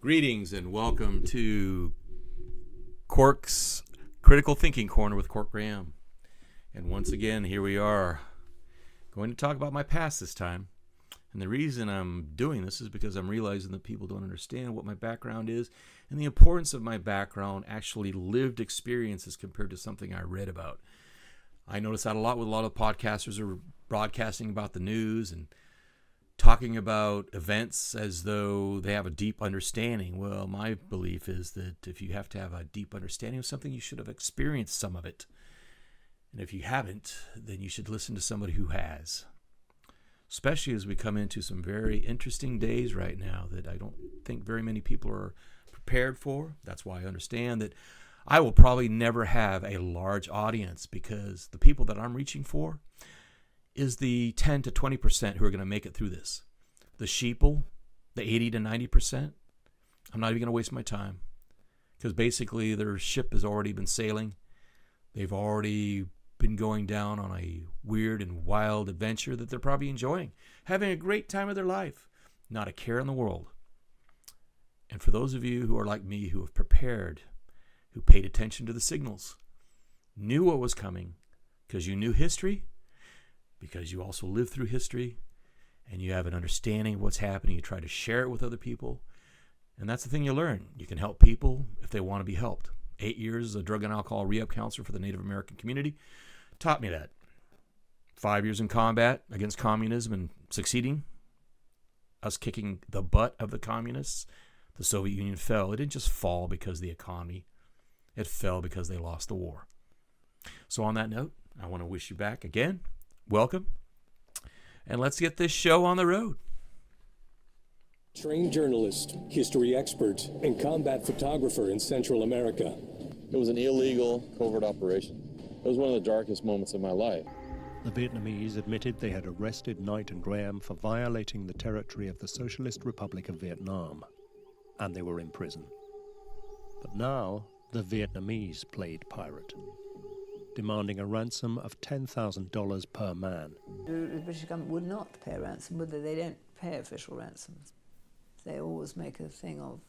Greetings and welcome to Cork's Critical Thinking Corner with Cork Graham. And once again, here we are going to talk about my past this time. And the reason I'm doing this is because I'm realizing that people don't understand what my background is and the importance of my background, actually lived experiences compared to something I read about. I notice that a lot with a lot of podcasters are broadcasting about the news and talking about events as though they have a deep understanding. Well, my belief is that if you have to have a deep understanding of something, you should have experienced some of it. And if you haven't, then you should listen to somebody who has. Especially as we come into some very interesting days right now that I don't think very many people are prepared for. That's why I understand that I will probably never have a large audience, because the people that I'm reaching for is the 10 to 20% who are going to make it through this. The sheeple, the 80 to 90%, I'm not even going to waste my time, because basically their ship has already been sailing. They've already been going down on a weird and wild adventure that they're probably enjoying, having a great time of their life, not a care in the world. And for those of you who are like me, who have prepared, who paid attention to the signals, knew what was coming, because you knew history, because you also lived through history, and you have an understanding of what's happening. You try to share it with other people, and that's the thing you learn. You can help people if they want to be helped. 8 years as a drug and alcohol rehab counselor for the Native American community taught me that. 5 years in combat against communism and succeeding, us kicking the butt of the communists. The Soviet Union fell. It didn't just fall because of the economy. It fell because they lost the war. So on that note, I want to wish you back again. Welcome, and let's get this show on the road. Trained journalist, history expert, and combat photographer in Central America. It was an illegal covert operation. It was one of the darkest moments of my life. The Vietnamese admitted they had arrested Knight and Graham for violating the territory of the Socialist Republic of Vietnam, and they were in prison. But now, the Vietnamese played pirate, demanding a ransom of $10,000 per man. The British government would not pay a ransom, would they? They don't pay official ransoms. They always make a thing of,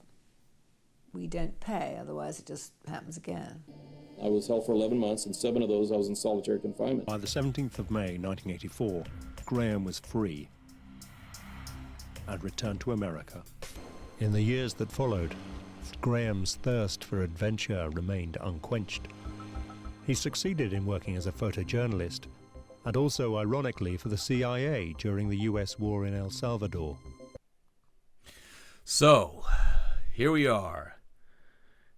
we don't pay, otherwise it just happens again. I was held for 11 months, and 7 of those I was in solitary confinement. By the 17th of May 1984, Graham was free and returned to America. In the years that followed, Graham's thirst for adventure remained unquenched. He succeeded in working as a photojournalist, and also, ironically, for the CIA during the US war in El Salvador. So, here we are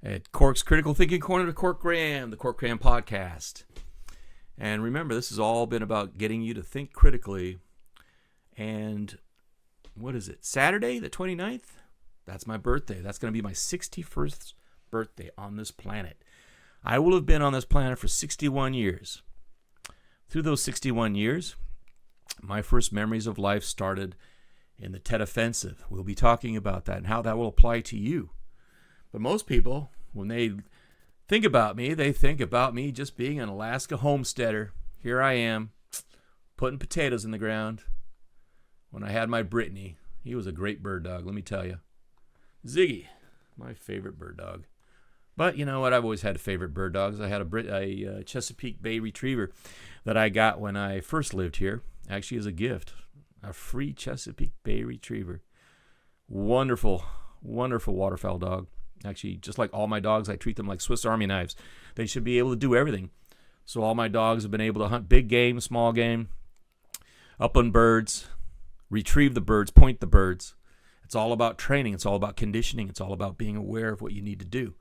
at Cork's Critical Thinking Corner with Cork Graham, the Cork Graham podcast. And remember, this has all been about getting you to think critically. And what is it? Saturday, the 29th? That's my birthday. That's going to be my 61st birthday on this planet. I will have been on this planet for 61 years. Through those 61 years, my first memories of life started in the Tet Offensive. We'll be talking about that and how that will apply to you. But most people, when they think about me, they think about me just being an Alaska homesteader. Here I am, putting potatoes in the ground. When I had my Brittany, he was a great bird dog, let me tell you. Ziggy, my favorite bird dog. But you know what? I've always had favorite bird dogs. I had a Chesapeake Bay Retriever that I got when I first lived here, actually as a gift. A free Chesapeake Bay Retriever. Wonderful, wonderful waterfowl dog. Actually, just like all my dogs, I treat them like Swiss Army knives. They should be able to do everything. So all my dogs have been able to hunt big game, small game, upland birds, retrieve the birds, point the birds. It's all about training. It's all about conditioning. It's all about being aware of what you need to do.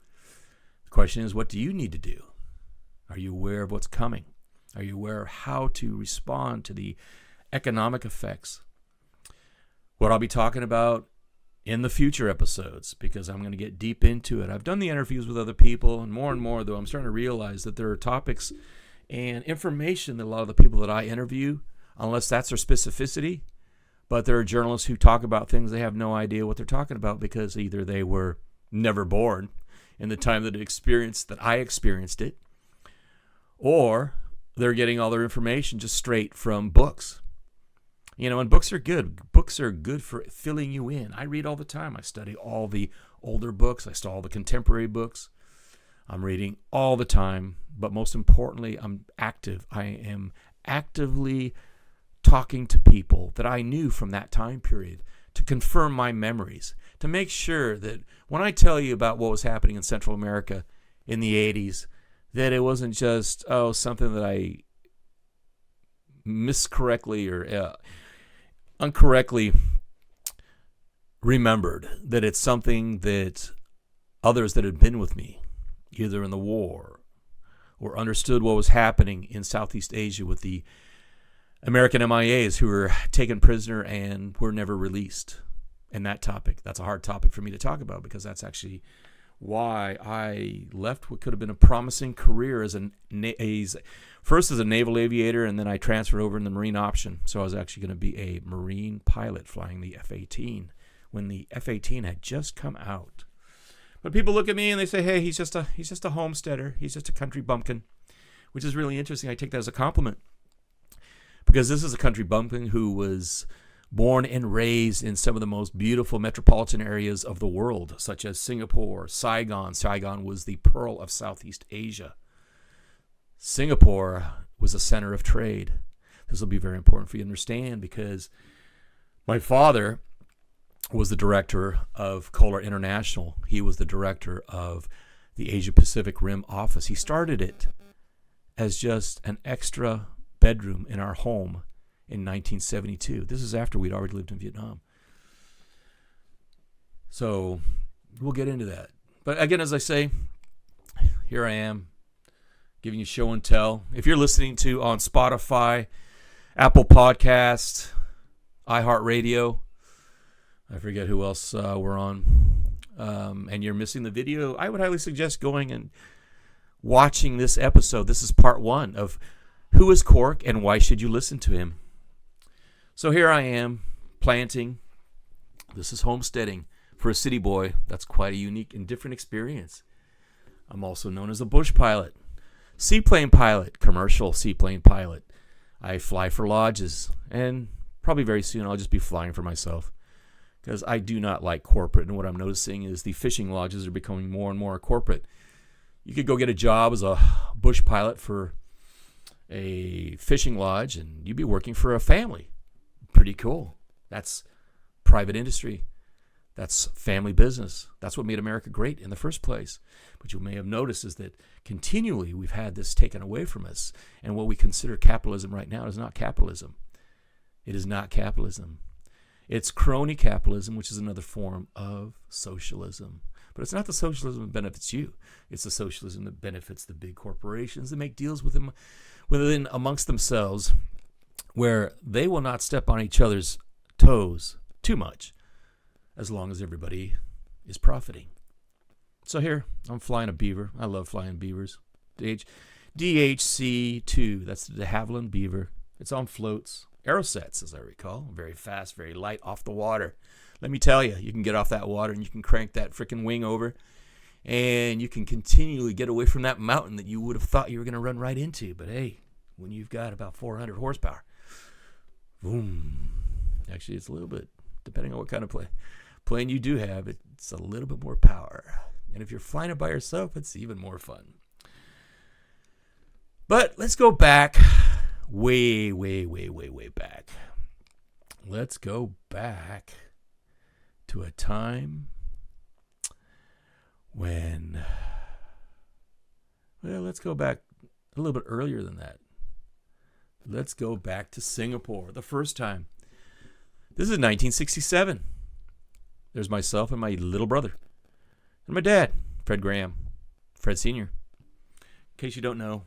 The question is, what do you need to do? Are you aware of what's coming? Are you aware of how to respond to the economic effects? What I'll be talking about in the future episodes, because I'm going to get deep into it. I've done the interviews with other people, and more, though, I'm starting to realize that there are topics and information that a lot of the people that I interview, unless that's their specificity, but there are journalists who talk about things they have no idea what they're talking about, because either they were never born in the time that I experienced it, or they're getting all their information just straight from books. And books are good. Books are good for filling you in. I read all the time. I study all the older books. I study all the contemporary books. I'm reading all the time. But most importantly, I'm active. I am actively talking to people that I knew from that time period to confirm my memories, to make sure that when I tell you about what was happening in Central America in the 80s, that it wasn't just, something that I miscorrectly or incorrectly remembered, that it's something that others that had been with me, either in the war or understood what was happening in Southeast Asia with the American MIAs who were taken prisoner and were never released. And that's a hard topic for me to talk about, because that's actually why I left what could have been a promising career first as a naval aviator, and then I transferred over in the Marine option. So I was actually going to be a Marine pilot flying the F-18 when the F-18 had just come out. But people look at me and they say, hey, he's just a homesteader. He's just a country bumpkin, which is really interesting. I take that as a compliment, because this is a country bumpkin who was born and raised in some of the most beautiful metropolitan areas of the world, such as Singapore, Saigon. Saigon was the pearl of Southeast Asia. Singapore was a center of trade. This will be very important for you to understand, because my father was the director of Kohler International. He was the director of the Asia Pacific Rim office. He started it as just an extra bedroom in our home in 1972. This is after we'd already lived in Vietnam. So we'll get into that. But again, as I say, here I am giving you show and tell. If you're listening to on Spotify, Apple Podcast, iHeartRadio, I forget who else we're on, and you're missing the video, I would highly suggest going and watching this episode. This is part 1 of Who is Cork and Why Should You Listen to Him? So here I am, planting. This is homesteading. For a city boy, that's quite a unique and different experience. I'm also known as a bush pilot, seaplane pilot, commercial seaplane pilot. I fly for lodges, and probably very soon I'll just be flying for myself, because I do not like corporate. And what I'm noticing is the fishing lodges are becoming more and more corporate. You could go get a job as a bush pilot for a fishing lodge, and you'd be working for a family. Pretty cool. That's private industry. That's family business. That's what made America great in the first place. But you may have noticed is that continually we've had this taken away from us. And what we consider capitalism right now is not capitalism. It is not capitalism. It's crony capitalism, which is another form of socialism. But it's not the socialism that benefits you. It's the socialism that benefits the big corporations that make deals with them within amongst themselves, where they will not step on each other's toes too much, as long as everybody is profiting. So here, I'm flying a beaver. I love flying beavers. DHC-2, that's the de Havilland beaver. It's on floats, aerosets, as I recall. Very fast, very light, off the water. Let me tell you, you can get off that water and you can crank that freaking wing over, and you can continually get away from that mountain that you would have thought you were going to run right into. But hey, when you've got about 400 horsepower, boom. Actually, it's a little bit, depending on what kind of plane you do have, it's a little bit more power. And if you're flying it by yourself, it's even more fun. But let's go back, way back. Let's go back to a time when, well, let's go back a little bit earlier than that. Let's go back to Singapore, the first time. This is 1967. There's myself and my little brother. And my dad, Fred Graham, Fred Sr. In case you don't know,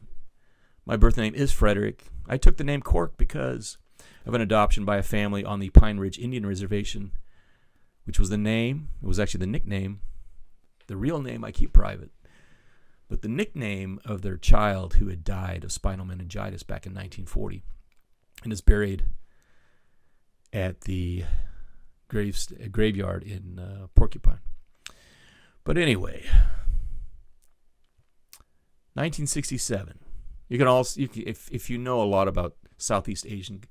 my birth name is Frederick. I took the name Cork because of an adoption by a family on the Pine Ridge Indian Reservation, which was the name. It was actually the nickname. The real name I keep private. But the nickname of their child who had died of spinal meningitis back in 1940 and is buried at the graveyard in Porcupine. But anyway, 1967. You can also, if you know a lot about Southeast Asian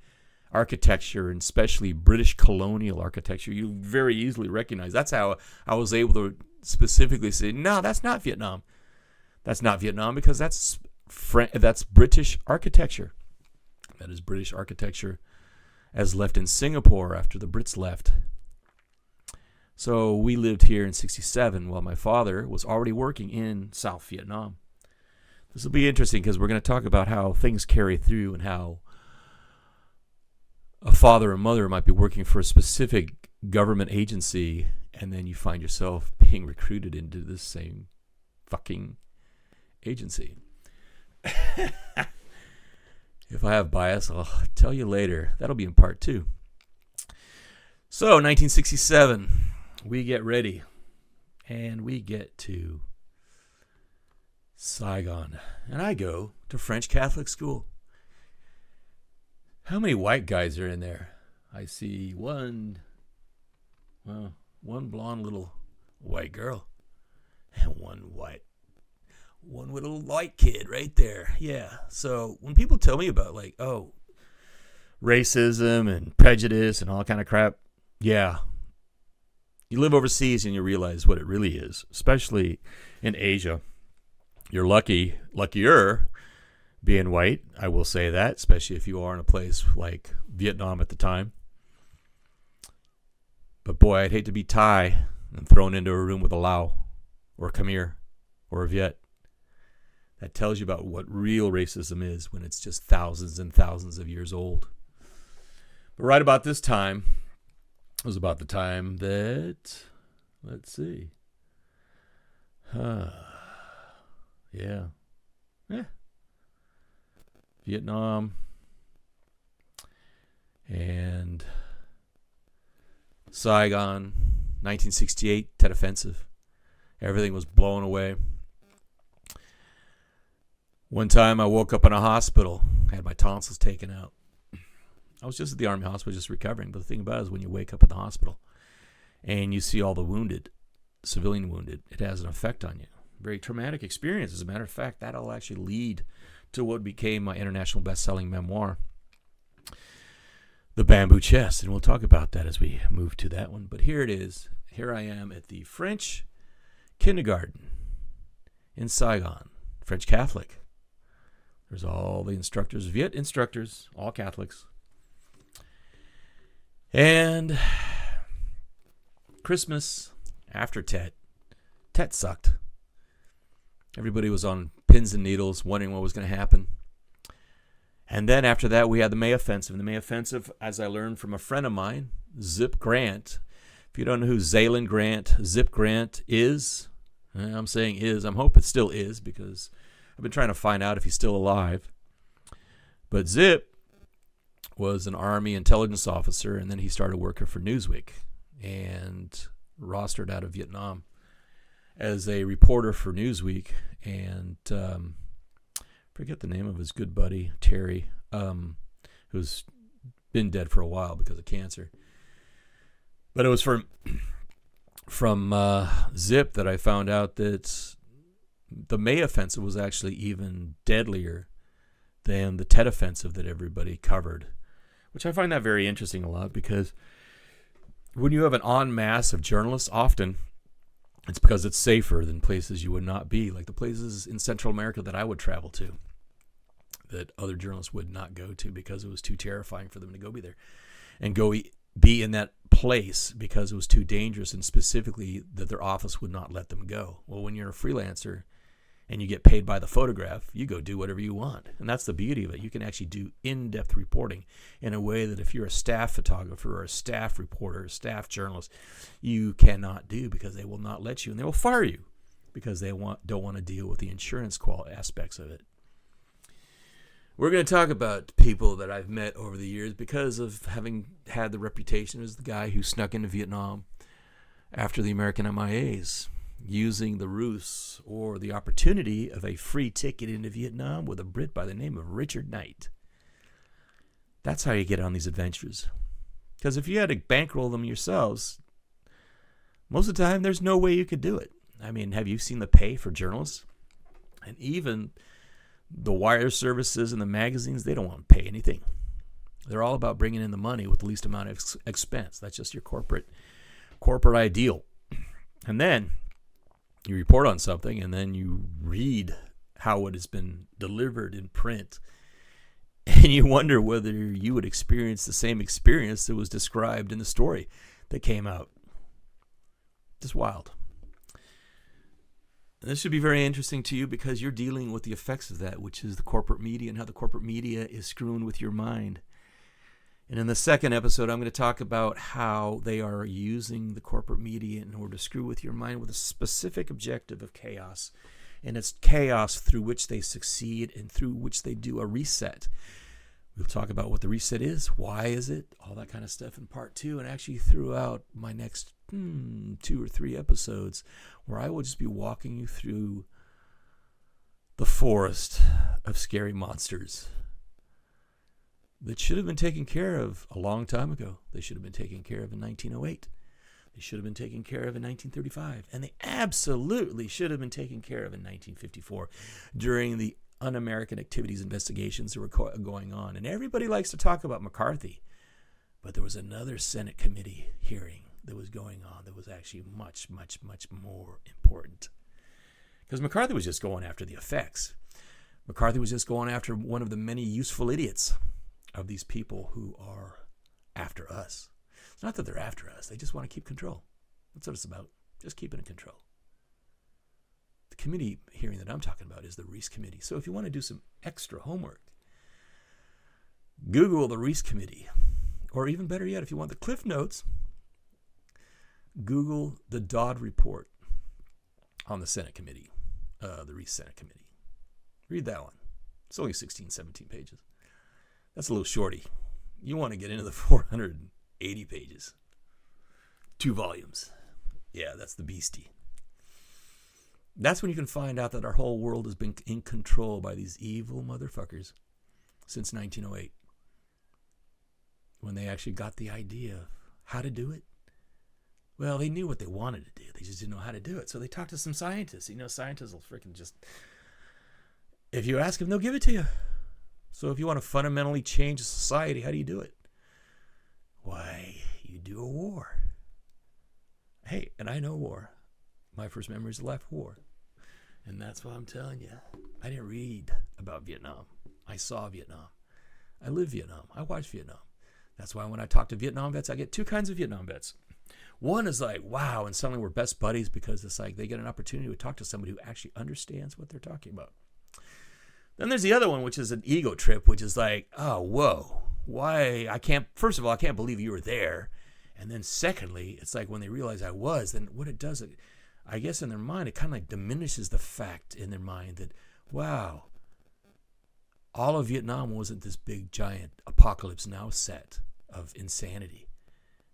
architecture, and especially British colonial architecture, you very easily recognize. That's how I was able to specifically say, no, that's not Vietnam. That's not Vietnam because that's British architecture. That is British architecture as left in Singapore after the Brits left. So we lived here in 1967 while my father was already working in South Vietnam. This will be interesting because we're going to talk about how things carry through and how a father and mother might be working for a specific government agency, and then you find yourself being recruited into this same fucking agency. If I have bias, I'll tell you later. That'll be in part 2. So, 1967, we get ready, and we get to Saigon, and I go to French Catholic school. How many white guys are in there? I see one blonde little white girl and one little white kid right there. Yeah. So when people tell me about racism and prejudice and all kind of crap, yeah. You live overseas and you realize what it really is, especially in Asia. You're luckier being white, I will say that, especially if you are in a place like Vietnam at the time. But boy, I'd hate to be Thai and thrown into a room with a Lao or a Khmer or a Viet. That tells you about what real racism is when it's just thousands and thousands of years old. But right about this time, it was about the time that, let's see. Vietnam and Saigon, 1968, Tet Offensive. Everything was blown away. One time I woke up in a hospital. I had my tonsils taken out. I was just at the Army hospital, just recovering. But the thing about it is when you wake up at the hospital and you see all the wounded, civilian wounded, it has an effect on you. Very traumatic experience. As a matter of fact, that'll actually lead to what became my international best-selling memoir, The Bamboo Chest. And we'll talk about that as we move to that one. But here it is. Here I am at the French kindergarten in Saigon, French Catholic. There's all the instructors, Viet instructors, all Catholics. And Christmas after Tet sucked. Everybody was on pins and needles, wondering what was going to happen. And then after that, we had the May Offensive. And the May Offensive, as I learned from a friend of mine, Zip Grant. If you don't know who Zaylen Grant, Zip Grant is, I'm saying is, I hope it still is, because I've been trying to find out if he's still alive. But Zip was an Army intelligence officer, and then he started working for Newsweek and rostered out of Vietnam as a reporter for Newsweek. And forget the name of his good buddy, Terry, who's been dead for a while because of cancer. But it was from Zip that I found out that the May Offensive was actually even deadlier than the Tet Offensive that everybody covered, which I find that very interesting a lot, because when you have an en masse of journalists, often it's because it's safer than places you would not be, like the places in Central America that I would travel to, that other journalists would not go to because it was too terrifying for them to go be there and go be in that place because it was too dangerous, and specifically that their office would not let them go. Well, when you're a freelancer and you get paid by the photograph, you go do whatever you want. And that's the beauty of it. You can actually do in-depth reporting in a way that if you're a staff photographer or a staff reporter, a staff journalist, you cannot do, because they will not let you, and they will fire you because they don't want to deal with the insurance aspects of it. We're going to talk about people that I've met over the years because of having had the reputation as the guy who snuck into Vietnam after the American MIAs, using the ruse or the opportunity of a free ticket into Vietnam with a Brit by the name of Richard Knight. That's how you get on these adventures. Because if you had to bankroll them yourselves, most of the time there's no way you could do it. I mean, have you seen the pay for journalists? And even the wire services and the magazines, they don't want to pay anything. They're all about bringing in the money with the least amount of expense. That's just your corporate ideal. And then you report on something, and then you read how it has been delivered in print, and you wonder whether you would experience the same experience that was described in the story that came out. Just wild. And this should be very interesting to you because you're dealing with the effects of that, which is the corporate media and how the corporate media is screwing with your mind. And in the second episode, I'm going to talk about how they are using the corporate media in order to screw with your mind with a specific objective of chaos. And it's chaos through which they succeed and through which they do a reset. We'll talk about what the reset is, why is it, all that kind of stuff in part 2, and actually throughout my next 2 or 3 episodes where I will just be walking you through the forest of scary monsters that should have been taken care of a long time ago. They should have been taken care of in 1908. They should have been taken care of in 1935. And they absolutely should have been taken care of in 1954 during the un-American activities investigations that were going on. And everybody likes to talk about McCarthy, but there was another Senate committee hearing that was going on that was actually much, much, much more important. Because McCarthy was just going after the effects. McCarthy was just going after one of the many useful idiots of these people who are after us. It's not that they're after us. They just want to keep control. That's what it's about. Just keeping in control. The committee hearing that I'm talking about is the Reese Committee. So if you want to do some extra homework, Google the Reese Committee. Or even better yet, if you want the Cliff Notes, Google the Dodd Report on the Senate Committee, the Reese Senate Committee. Read that one. It's only 16, 17 pages. That's a little shorty. You want to get into the 480 pages. 2 volumes. Yeah, that's the beastie. That's when you can find out that our whole world has been in control by these evil motherfuckers since 1908. When they actually got the idea of how to do it. Well, they knew what they wanted to do. They just didn't know how to do it. So they talked to some scientists. You know, scientists will freaking just... If you ask them, they'll give it to you. So if you want to fundamentally change society, how do you do it? Why, you do a war. Hey, and I know war. My first memory is the life of war. And that's what I'm telling you. I didn't read about Vietnam. I saw Vietnam. I lived Vietnam. I watched Vietnam. That's why when I talk to Vietnam vets, I get 2 kinds of Vietnam vets. One is like, wow, and suddenly we're best buddies because it's like they get an opportunity to talk to somebody who actually understands what they're talking about. Then there's the other one, which is an ego trip, which is like, oh, whoa, why? First of all, I can't believe you were there. And then secondly, it's like when they realize I was, then what it does, I guess in their mind, it kind of like diminishes the fact in their mind that, wow, all of Vietnam wasn't this big, giant apocalypse now set of insanity.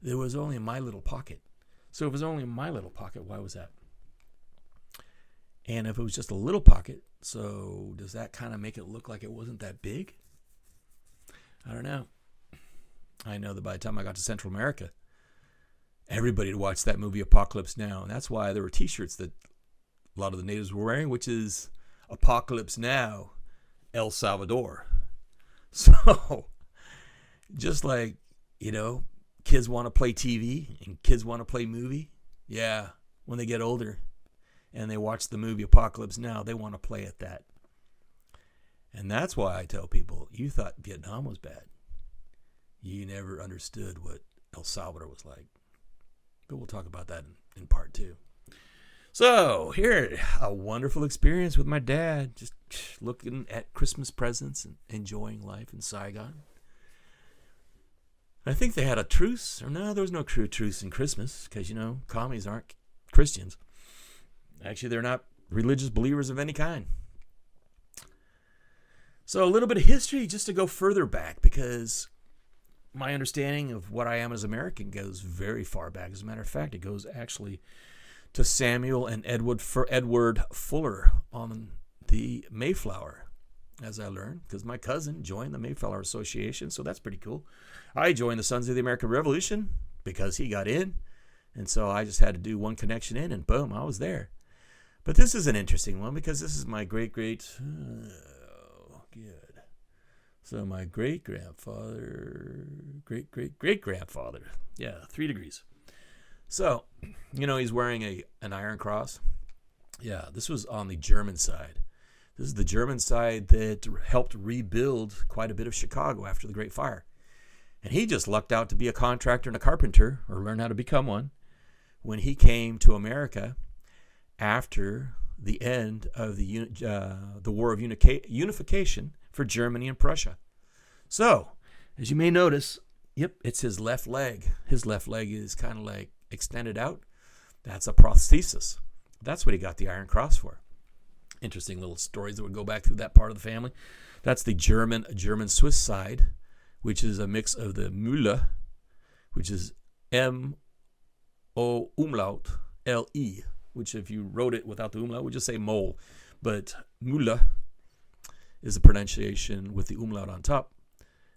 There was only my little pocket. So if it was only my little pocket, why was that? And if it was just a little pocket, so does that kind of make it look like it wasn't that big? I don't know. I know that by the time I got to Central America, everybody had watched that movie Apocalypse Now. And that's why there were t-shirts that a lot of the natives were wearing, which is Apocalypse Now, El Salvador. So just like, you know, kids want to play TV and kids want to play movie. Yeah, when they get older and they watch the movie Apocalypse Now, they want to play at that. And that's why I tell people, you thought Vietnam was bad. You never understood what El Salvador was like. But we'll talk about that in part 2. So here, a wonderful experience with my dad, just looking at Christmas presents and enjoying life in Saigon. I think they had a truce, or no, there was no true truce in Christmas, because, you know, commies aren't Christians. Actually, they're not religious believers of any kind. So a little bit of history just to go further back, because my understanding of what I am as American goes very far back. As a matter of fact, it goes actually to Samuel and Edward Fuller on the Mayflower, as I learned, because my cousin joined the Mayflower Association, so that's pretty cool. I joined the Sons of the American Revolution because he got in, and so I just had to do one connection in, and boom, I was there. But this is an interesting one because this is my great So my great-grandfather, great-great-great-grandfather, yeah, 3 degrees. So, he's wearing an Iron Cross. Yeah, this was on the German side. This is the German side that helped rebuild quite a bit of Chicago after the Great Fire. And he just lucked out to be a contractor and a carpenter, or learn how to become one, when he came to America after the end of the War of Unification for Germany and Prussia. So, as you may notice, it's his left leg. His left leg is kind of like extended out. That's a prosthesis. That's what he got the Iron Cross for. Interesting little stories that would go back through that part of the family. That's the German-Swiss side, which is a mix of the Müller, which is M-O umlaut L-E, which if you wrote it without the umlaut would just say mole. But Müller is the pronunciation with the umlaut on top.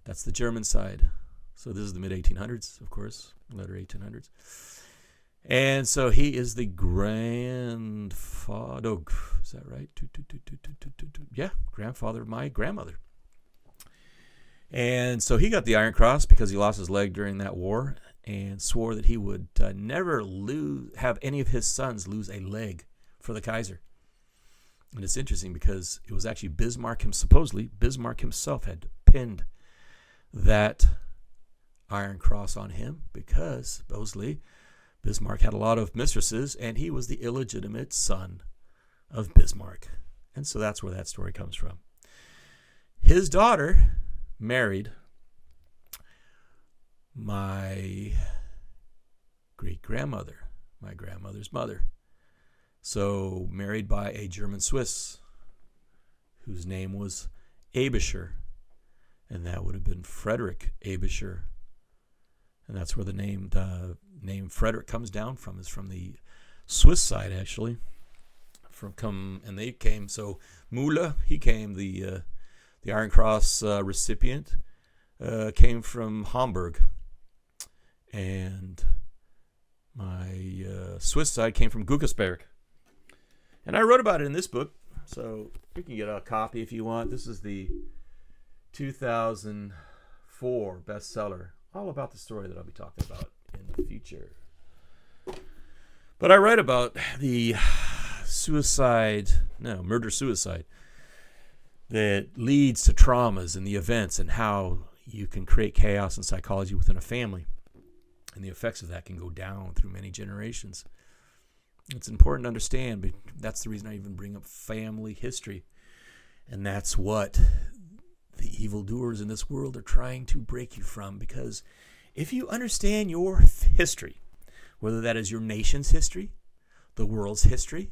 That's the German side. So this is the mid-1800s, of course, later 1800s. And so he is the grandfather, is that right? Yeah, grandfather of my grandmother. And so he got the Iron Cross because he lost his leg during that war and swore that he would never have any of his sons lose a leg for the Kaiser. And it's interesting because it was actually supposedly Bismarck himself had pinned that Iron Cross on him because supposedly Bismarck had a lot of mistresses and he was the illegitimate son of Bismarck. And so that's where that story comes from. His daughter married my great-grandmother, my grandmother's mother. So married by a German-Swiss whose name was Abischer. And that would have been Frederick Abischer. And that's where the name Frederick comes down from, is from the Swiss side, actually. And they came, so Müller, he came, the Iron Cross recipient, came from Hamburg. And my Swiss side came from Guggisberg. And I wrote about it in this book, so you can get a copy if you want. This is the 2004 bestseller, all about the story that I'll be talking about in the future. But I write about the murder-suicide that leads to traumas and the events and how you can create chaos and psychology within a family. And the effects of that can go down through many generations. It's important to understand, but that's the reason I even bring up family history. And that's what the evildoers in this world are trying to break you from, because if you understand your history, whether that is your nation's history, the world's history,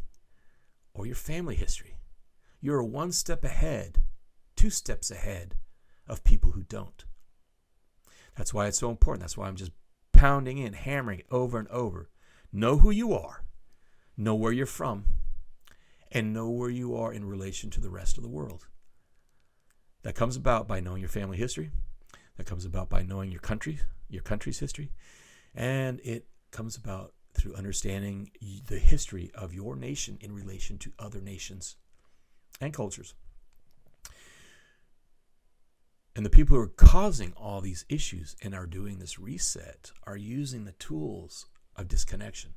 or your family history, you're 1 step ahead, 2 steps ahead of people who don't. That's why it's so important. That's why I'm just pounding in, hammering it over and over. Know who you are, know where you're from, and know where you are in relation to the rest of the world. That comes about by knowing your family history. That comes about by knowing your country's history. And it comes about through understanding the history of your nation in relation to other nations and cultures. And the people who are causing all these issues and are doing this reset are using the tools of disconnection.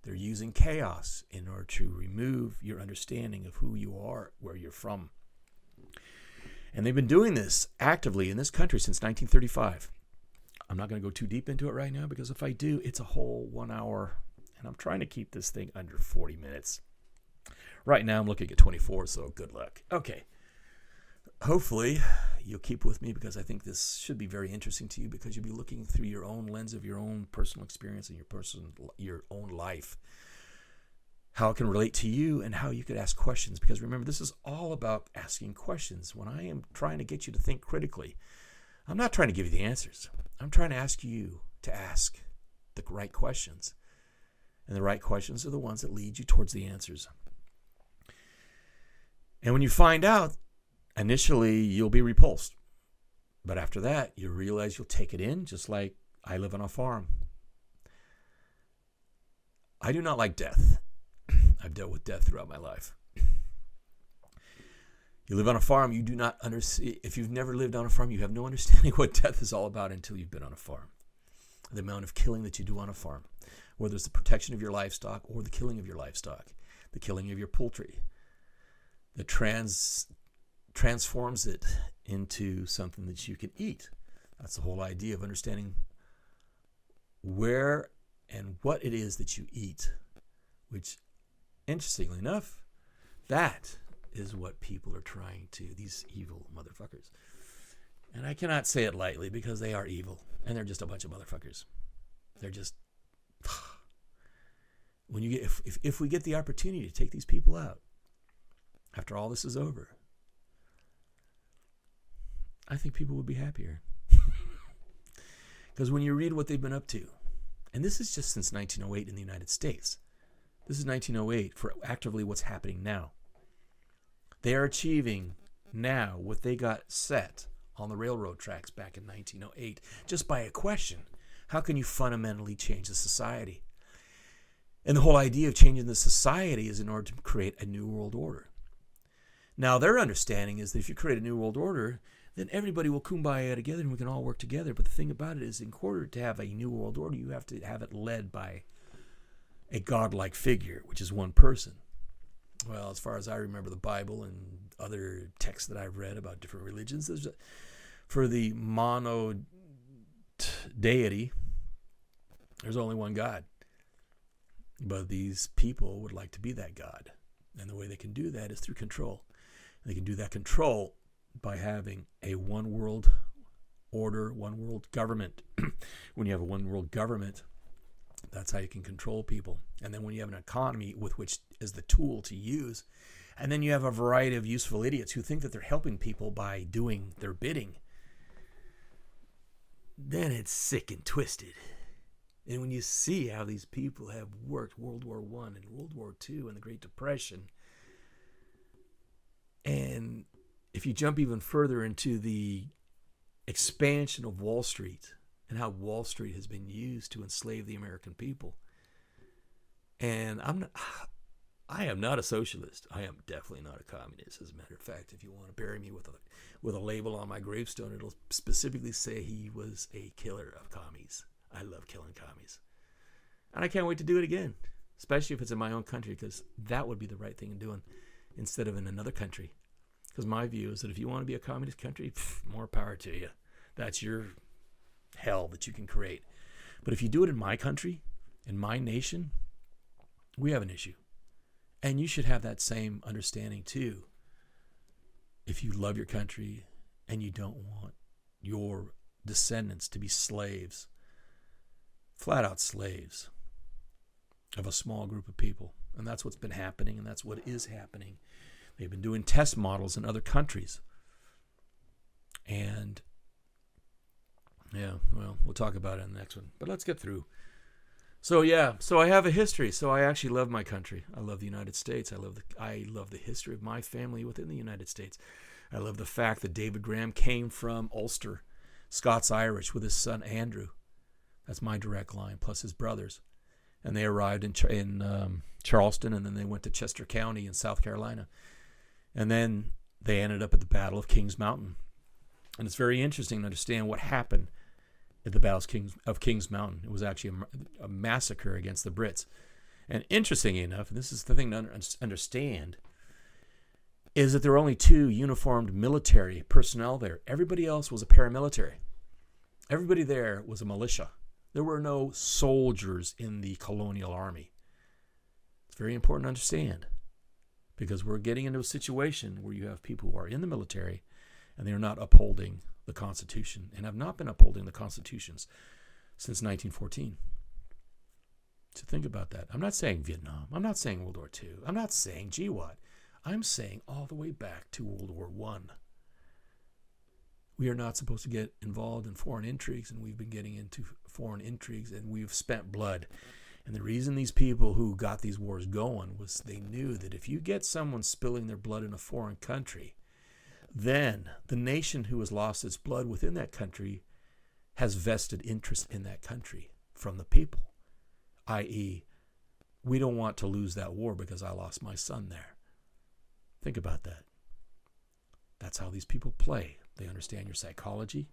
They're using chaos in order to remove your understanding of who you are, where you're from. And they've been doing this actively in this country since 1935. I'm not going to go too deep into it right now because if I do, it's a whole 1 hour. And I'm trying to keep this thing under 40 minutes. Right now I'm looking at 24, so good luck. Okay. Hopefully you'll keep with me because I think this should be very interesting to you because you'll be looking through your own lens of your own personal experience and your own life. How it can relate to you and how you could ask questions. Because remember, this is all about asking questions. When I am trying to get you to think critically, I'm not trying to give you the answers. I'm trying to ask you to ask the right questions. And the right questions are the ones that lead you towards the answers. And when you find out, initially you'll be repulsed. But after that, you realize you'll take it in, just like I live on a farm. I do not like death. I've dealt with death throughout my life. You live on a farm, you do not understand. If you've never lived on a farm, you have no understanding what death is all about until you've been on a farm. The amount of killing that you do on a farm, whether it's the protection of your livestock or the killing of your livestock, the killing of your poultry, that transforms it into something that you can eat. That's the whole idea of understanding where and what it is that you eat, which, interestingly enough, that is what people are trying to, these evil motherfuckers. And I cannot say it lightly because they are evil and they're just a bunch of motherfuckers. They're just, when you get, if we get the opportunity to take these people out after all this is over, I think people would be happier. Because when you read what they've been up to, and this is just since 1908 in the United States. This is 1908 for actively what's happening now. They are achieving now what they got set on the railroad tracks back in 1908 just by a question. How can you fundamentally change the society? And the whole idea of changing the society is in order to create a new world order. Now, their understanding is that if you create a new world order, then everybody will kumbaya together and we can all work together. But the thing about it is, in order to have a new world order, you have to have it led by a godlike figure, which is one person. Well, as far as I remember the Bible and other texts that I've read about different religions, for the mono deity, there's only one God. But these people would like to be that God. And the way they can do that is through control. They can do that control by having a one world order, one world government. When you have a one world government, that's how you can control people. And then when you have an economy with which is the tool to use, and then you have a variety of useful idiots who think that they're helping people by doing their bidding, then it's sick and twisted. And when you see how these people have worked World War I and World War II and the Great Depression, and if you jump even further into the expansion of Wall Street and how Wall Street has been used to enslave the American people, and I am not a socialist. I am definitely not a communist. As a matter of fact, if you want to bury me with a label on my gravestone, it'll specifically say he was a killer of commies. I love killing commies. And I can't wait to do it again, especially if it's in my own country, because that would be the right thing to do instead of in another country. Because my view is that if you want to be a communist country, more power to you. That's your hell that you can create. But if you do it in my country, in my nation, we have an issue. And you should have that same understanding too. If you love your country and you don't want your descendants to be slaves, flat out slaves of a small group of people. And that's what's been happening, and that's what is happening. They've been doing test models in other countries. And yeah, well, we'll talk about it in the next one. But let's get through. So I have a history. So I actually love my country. I love the United States. I love the history of my family within the United States. I love the fact that David Graham came from Ulster, Scots-Irish, with his son Andrew. That's my direct line, plus his brothers. And they arrived in Charleston, and then they went to Chester County in South Carolina. And then they ended up at the Battle of Kings Mountain. And it's very interesting to understand what happened at the Battle of Kings Mountain. It was actually a massacre against the Brits. And interestingly enough, and this is the thing to understand, is that there were only 2 uniformed military personnel there. Everybody else was a paramilitary. Everybody there was a militia. There were no soldiers in the colonial army. It's very important to understand, because we're getting into a situation where you have people who are in the military and they're not upholding the Constitution and have not been upholding the Constitutions since 1914. So think about that. I'm not saying Vietnam. I'm not saying World War II. I'm not saying GWAT. I'm saying all the way back to World War I. We are not supposed to get involved in foreign intrigues, and we've been getting into foreign intrigues, and we've spent blood. And the reason these people who got these wars going was they knew that if you get someone spilling their blood in a foreign country, then the nation who has lost its blood within that country has vested interest in that country from the people, i.e., we don't want to lose that war because I lost my son there. Think about that. That's how these people play. They understand your psychology.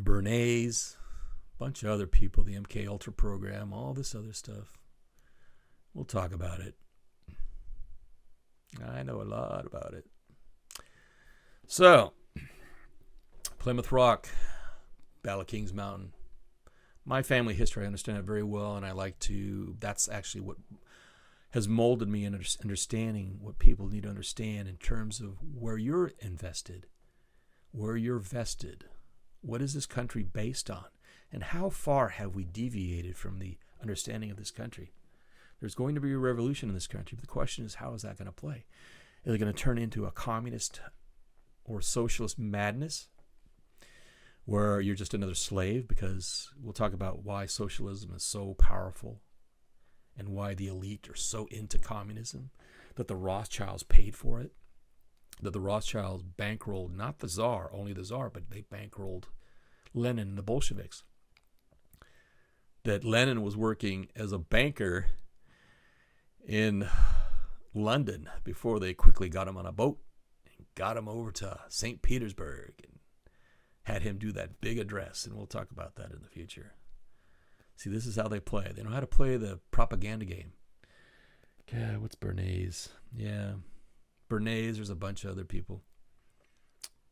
Bernays, a bunch of other people, the MK Ultra program, all this other stuff. We'll talk about it. I know a lot about it. So, Plymouth Rock, Battle of Kings Mountain. My family history, I understand it very well, and I like to, that's actually what has molded me in understanding what people need to understand in terms of where you're invested, where you're vested. What is this country based on? And how far have we deviated from the understanding of this country? There's going to be a revolution in this country, but the question is, how is that going to play? Is it going to turn into a communist or socialist madness where you're just another slave? Because we'll talk about why socialism is so powerful and why the elite are so into communism, that the Rothschilds paid for it, that the Rothschilds bankrolled not the Tsar, only the Tsar, but they bankrolled Lenin and the Bolsheviks. That Lenin was working as a banker in London before they quickly got him on a boat and got him over to St. Petersburg and had him do that big address, and we'll talk about that in the future. See, this is how they play. They know how to play the propaganda game. God, what's Bernays? Yeah, Bernays, there's a bunch of other people.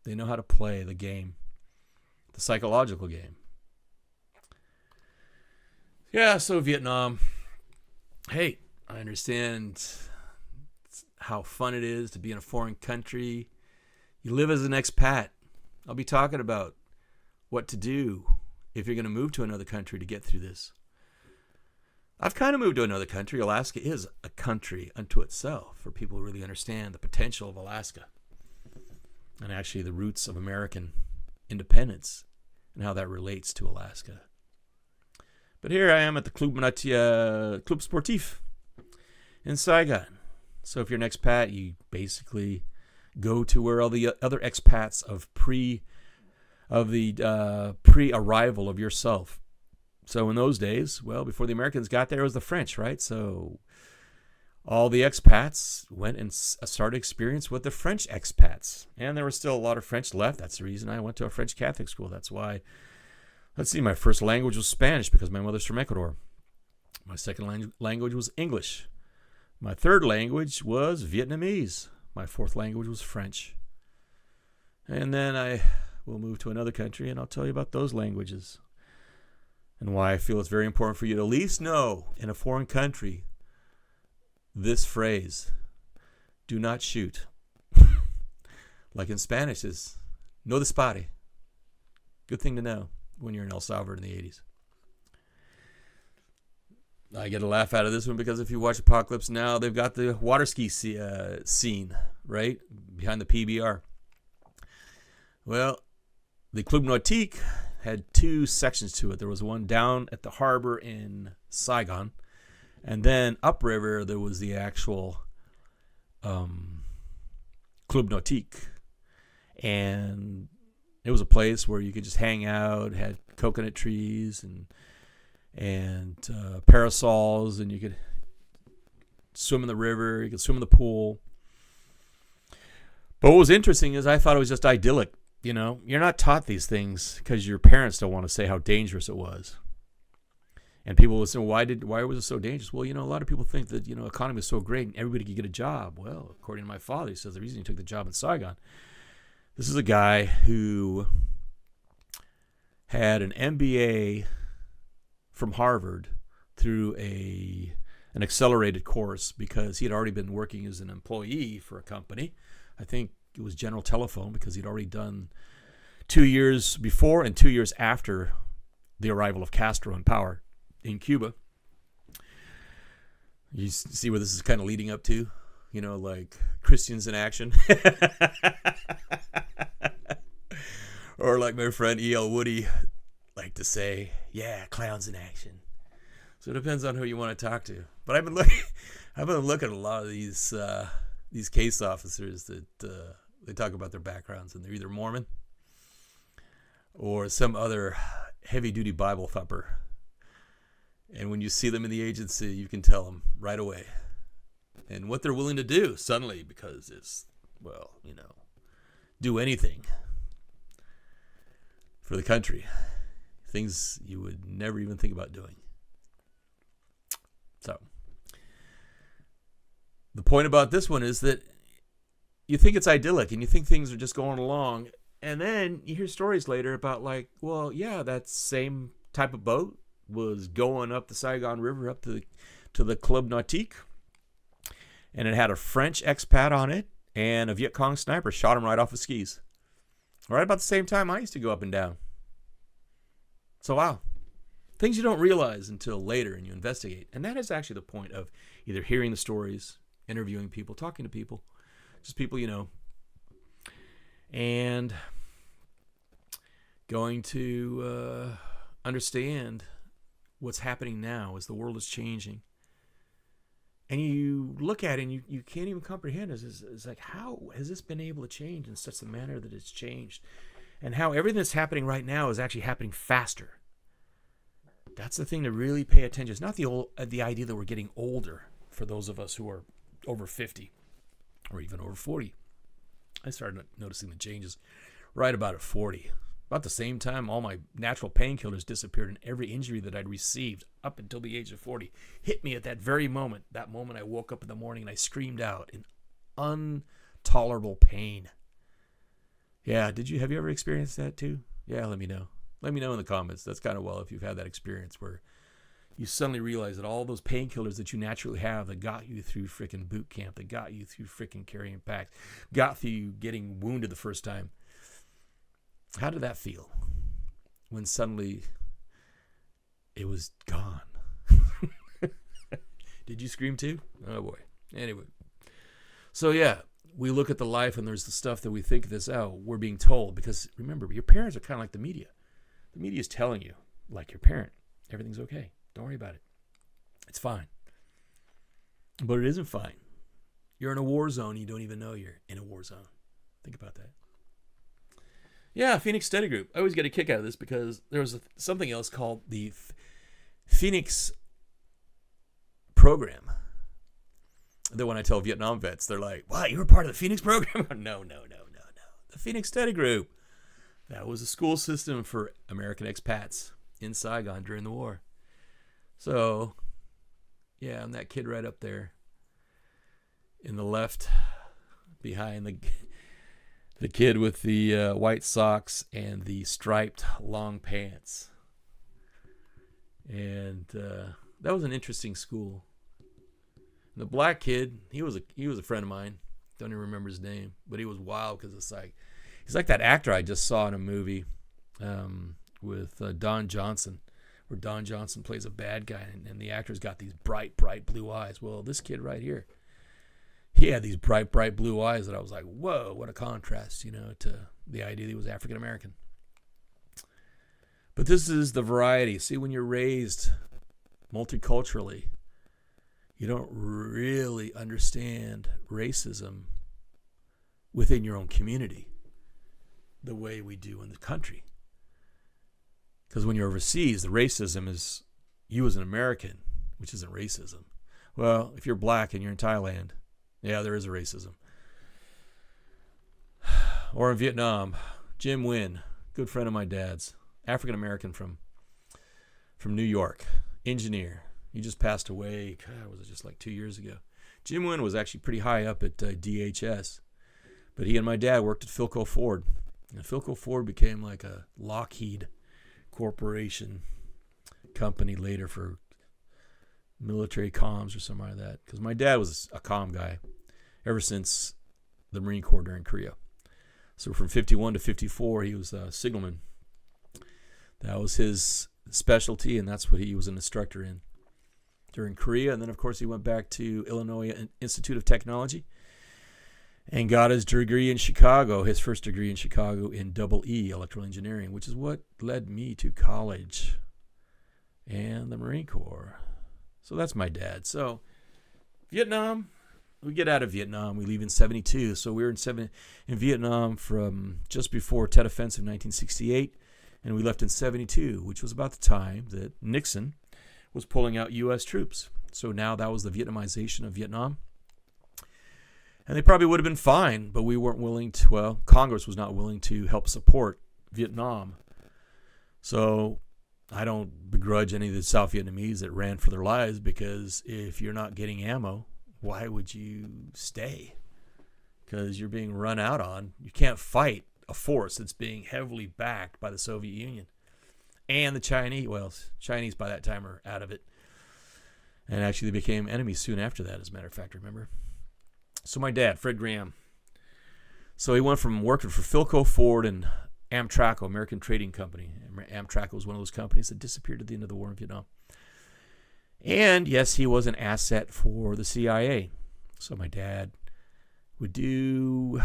They know how to play the game, the psychological game. Yeah, so Vietnam. Hey, I understand how fun it is to be in a foreign country. You live as an expat. I'll be talking about what to do if you're going to move to another country to get through this. I've kind of moved to another country. Alaska is a country unto itself for people who really understand the potential of Alaska and actually the roots of American independence and how that relates to Alaska. But here I am at the Club Sportif in Saigon. So if you're an expat, you basically go to where all the other expats of pre-arrival of yourself. So in those days, well, before the Americans got there, it was the French, right? So all the expats went and started experience with the French expats. And there was still a lot of French left. That's the reason I went to a French Catholic school. That's why, let's see, my first language was Spanish because my mother's from Ecuador. My second language was English. My third language was Vietnamese. My fourth language was French. And then I will move to another country and I'll tell you about those languages and why I feel it's very important for you to at least know in a foreign country this phrase, do not shoot. Like in Spanish is no dispare. Good thing to know when you're in El Salvador in the 80s. I get a laugh out of this one because if you watch Apocalypse Now, they've got the water ski scene, right, behind the PBR. Well, the Club Nautique had two sections to it. There was one down at the harbor in Saigon, and then upriver there was the actual Club Nautique. And it was a place where you could just hang out, had coconut trees and parasols, and you could swim in the river, you could swim in the pool. But what was interesting is I thought it was just idyllic. You know, you're not taught these things because your parents don't want to say how dangerous it was. And people will say, why was it so dangerous? Well, you know, a lot of people think that, you know, economy is so great and everybody could get a job. Well, according to my father, he says the reason he took the job in Saigon, this is a guy who had an MBA from Harvard through an accelerated course because he had already been working as an employee for a company. I think it was General Telephone because he'd already done 2 years before and 2 years after the arrival of Castro in power in Cuba. You see where this is kind of leading up to? You know, like Christians in action. Or like my friend E.L. Woody like to say, yeah, clowns in action. So it depends on who you want to talk to. But I've been looking at a lot of these case officers that they talk about their backgrounds, and they're either Mormon or some other heavy-duty Bible thumper. And when you see them in the agency, you can tell them right away. and what they're willing to do suddenly because it's, well, do anything for the country. Things you would never even think about doing. So, the point about this one is that you think it's idyllic and you think things are just going along, and then you hear stories later about like, well, yeah, that same type of boat was going up the Saigon River up to the Club Nautique, and it had a French expat on it, and a Viet Cong sniper shot him right off his skis. Right about the same time I used to go up and down. So wow, things you don't realize until later and you investigate. And that is actually the point of either hearing the stories, interviewing people, talking to people, just people you know, and going to understand what's happening now as the world is changing. And you look at it and you can't even comprehend it. It's like, how has this been able to change in such a manner that it's changed? And how everything that's happening right now is actually happening faster. That's the thing to really pay attention. It's not the idea that we're getting older for those of us who are over 50 or even over 40. I started noticing the changes right about at 40. About the same time, all my natural painkillers disappeared, and every injury that I'd received up until the age of 40 hit me at that very moment. That moment I woke up in the morning and I screamed out in intolerable pain. Yeah, have you ever experienced that too? Yeah, let me know. Let me know in the comments. That's kind of well if you've had that experience where you suddenly realize that all those painkillers that you naturally have that got you through freaking boot camp, that got you through freaking carrying packs, got through you getting wounded the first time. How did that feel when suddenly it was gone? Did you scream too? Oh boy. Anyway. So yeah, we look at the life and there's the stuff that we think this out. We're being told because remember, your parents are kind of like the media. The media is telling you, like your parent, everything's okay. Don't worry about it. It's fine. But it isn't fine. You're in a war zone. You don't even know you're in a war zone. Think about that. Yeah, Phoenix Study Group. I always get a kick out of this because there was something else called the Phoenix Program. That when I tell Vietnam vets, they're like, wow, you were part of the Phoenix Program? No. The Phoenix Study Group. That was a school system for American expats in Saigon during the war. So, yeah, I'm that kid right up there in the left behind the kid with the white socks and the striped long pants. And that was an interesting school. And the black kid, he was a friend of mine. Don't even remember his name, but he was wild because it's like he's like that actor I just saw in a movie with Don Johnson, where Don Johnson plays a bad guy, and the actor's got these bright blue eyes. Well, this kid right here, he had these bright blue eyes that I was like, whoa, what a contrast, to the idea that he was African American. But this is the variety. See, when you're raised multiculturally, you don't really understand racism within your own community the way we do in the country. Because when you're overseas, the racism is you as an American, which isn't racism. Well, if you're black and you're in Thailand, yeah, there is a racism. Or in Vietnam, Jim Nguyen, good friend of my dad's, African American from New York, engineer. He just passed away, was it just like 2 years ago? Jim Nguyen was actually pretty high up at DHS, but he and my dad worked at Philco Ford. And Philco Ford became like a Lockheed Corporation company later for military comms or something like that. Because my dad was a comm guy ever since the Marine Corps during Korea. So from 51 to 54, he was a signalman. That was his specialty, and that's what he was an instructor in during Korea. And then, of course, he went back to Illinois Institute of Technology and got his degree in Chicago, his first degree in Chicago in EE, electrical engineering, which is what led me to college and the Marine Corps. So that's my dad. So Vietnam, we get out of Vietnam. We leave in 72. So we were in Vietnam from just before Tet Offensive 1968, and we left in 72, which was about the time that Nixon was pulling out U.S. troops. So now that was the Vietnamization of Vietnam. And they probably would have been fine, but we weren't willing to, well, Congress was not willing to help support Vietnam. So I don't begrudge any of the South Vietnamese that ran for their lives, because if you're not getting ammo, why would you stay? Because you're being run out on. You can't fight a force that's being heavily backed by the Soviet Union. And the Chinese, well, Chinese by that time are out of it. And actually they became enemies soon after that, as a matter of fact, remember? So my dad, Fred Graham, so he went from working for Philco, Ford, and Amtrak, American Trading Company. Amtrak was one of those companies that disappeared at the end of the war in Vietnam. And yes, he was an asset for the CIA. So my dad would do...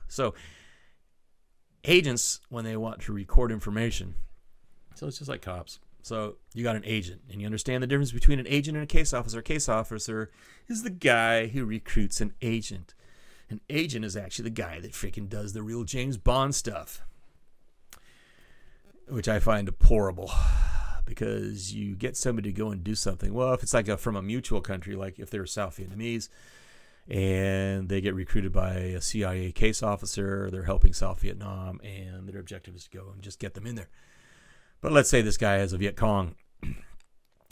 So agents, when they want to record information, so it's just like cops. So you got an agent, and you understand the difference between an agent and a case officer. A case officer is the guy who recruits an agent. An agent is actually the guy that freaking does the real James Bond stuff, which I find deplorable, because you get somebody to go and do something. Well, if it's like from a mutual country, like if they're South Vietnamese, and they get recruited by a CIA case officer, they're helping South Vietnam, and their objective is to go and just get them in there. But let's say this guy is a Viet Cong.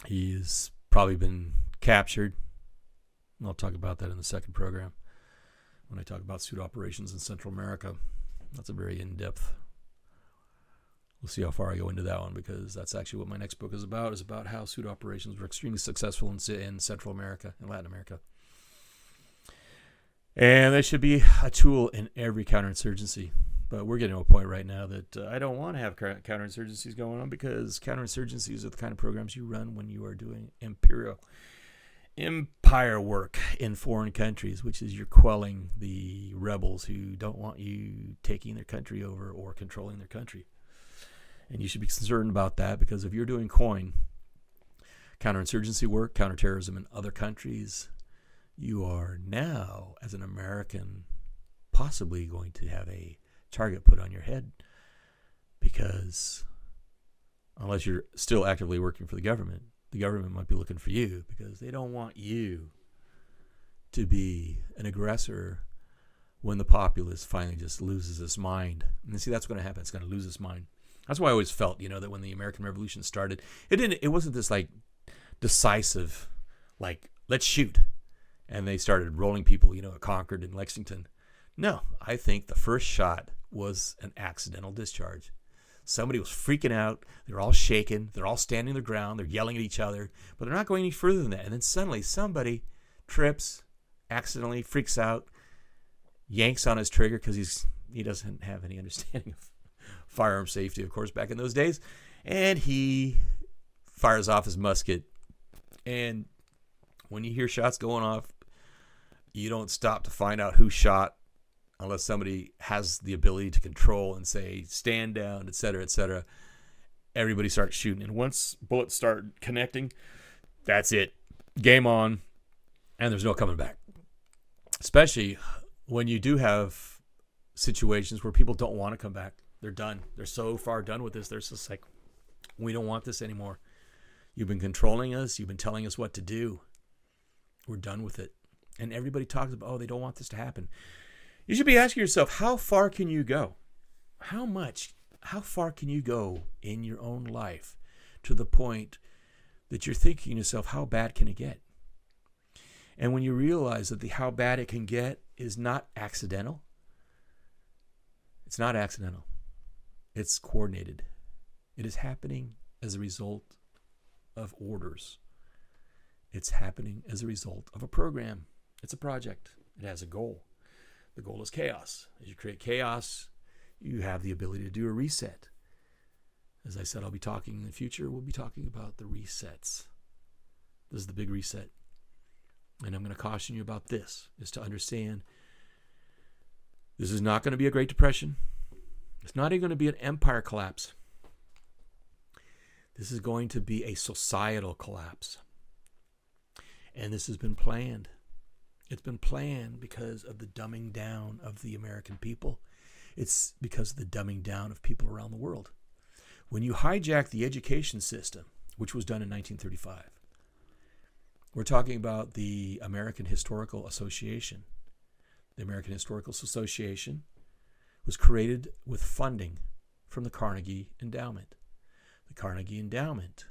He's probably been captured. And I'll talk about that in the second program when I talk about pseudo operations in Central America. That's a very in-depth. We'll see how far I go into that one, because that's actually what my next book is about how pseudo operations were extremely successful in Central America and Latin America. And they should be a tool in every counterinsurgency. But we're getting to a point right now that I don't want to have counterinsurgencies going on, because counterinsurgencies are the kind of programs you run when you are doing empire work in foreign countries, which is you're quelling the rebels who don't want you taking their country over or controlling their country. And you should be concerned about that, because if you're doing counterinsurgency work, counterterrorism in other countries, you are now, as an American, possibly going to have a target put on your head, because unless you're still actively working for the government might be looking for you, because they don't want you to be an aggressor when the populace finally just loses its mind. And see, that's going to happen. It's going to lose its mind. That's why I always felt, that when the American Revolution started, it wasn't this like decisive, like, let's shoot. And they started rolling people, at Concord and Lexington. No, I think the first shot was an accidental discharge. Somebody was freaking out. They're all shaking. They're all standing their ground. They're yelling at each other, but they're not going any further than that. And then suddenly somebody trips, accidentally freaks out, yanks on his trigger, because he doesn't have any understanding of firearm safety, of course, back in those days. And he fires off his musket. And when you hear shots going off, you don't stop to find out who shot, unless somebody has the ability to control and say, stand down, etc., etc. Everybody starts shooting. And once bullets start connecting, that's it. Game on. And there's no coming back. Especially when you do have situations where people don't want to come back. They're done. They're so far done with this. They're just like, we don't want this anymore. You've been controlling us. You've been telling us what to do. We're done with it. And everybody talks about, they don't want this to happen. You should be asking yourself, how far can you go? How far can you go in your own life to the point that you're thinking to yourself, how bad can it get? And when you realize that how bad it can get is not accidental, it's not accidental. It's coordinated. It is happening as a result of orders. It's happening as a result of a program. It's a project. It has a goal. The goal is chaos. As you create chaos, you have the ability to do a reset. As I said, I'll be talking in the future. We'll be talking about the resets. This is the big reset. And I'm going to caution you about this, is to understand this is not going to be a Great Depression. It's not even going to be an empire collapse. This is going to be a societal collapse. And this has been planned. It's been planned because of the dumbing down of the American people. It's because of the dumbing down of people around the world. When you hijack the education system, which was done in 1935, We're talking about the American Historical Association. The American Historical Association was created with funding from the Carnegie Endowment. The Carnegie Endowment,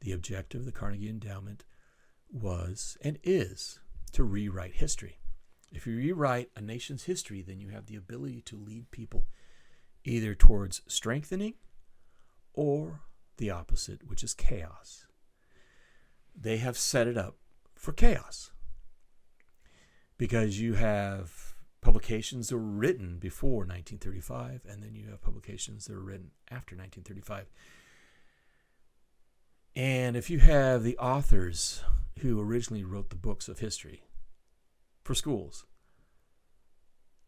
the objective of the Carnegie Endowment was and is to rewrite history. If you rewrite a nation's history, then you have the ability to lead people either towards strengthening or the opposite, which is chaos. They have set it up for chaos because you have publications that were written before 1935, and then you have publications that were written after 1935. And if you have the authors who originally wrote the books of history for schools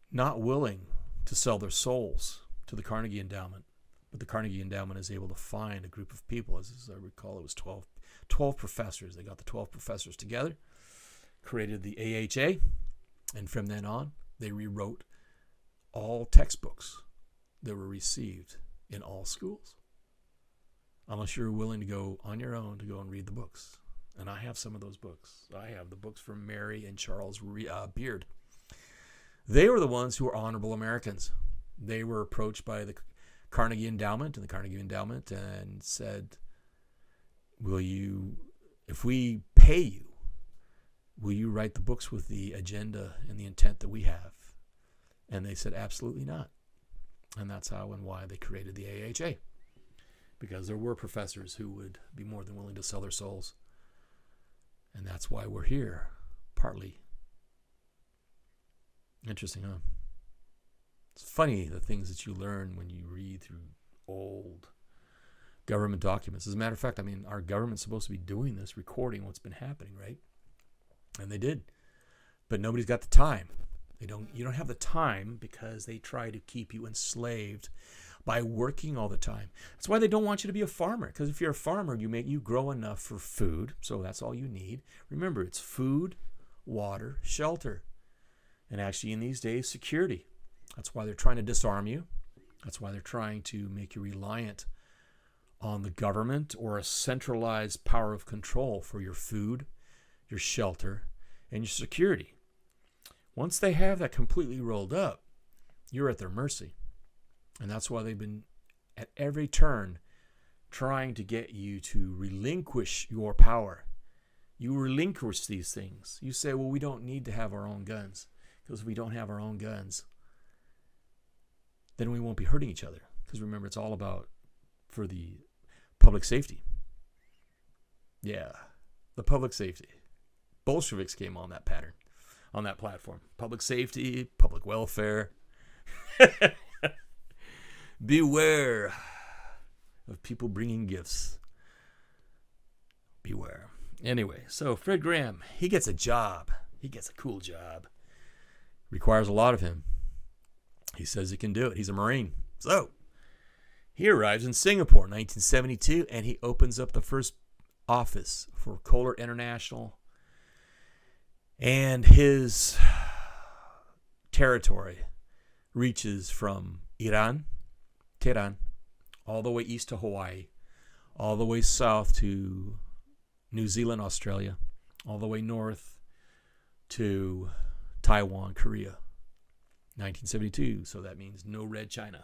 not willing to sell their souls to the Carnegie Endowment, but the Carnegie Endowment is able to find a group of people, as I recall it was 12 professors. They got the 12 professors together, created the AHA, and from then on, they rewrote all textbooks that were received in all schools. Unless you're willing to go on your own to go and read the books. And I have some of those books. I have the books from Mary and Charles Beard. They were the ones who were honorable Americans. They were approached by the Carnegie Endowment and the Carnegie Endowment and said, if we pay you, will you write the books with the agenda and the intent that we have? And they said, absolutely not. And that's how and why they created the AHA. Because there were professors who would be more than willing to sell their souls. And that's why we're here, partly. Interesting, huh? It's funny the things that you learn when you read through old government documents. As a matter of fact, our government's supposed to be doing this, recording what's been happening, right? And they did. But nobody's got the time. You don't have the time because they try to keep you enslaved by working all the time. That's why they don't want you to be a farmer. Because if you're a farmer, you grow enough for food. So that's all you need. Remember, it's food, water, shelter. And actually in these days, security. That's why they're trying to disarm you. That's why they're trying to make you reliant on the government or a centralized power of control for your food, your shelter, and your security. Once they have that completely rolled up, you're at their mercy. And that's why they've been at every turn trying to get you to relinquish your power. You relinquish these things. You say, well, we don't need to have our own guns. Because if we don't have our own guns, then we won't be hurting each other. Because remember, it's all about for the public safety. Yeah, the public safety. Bolsheviks came on that pattern, on that platform. Public safety, public welfare. Beware of people bringing gifts. Beware. Anyway, so Fred Graham, he gets a job. He gets a cool job. Requires a lot of him. He says he can do it. He's a Marine. So he arrives in Singapore in 1972, and he opens up the first office for Kohler International. And his territory reaches from Iran, Tehran, all the way east to Hawaii, all the way south to New Zealand, Australia, all the way north to Taiwan, Korea. 1972, so that means no red China.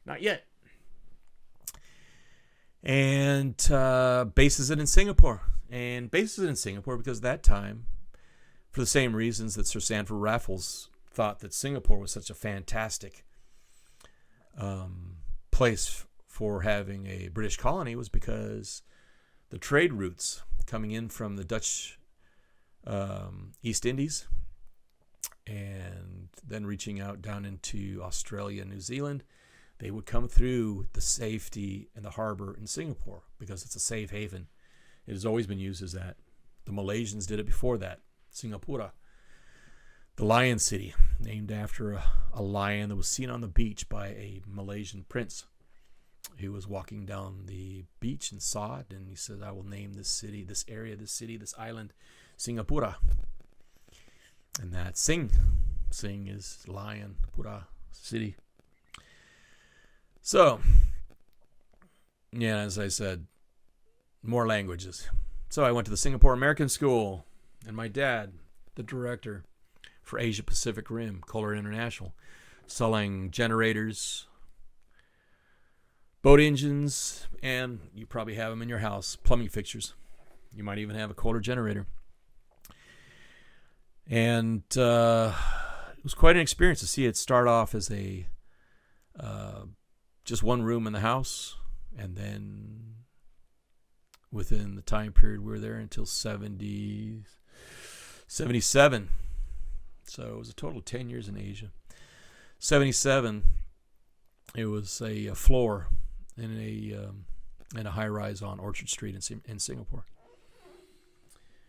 Not yet. And bases it in Singapore. And bases it in Singapore because at that time, for the same reasons that Sir Sanford Raffles thought that Singapore was such a fantastic place for having a British colony, was because the trade routes coming in from the Dutch East Indies and then reaching out down into Australia and New Zealand, they would come through the safety and the harbor in Singapore because it's a safe haven. It has always been used as that. The Malaysians did it before that. Singapura, the Lion City, named after a lion that was seen on the beach by a Malaysian prince who was walking down the beach and saw it, and he said, I will name this city, this area, this city, this island, Singapura. And that's Sing. Sing is lion, Pura, city. So, yeah, as I said, more languages. So I went to the Singapore American School, and my dad, the director for Asia Pacific Rim, Kohler International, selling generators, boat engines, and you probably have them in your house, plumbing fixtures. You might even have a Kohler generator. And it was quite an experience to see it start off as a just one room in the house, and then within the time period we were there until 77. So it was a total of 10 years in Asia. 77, it was a floor in a high-rise on Orchard Street in Singapore.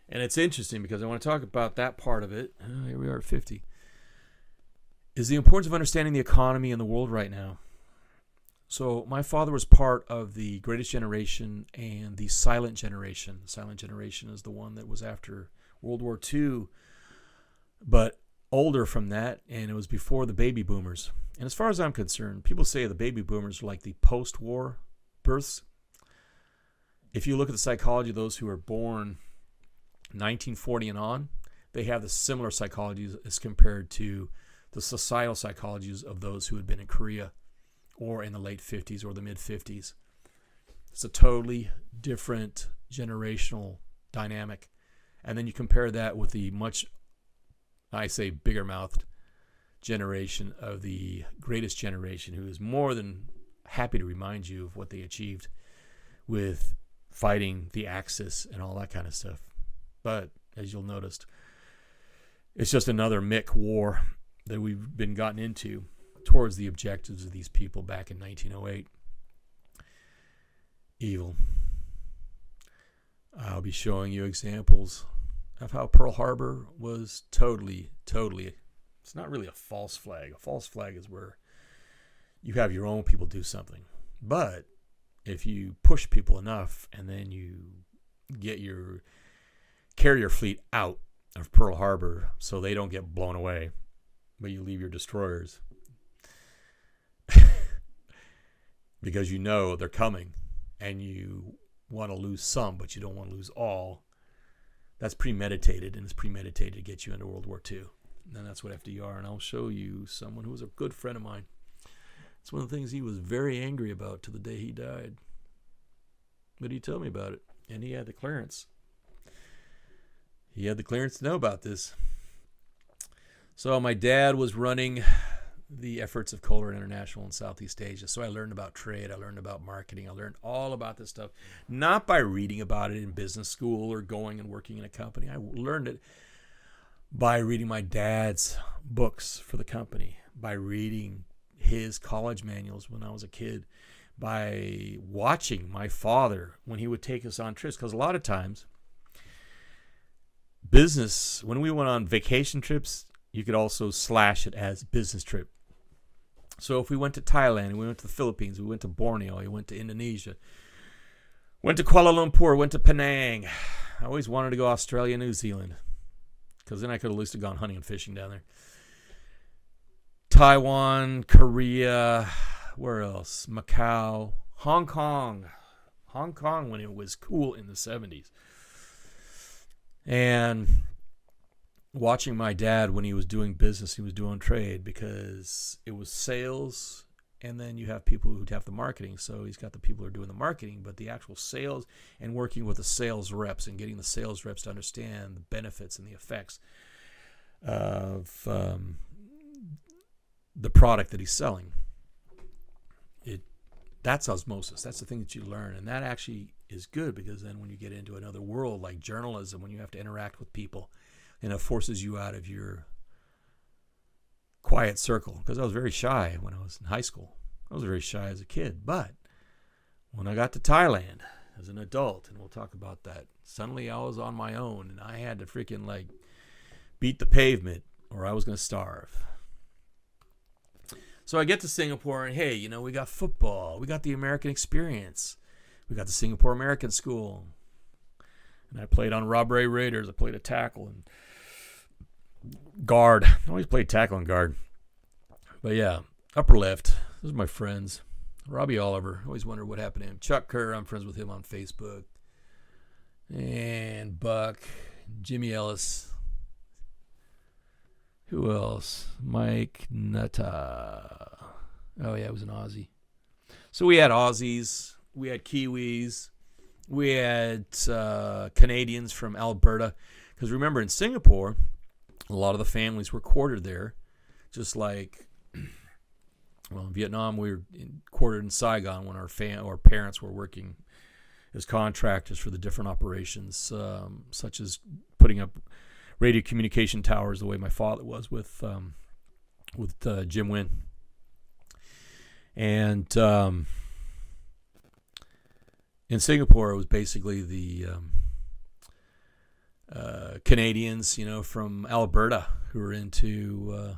And it's interesting because I want to talk about that part of it. Here we are at 50. Is the importance of understanding the economy in the world right now. So my father was part of the Greatest Generation and the Silent Generation. The Silent Generation is the one that was after World War II, but older from that, and it was before the baby boomers. And as far as I'm concerned, people say the baby boomers are like the post-war births. If you look at the psychology of those who are born 1940 and on, they have the similar psychologies as compared to the societal psychologies of those who had been in Korea or in the late 50s or the mid 50s. It's a totally different generational dynamic. And then you compare that with the much, I say, bigger mouthed generation of the Greatest Generation, who is more than happy to remind you of what they achieved with fighting the Axis and all that kind of stuff. But as you'll notice, it's just another Mick war that we've been gotten into towards the objectives of these people back in 1908. Evil. I'll be showing you examples of how Pearl Harbor was totally, it's not really a false flag. A false flag is where you have your own people do something. But if you push people enough and then you get your carrier fleet out of Pearl Harbor so they don't get blown away, but you leave your destroyers because you know they're coming and you want to lose some, but you don't want to lose all. That's premeditated, and it's premeditated to get you into World War II. And that's what FDR, and I'll show you someone who was a good friend of mine. It's one of the things he was very angry about to the day he died. But he told me about it, and he had the clearance. He had the clearance to know about this. So my dad was running the efforts of Kohler International in Southeast Asia. So I learned about trade. I learned about marketing. I learned all about this stuff, not by reading about it in business school or going and working in a company. I learned it by reading my dad's books for the company, by reading his college manuals when I was a kid, by watching my father when he would take us on trips. Because a lot of times, business, when we went on vacation trips, you could also slash it as business trip. So if we went to Thailand, we went to the Philippines, we went to Borneo, we went to Indonesia, went to Kuala Lumpur, went to Penang. I always wanted to go Australia, New Zealand, because then I could at least have gone hunting and fishing down there. Taiwan, Korea, where else? Macau, Hong Kong. Hong Kong when it was cool in the 70s. And watching my dad when he was doing business, he was doing trade, because it was sales, and then you have people who have the marketing. So he's got the people who are doing the marketing, but the actual sales and working with the sales reps and getting the sales reps to understand the benefits and the effects of the product that he's selling. That's osmosis. That's the thing that you learn, and that actually is good, because then when you get into another world like journalism, when you have to interact with people, and it forces you out of your quiet circle. Because I was very shy when I was in high school. I was very shy as a kid. But when I got to Thailand as an adult, and we'll talk about that, suddenly I was on my own, and I had to freaking beat the pavement, or I was going to starve. So I get to Singapore, and hey, we got football. We got the American experience. We got the Singapore American School. And I played on Rob Ray Raiders. I played a tackle and guard. I always played tackle and guard. But yeah, upper left. Those are my friends. Robbie Oliver. Always wondered what happened to him. Chuck Kerr. I'm friends with him on Facebook. And Buck, Jimmy Ellis. Who else? Mike Nutta. Oh, yeah, it was an Aussie. So we had Aussies, we had Kiwis, we had Canadians from Alberta. Because remember, in Singapore, a lot of the families were quartered there, just like, well, in Vietnam, we were quartered in Saigon when our parents were working as contractors for the different operations, such as putting up radio communication towers the way my father was with Jim Wynn. And in Singapore, it was basically the Canadians, from Alberta who were into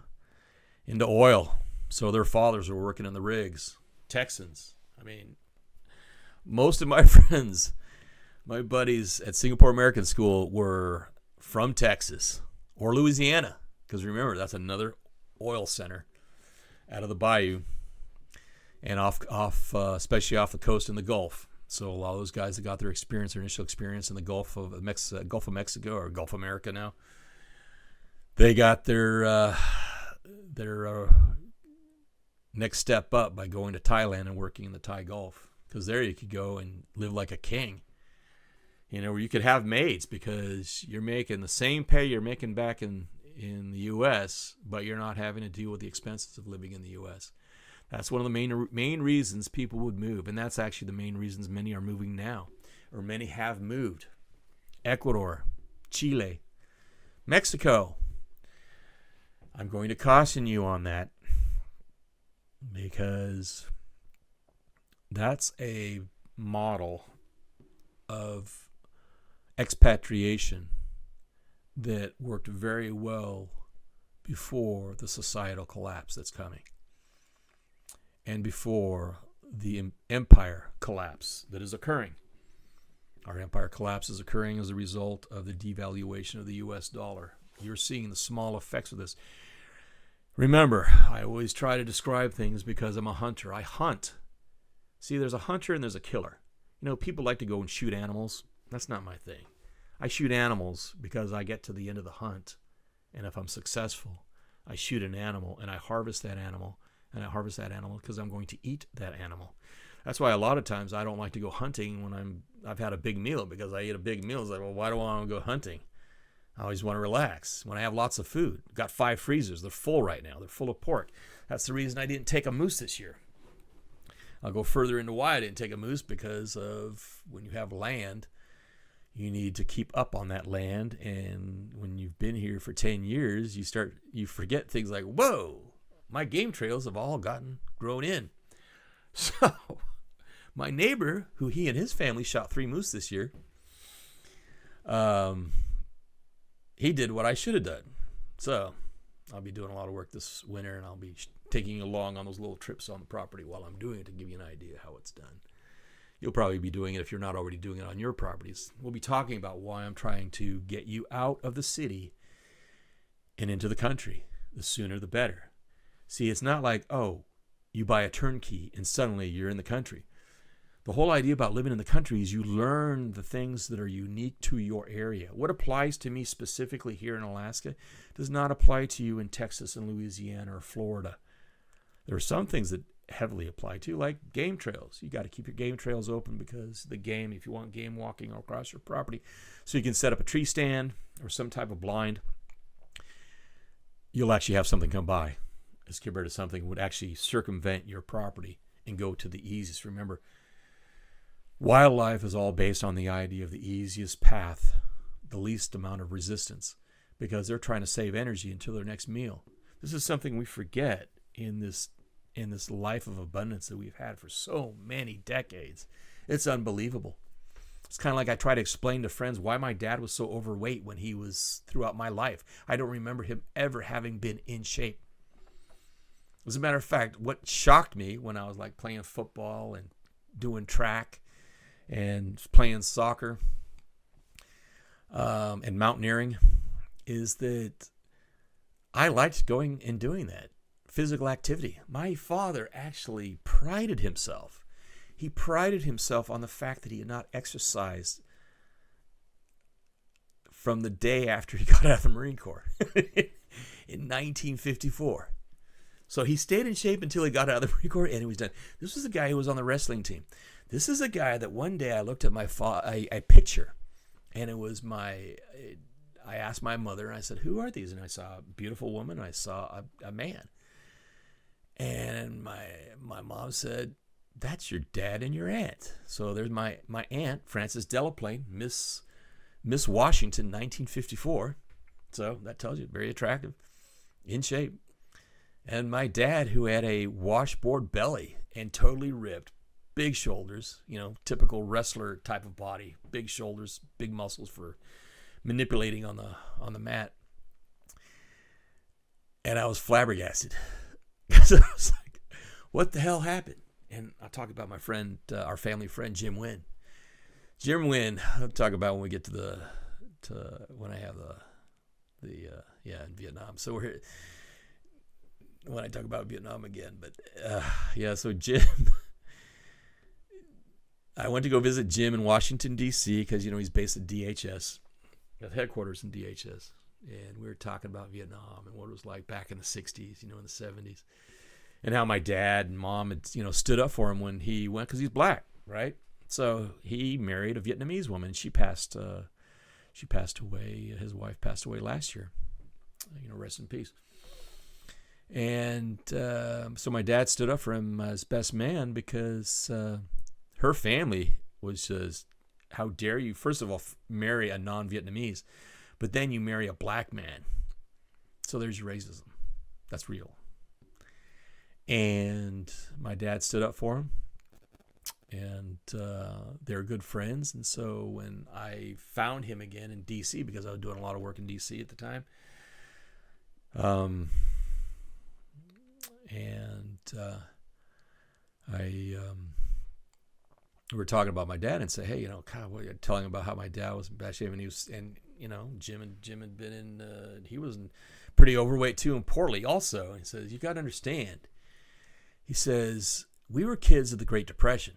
oil. So their fathers were working in the rigs. Texans. I mean, most of my friends, my buddies at Singapore American School were from Texas or Louisiana, because remember, that's another oil center out of the bayou and off especially off the coast in the Gulf. So a lot of those guys that got their initial experience in the Gulf of Mexico or Gulf America now, they got their next step up by going to Thailand and working in the Thai Gulf, because there you could go and live like a king. Where you could have maids because you're making the same pay you're making back in the U.S., but you're not having to deal with the expenses of living in the U.S. That's one of the main reasons people would move, and that's actually the main reasons many are moving now, or many have moved. Ecuador, Chile, Mexico. I'm going to caution you on that, because that's a model of expatriation that worked very well before the societal collapse that's coming and before the empire collapse that is occurring. Our empire collapse is occurring as a result of the devaluation of the U.S. dollar. You're seeing the small effects of this. Remember, I always try to describe things because I'm a hunter. I hunt. See, there's a hunter and there's a killer. People like to go and shoot animals. That's not my thing. I shoot animals because I get to the end of the hunt, and if I'm successful, I shoot an animal and I harvest that animal, and I harvest that animal because I'm going to eat that animal. That's why a lot of times I don't like to go hunting when I've had a big meal, because I eat a big meal. It's like, well, why do I want to go hunting? I always want to relax when I have lots of food. I've got 5 freezers. They're full right now. They're full of pork. That's the reason I didn't take a moose this year. I'll go further into why I didn't take a moose, because of when you have land, you need to keep up on that land. And when you've been here for 10 years, you forget things like, whoa, my game trails have all grown in. So my neighbor, who he and his family shot 3 moose this year, he did what I should have done. So I'll be doing a lot of work this winter, and I'll be taking you along on those little trips on the property while I'm doing it to give you an idea how it's done. You'll probably be doing it if you're not already doing it on your properties. We'll be talking about why I'm trying to get you out of the city and into the country. The sooner the better. See, it's not like, you buy a turnkey and suddenly you're in the country. The whole idea about living in the country is you learn the things that are unique to your area. What applies to me specifically here in Alaska does not apply to you in Texas and Louisiana or Florida. There are some things that heavily apply to, like game trails. You got to keep your game trails open, because if you want game walking across your property, so you can set up a tree stand or some type of blind, you'll actually have something come by as compared to something that would actually circumvent your property and go to the easiest. Remember, wildlife is all based on the idea of the easiest path, the least amount of resistance, because they're trying to save energy until their next meal. This is something we forget in this life of abundance that we've had for so many decades. It's unbelievable. It's kind of like I try to explain to friends why my dad was so overweight when he was throughout my life. I don't remember him ever having been in shape. As a matter of fact, what shocked me when I was like playing football and doing track and playing soccer and mountaineering is that I liked going and doing that physical activity. My father actually prided himself. He prided himself on the fact that he had not exercised from the day after he got out of the Marine Corps in 1954. So he stayed in shape until he got out of the Marine Corps, and he was done. This was a guy who was on the wrestling team. This is a guy that one day I looked at a picture, and it was I asked my mother, and I said, who are these? And I saw a beautiful woman, and I saw a man. And my mom said, that's your dad and your aunt. So there's my aunt, Frances Delaplane, Miss Washington, 1954. So that tells you, very attractive, in shape. And my dad, who had a washboard belly and totally ripped, big shoulders, typical wrestler type of body, big shoulders, big muscles for manipulating on the mat. And I was flabbergasted. So I was like, what the hell happened? And I'll talk about my friend, our family friend, Jim Wynn. Jim Wynn, I'll talk about when we get to when I have in Vietnam. So we're here when I talk about Vietnam again. But so Jim, I went to go visit Jim in Washington, D.C. because, he's based at DHS, at headquarters in DHS. And we were talking about Vietnam and what it was like back in the 60s, in the 70s. And how my dad and mom had, stood up for him when he went, because he's black, right? So he married a Vietnamese woman. She passed away. His wife passed away last year. Rest in peace. And so my dad stood up for him as best man because her family was just, how dare you, first of all, marry a non-Vietnamese, but then you marry a black man. So there's your racism. That's real. And my dad stood up for him, and they're good friends. And so when I found him again in D.C., because I was doing a lot of work in D.C. at the time, we were talking about my dad and say, hey, God, telling him about how my dad was in bad shape, and he was, and Jim had been in, he was pretty overweight too, and poorly also. And he says, you got to understand. He says, we were kids of the Great Depression.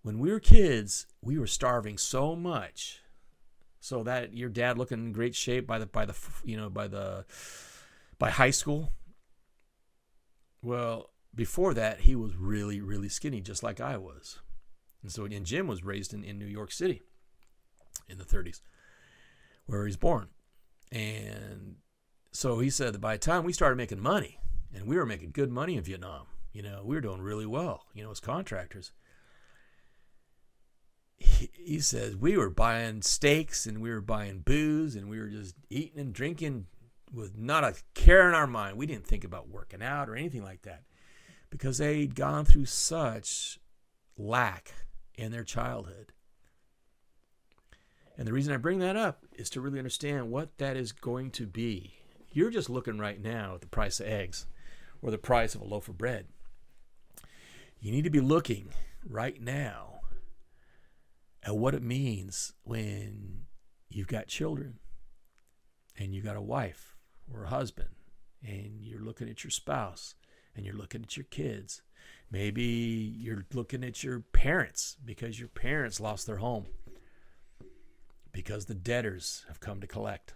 When we were kids, we were starving so much, so that your dad looking in great shape by high school. Well, before that, he was really, really skinny, just like I was. And Jim was raised in New York City in the 30s, where he's born. And so he said that by the time we started making money, and we were making good money in Vietnam, we were doing really well, as contractors. He says we were buying steaks and we were buying booze and we were just eating and drinking with not a care in our mind. We didn't think about working out or anything like that because they'd gone through such lack in their childhood. And the reason I bring that up is to really understand what that is going to be. You're just looking right now at the price of eggs or the price of a loaf of bread. You need to be looking right now at what it means when you've got children and you got a wife or a husband and you're looking at your spouse and you're looking at your kids. Maybe you're looking at your parents because your parents lost their home because the debtors have come to collect.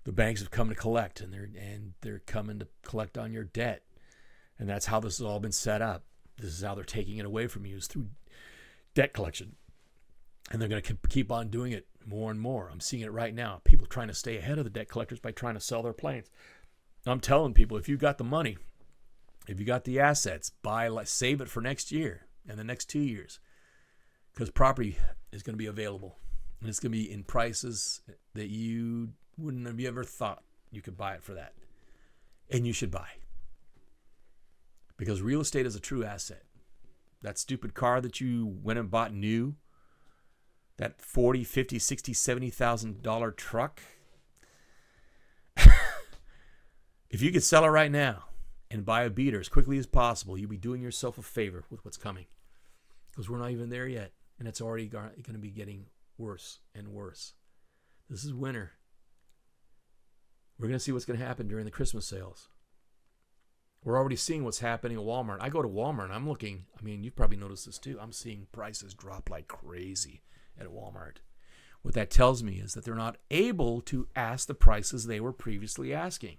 The banks have come to collect, and they're coming to collect on your debt. And that's how this has all been set up. This is how they're taking it away from you, is through debt collection. And they're going to keep on doing it more and more. I'm seeing it right now. People trying to stay ahead of the debt collectors by trying to sell their planes. I'm telling people, if you've got the money, if you got the assets, save it for next year and the next 2 years, because property is going to be available. And it's going to be in prices that you wouldn't have ever thought you could buy it for that. And you should buy. Because real estate is a true asset. That stupid car that you went and bought new, that $40,000, $50,000, $60,000, $70,000 truck, if you could sell it right now and buy a beater as quickly as possible, you'd be doing yourself a favor with what's coming. Because we're not even there yet. And it's already going to be getting worse and worse. This is winter. We're going to see what's going to happen during the Christmas sales. We're already seeing what's happening at Walmart. I go to Walmart and I'm looking, you've probably noticed this too. I'm seeing prices drop like crazy at Walmart. What that tells me is that they're not able to ask the prices they were previously asking.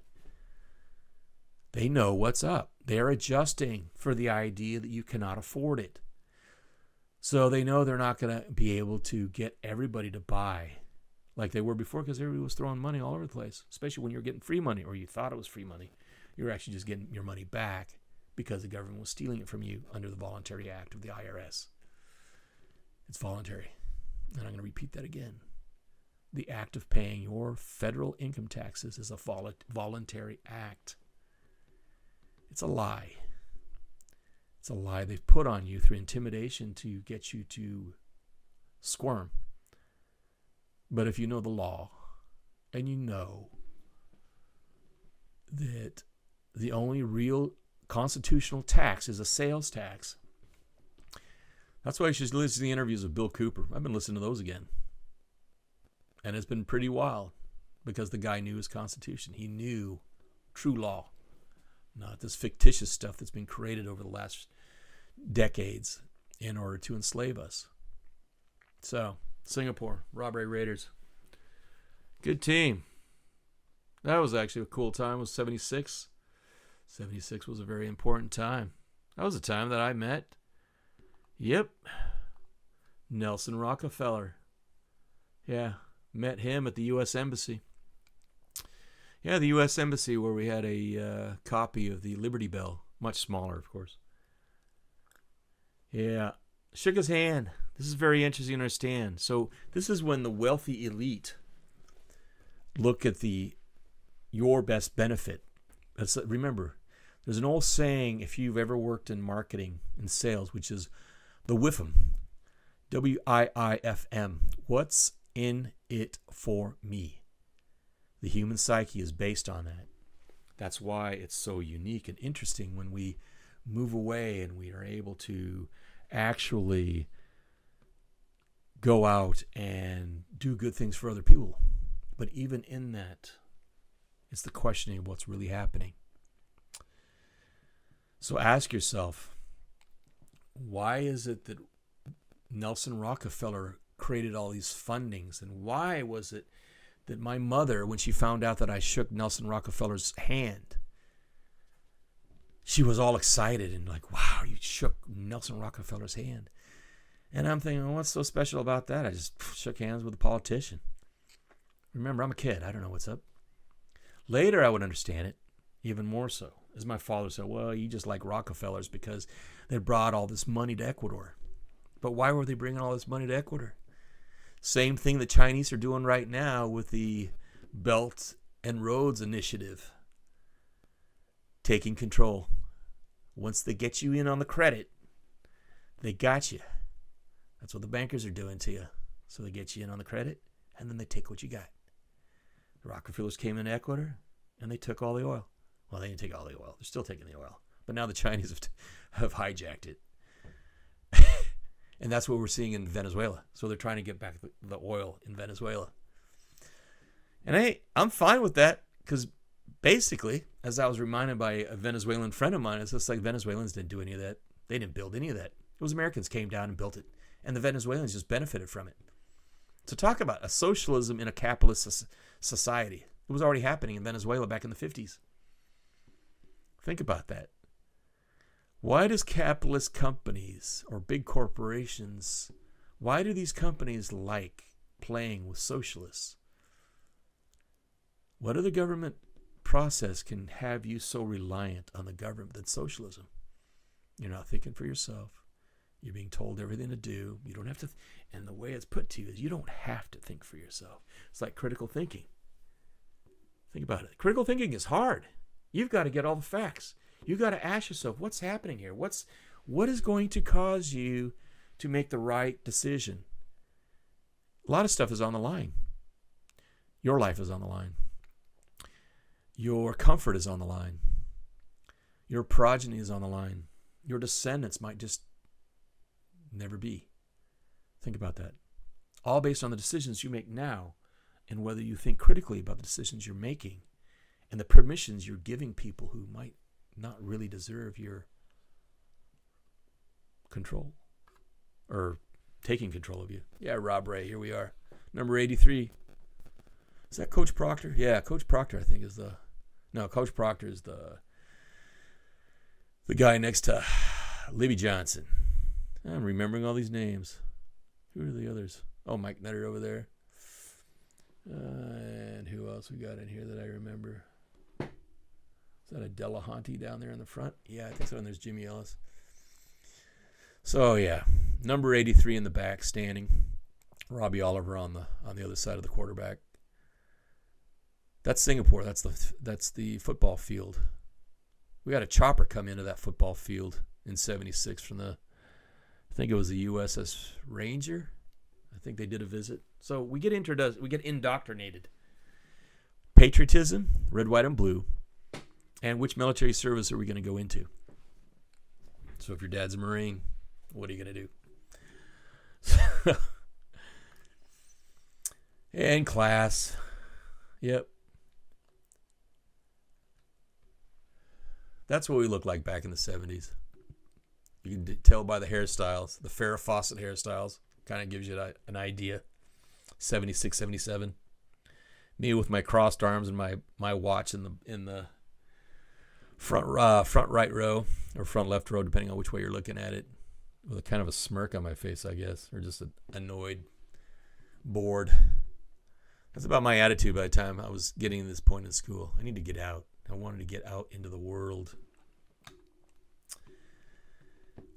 They know what's up. They're adjusting for the idea that you cannot afford it. So they know they're not going to be able to get everybody to buy like they were before, because everybody was throwing money all over the place, especially when you're getting free money, or you thought it was free money. You're actually just getting your money back because the government was stealing it from you under the Voluntary Act of the IRS. It's voluntary. And I'm going to repeat that again. The act of paying your federal income taxes is a voluntary act. It's a lie. It's a lie they've put on you through intimidation to get you to squirm. But if you know the law, and you know that the only real constitutional tax is a sales tax, that's why you should listen to the interviews of Bill Cooper. I've been listening to those again. And it's been pretty wild, because the guy knew his Constitution. He knew true law, not this fictitious stuff that's been created over the last decades in order to enslave us. So, Singapore, Robbery Raiders. Good team. That was actually a cool time. It was 76. 76 was a very important time. That was a time that I met, Nelson Rockefeller. Yeah, met him at the U.S. Embassy. Yeah, the U.S. Embassy, where we had a copy of the Liberty Bell. Much smaller, of course. Yeah, shook his hand. This is very interesting to understand. So this is when the wealthy elite look at your best benefit. Remember, there's an old saying, if you've ever worked in marketing and sales, which is the WIFM, WIIFM. What's in it for me? The human psyche is based on that. That's why it's so unique and interesting when we move away and we are able to actually go out and do good things for other people. But even in that, it's the questioning of what's really happening. So ask yourself, why is it that Nelson Rockefeller created all these fundings? And why was it that my mother, when she found out that I shook Nelson Rockefeller's hand, she was all excited and like, wow, you shook Nelson Rockefeller's hand. And I'm thinking, what's so special about that? I just shook hands with a politician. Remember, I'm a kid. I don't know what's up. Later, I would understand it even more so. As my father said, well, you just like Rockefellers because they brought all this money to Ecuador. But why were they bringing all this money to Ecuador? Same thing the Chinese are doing right now with the Belt and Roads Initiative. Taking control. Once they get you in on the credit, they got you. That's what the bankers are doing to you. So they get you in on the credit, and then they take what you got. The Rockefellers came into Ecuador, and they took all the oil. Well, they didn't take all the oil. They're still taking the oil. But now the Chinese have hijacked it. And that's what we're seeing in Venezuela. So they're trying to get back the oil in Venezuela. And hey, I'm fine with that, because basically, as I was reminded by a Venezuelan friend of mine, it's just like Venezuelans didn't do any of that. They didn't build any of that. It was Americans came down and built it. And the Venezuelans just benefited from it. So talk about a socialism in a capitalist society. It was already happening in Venezuela back in the 50s. Think about that. Why does capitalist companies or big corporations, why do these companies like playing with socialists? What other government process can have you so reliant on the government than socialism? You're not thinking for yourself. You're being told everything to do. You don't have to, and the way it's put to you is you don't have to think for yourself. It's like critical thinking. Think about it. Critical thinking is hard. You've got to get all the facts. You've got to ask yourself, what's happening here? What is going to cause you to make the right decision? A lot of stuff is on the line. Your life is on the line. Your comfort is on the line. Your progeny is on the line. Your descendants might just never be. Think about that. All based on the decisions you make now and whether you think critically about the decisions you're making and the permissions you're giving people who might not really deserve your control or taking control of you. Yeah, Rob Ray, here we are. Number 83. Is that Coach Proctor? Yeah, Coach Proctor, I think, is the... No, Coach Proctor is the guy next to Libby Johnson. I'm remembering all these names. Who are the others? Oh, Mike Nutter over there. And who else we got in here that I remember? Is that a Delahanty down there in the front? Yeah, I think so. And there's Jimmy Ellis. So, yeah, number 83 in the back, standing. Robbie Oliver on the other side of the quarterback. That's Singapore. That's the football field. We had a chopper come into that football field in '76 from I think it was the USS Ranger. I think they did a visit. So we get indoctrinated. Patriotism, red, white, and blue. And which military service are we going to go into? So if your dad's a Marine, what are you going to do? And class. Yep. That's what we looked like back in the 70s. You can tell by the hairstyles, the Farrah Fawcett hairstyles. Kind of gives you an idea. 76, 77. Me with my crossed arms and my watch in the front right row or front left row, depending on which way you're looking at it, with a kind of a smirk on my face, I guess, or just annoyed, bored. That's about my attitude by the time I was getting to this point in school. I need to get out. I wanted to get out into the world.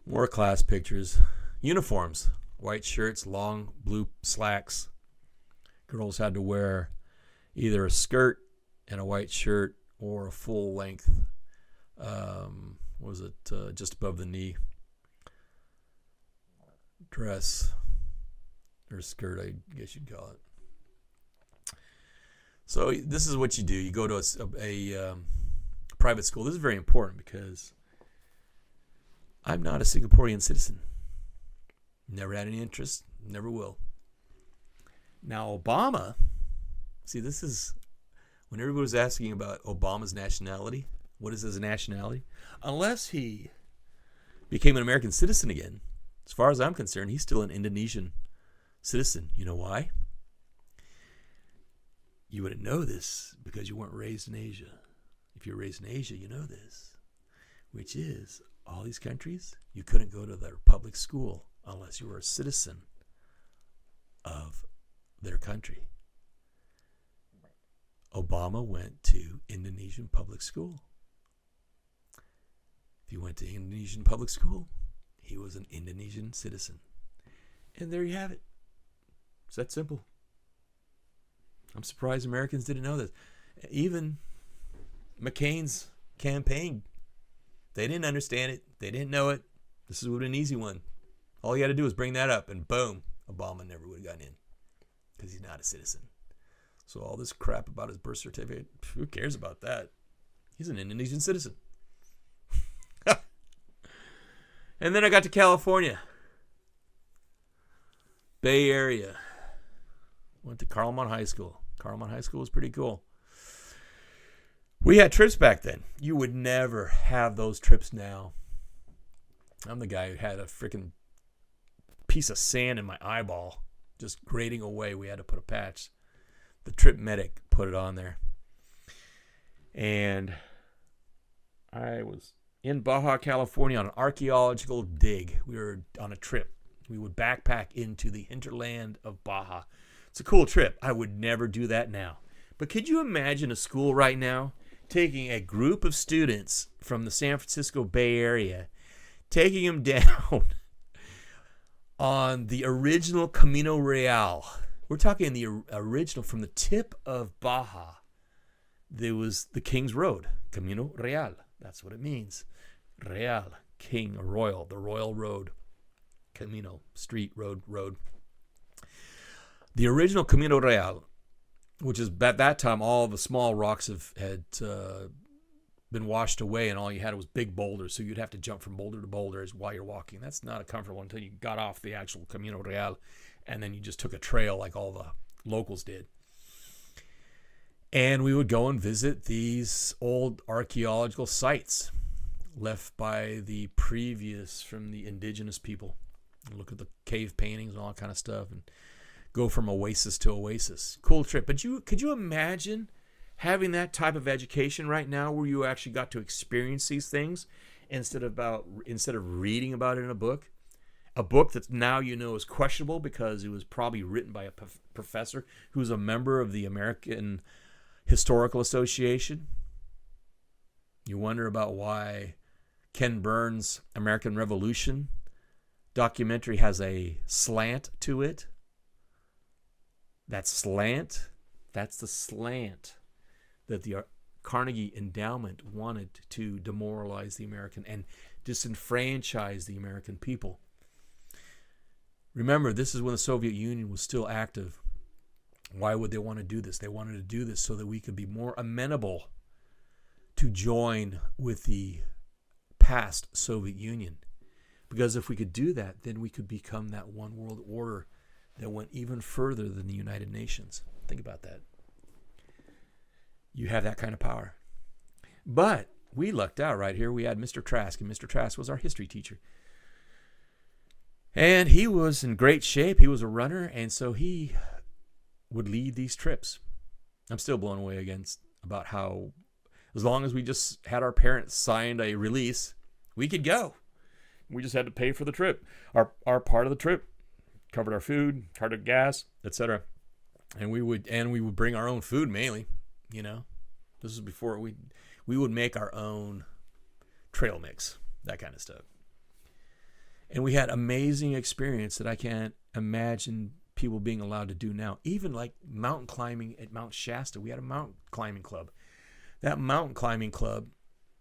More class pictures. Uniforms. White shirts, long blue slacks. Girls had to wear either a skirt and a white shirt or a full length, just above the knee dress or skirt, I guess you'd call it. So this is what you do. You go to a private school. This is very important because I'm not a Singaporean citizen. Never had any interest. Never will. Now, Obama, see, this is when everybody was asking about Obama's nationality. What is his nationality? Unless he became an American citizen again, as far as I'm concerned, he's still an Indonesian citizen. You know why? You wouldn't know this because you weren't raised in Asia. If you're raised in Asia, you know this, which is all these countries, you couldn't go to their public school unless you were a citizen of their country. Obama went to Indonesian public school. If you went to Indonesian public school, he was an Indonesian citizen. And there you have it. It's that simple. I'm surprised Americans didn't know this. Even McCain's campaign, they didn't understand it. They didn't know it. This would have been an easy one. All you had to do was bring that up, and boom, Obama never would have gotten in because he's not a citizen. So all this crap about his birth certificate, who cares about that? He's an Indonesian citizen. And then I got to California. Bay Area. Went to Carlmont High School. Carlmont High School was pretty cool. We had trips back then. You would never have those trips now. I'm the guy who had a freaking piece of sand in my eyeball just grating away. We had to put a patch. The trip medic put it on there. And I was in Baja, California on an archaeological dig. We were on a trip. We would backpack into the hinterland of Baja. It's a cool trip. I would never do that now. But could you imagine a school right now taking a group of students from the San Francisco Bay Area, taking them down on the original Camino Real? We're talking the original from the tip of Baja. There was the King's Road, Camino Real. That's what it means. Real, king, royal, the royal road. Camino, street, road. The original Camino Real, which is at that time all the small rocks had been washed away, and all you had was big boulders, so you'd have to jump from boulder to boulder while you're walking. That's not a comfortable until you got off the actual Camino Real, and then you just took a trail like all the locals did. And we would go and visit these old archaeological sites. left by the previous from the indigenous people. Look at the cave paintings and all that kind of stuff, and go from oasis to oasis. Cool trip. But could you imagine having that type of education right now, where you actually got to experience these things instead of reading about it in a book that now is questionable because it was probably written by a professor who's a member of the American Historical Association? You wonder about why Ken Burns' American Revolution documentary has a slant to it. That slant, that's the slant that the Carnegie Endowment wanted to demoralize the American and disenfranchise the American people. Remember, this is when the Soviet Union was still active. Why would they want to do this? They wanted to do this so that we could be more amenable to join with the past Soviet Union. Because if we could do that, then we could become that one world order that went even further than the United Nations. Think about that. You have that kind of power. But we lucked out right here. We had Mr. Trask, and Mr. Trask was our history teacher. And he was in great shape. He was a runner, and so he would lead these trips. I'm still blown away about how, as long as we just had our parents signed a release, we could go. We just had to pay for the trip. Our part of the trip covered our food, covered gas, etc. And we would bring our own food mainly. This is before we would make our own trail mix, that kind of stuff. And we had amazing experience that I can't imagine people being allowed to do now. Even like mountain climbing at Mount Shasta, we had a mountain climbing club. That mountain climbing club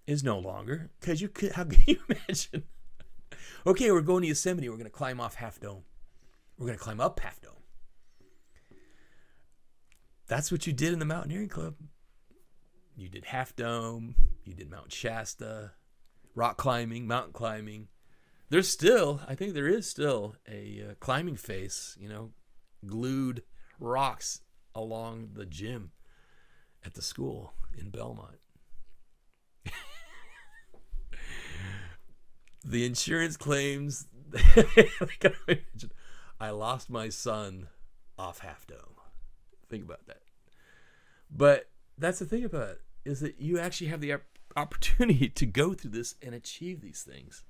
is no longer, because how can you imagine? Okay, we're going to Yosemite. We're going to climb off Half Dome. We're going to climb up Half Dome. That's what you did in the mountaineering club. You did Half Dome. You did Mount Shasta, rock climbing, mountain climbing. I think there is still a climbing face, glued rocks along the gym at the school in Belmont. The insurance claims, I lost my son off Half Dome. Think about that. But that's the thing about it, is that you actually have the opportunity to go through this and achieve these things.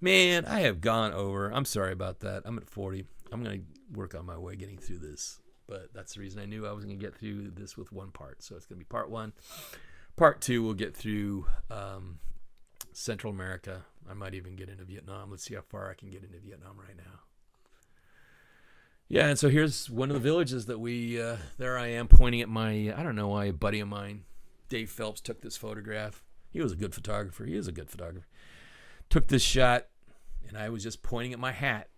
Man, I have gone over. I'm sorry about that. I'm at 40. I'm going to work on my way getting through this. But that's the reason I knew I was going to get through this with one part. So it's going to be part one. Part two, we'll get through Central America. I might even get into Vietnam. Let's see how far I can get into Vietnam right now. Yeah, and so here's one of the villages that there I am pointing at I don't know why, a buddy of mine, Dave Phelps, took this photograph. He was a good photographer. He is a good photographer. Took this shot, and I was just pointing at my hat,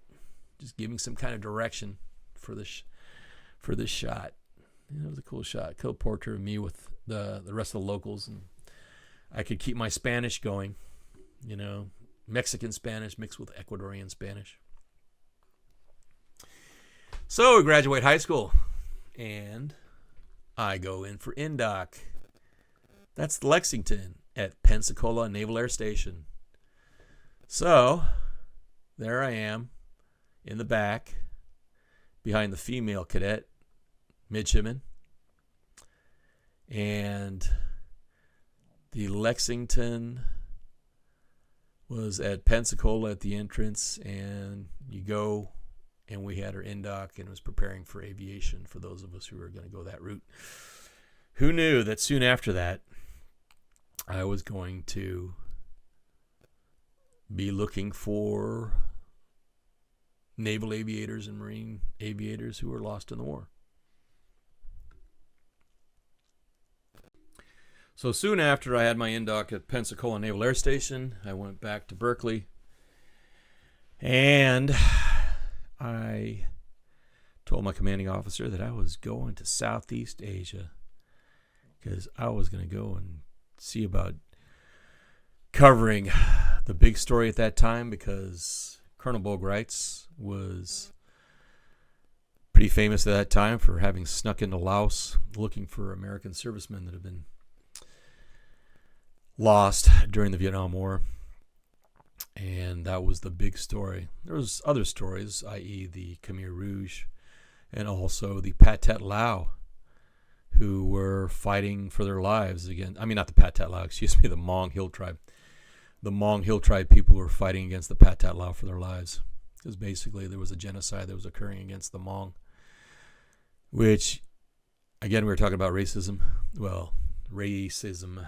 just giving some kind of direction for this shot. It was a cool shot. Cool portrait of me with the rest of the locals, and I could keep my Spanish going, Mexican Spanish mixed with Ecuadorian Spanish. So we graduate high school, and I go in for INDOC. That's Lexington at Pensacola Naval Air Station. So there I am in the back behind the female cadet, midshipman, and the Lexington was at Pensacola at the entrance, and you go, and we had our INDOC and was preparing for aviation for those of us who were going to go that route. Who knew that soon after that I was going to be looking for naval aviators and marine aviators who were lost in the war. So soon after I had my INDOC at Pensacola Naval Air Station, I went back to Berkeley, and I told my commanding officer that I was going to Southeast Asia because I was going to go and see about covering the big story at that time, because Colonel Boegreitz was pretty famous at that time for having snuck into Laos looking for American servicemen that had been lost during the Vietnam War. And that was the big story. There was other stories, i.e. the Khmer Rouge, and also the Pathet Lao, who were fighting for their lives again. I mean, not the Pathet Lao, excuse me, the Hmong Hill tribe. The Hmong Hill tribe people were fighting against the Pathet Lao for their lives. Because basically there was a genocide that was occurring against the Hmong, which, again, we were talking about racism. Well, racism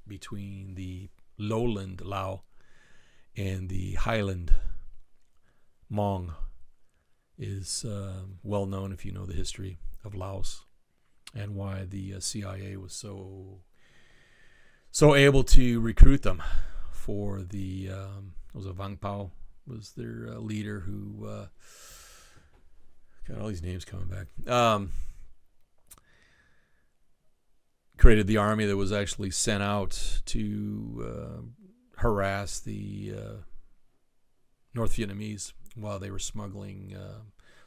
between the lowland Lao and the highland Hmong is well known if you know the history of Laos and why the CIA was so able to recruit them for the was it Vang Pao was their leader who got all these names coming back. Created the army that was actually sent out to harass the North Vietnamese while they were smuggling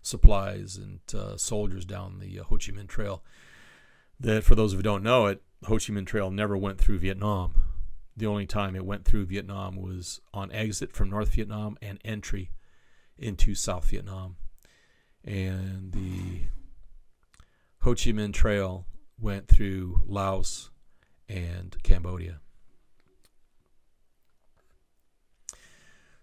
supplies and soldiers down the Ho Chi Minh Trail. That, for those who don't know it, the Ho Chi Minh Trail never went through Vietnam. The only time it went through Vietnam was on exit from North Vietnam and entry into South Vietnam. And the Ho Chi Minh Trail went through Laos and Cambodia.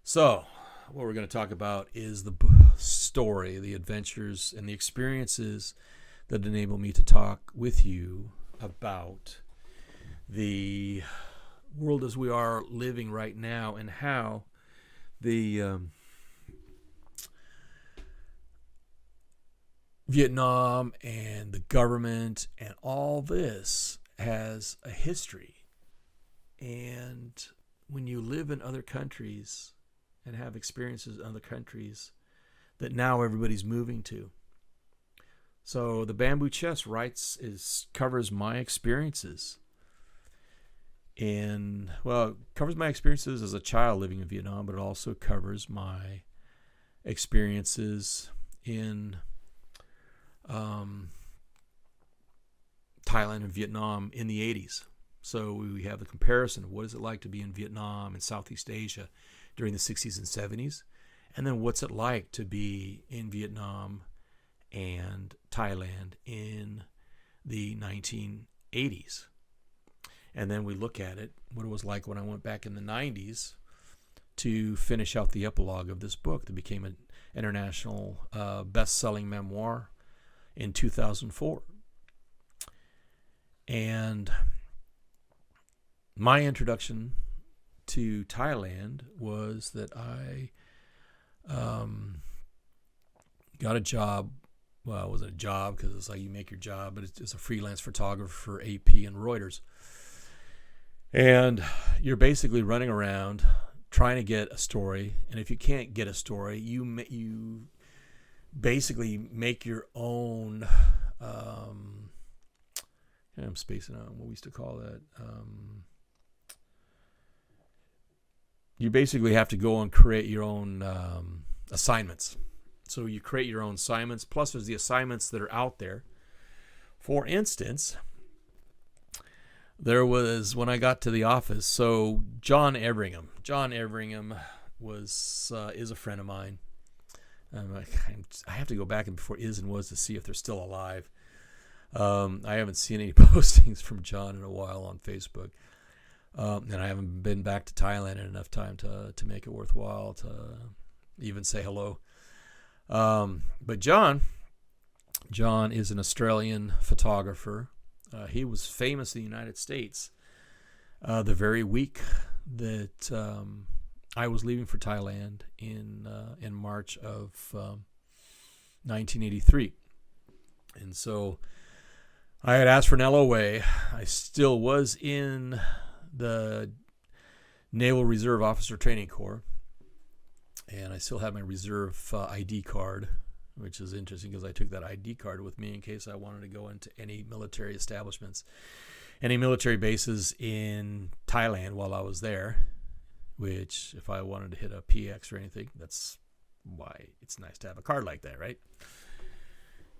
So, what we're going to talk about is the story, the adventures, and the experiences that enable me to talk with you about the world as we are living right now and how the Vietnam and the government and all this has a history. And when you live in other countries and have experiences in other countries that now everybody's moving to. So the Bamboo Chest covers my experiences. And, well, it covers my experiences as a child living in Vietnam, but it also covers my experiences in Thailand and Vietnam in the 80s. So we have the comparison of what is it like to be in Vietnam and Southeast Asia during the 60s and 70s, and then what's it like to be in Vietnam and Thailand in the 1980s. And then we look at it, what it was like when I went back in the 90s to finish out the epilogue of this book that became an international best-selling memoir in 2004. And my introduction to Thailand was that I got a job. Well, it wasn't a job because it's like you make your job, but it's a freelance photographer for AP and Reuters. And you're basically running around trying to get a story. And if you can't get a story, you basically make your own, I'm spacing out what we used to call that. You basically have to go and create your own assignments. So you create your own assignments, plus there's the assignments that are out there. For instance, there was, when I got to the office, so John Everingham is a friend of mine. I have to go back and before is and was to see if they're still alive. I haven't seen any postings from John in a while on Facebook. And I haven't been back to Thailand in enough time to make it worthwhile to even say hello. But John is an Australian photographer. He was famous in the United States the very week that I was leaving for Thailand in March of 1983. And so I had asked for an LOA. I still was in the Naval Reserve Officer Training Corps, and I still had my reserve ID card, which is interesting because I took that ID card with me in case I wanted to go into any military establishments, any military bases in Thailand while I was there, which if I wanted to hit a PX or anything, that's why it's nice to have a card like that, right?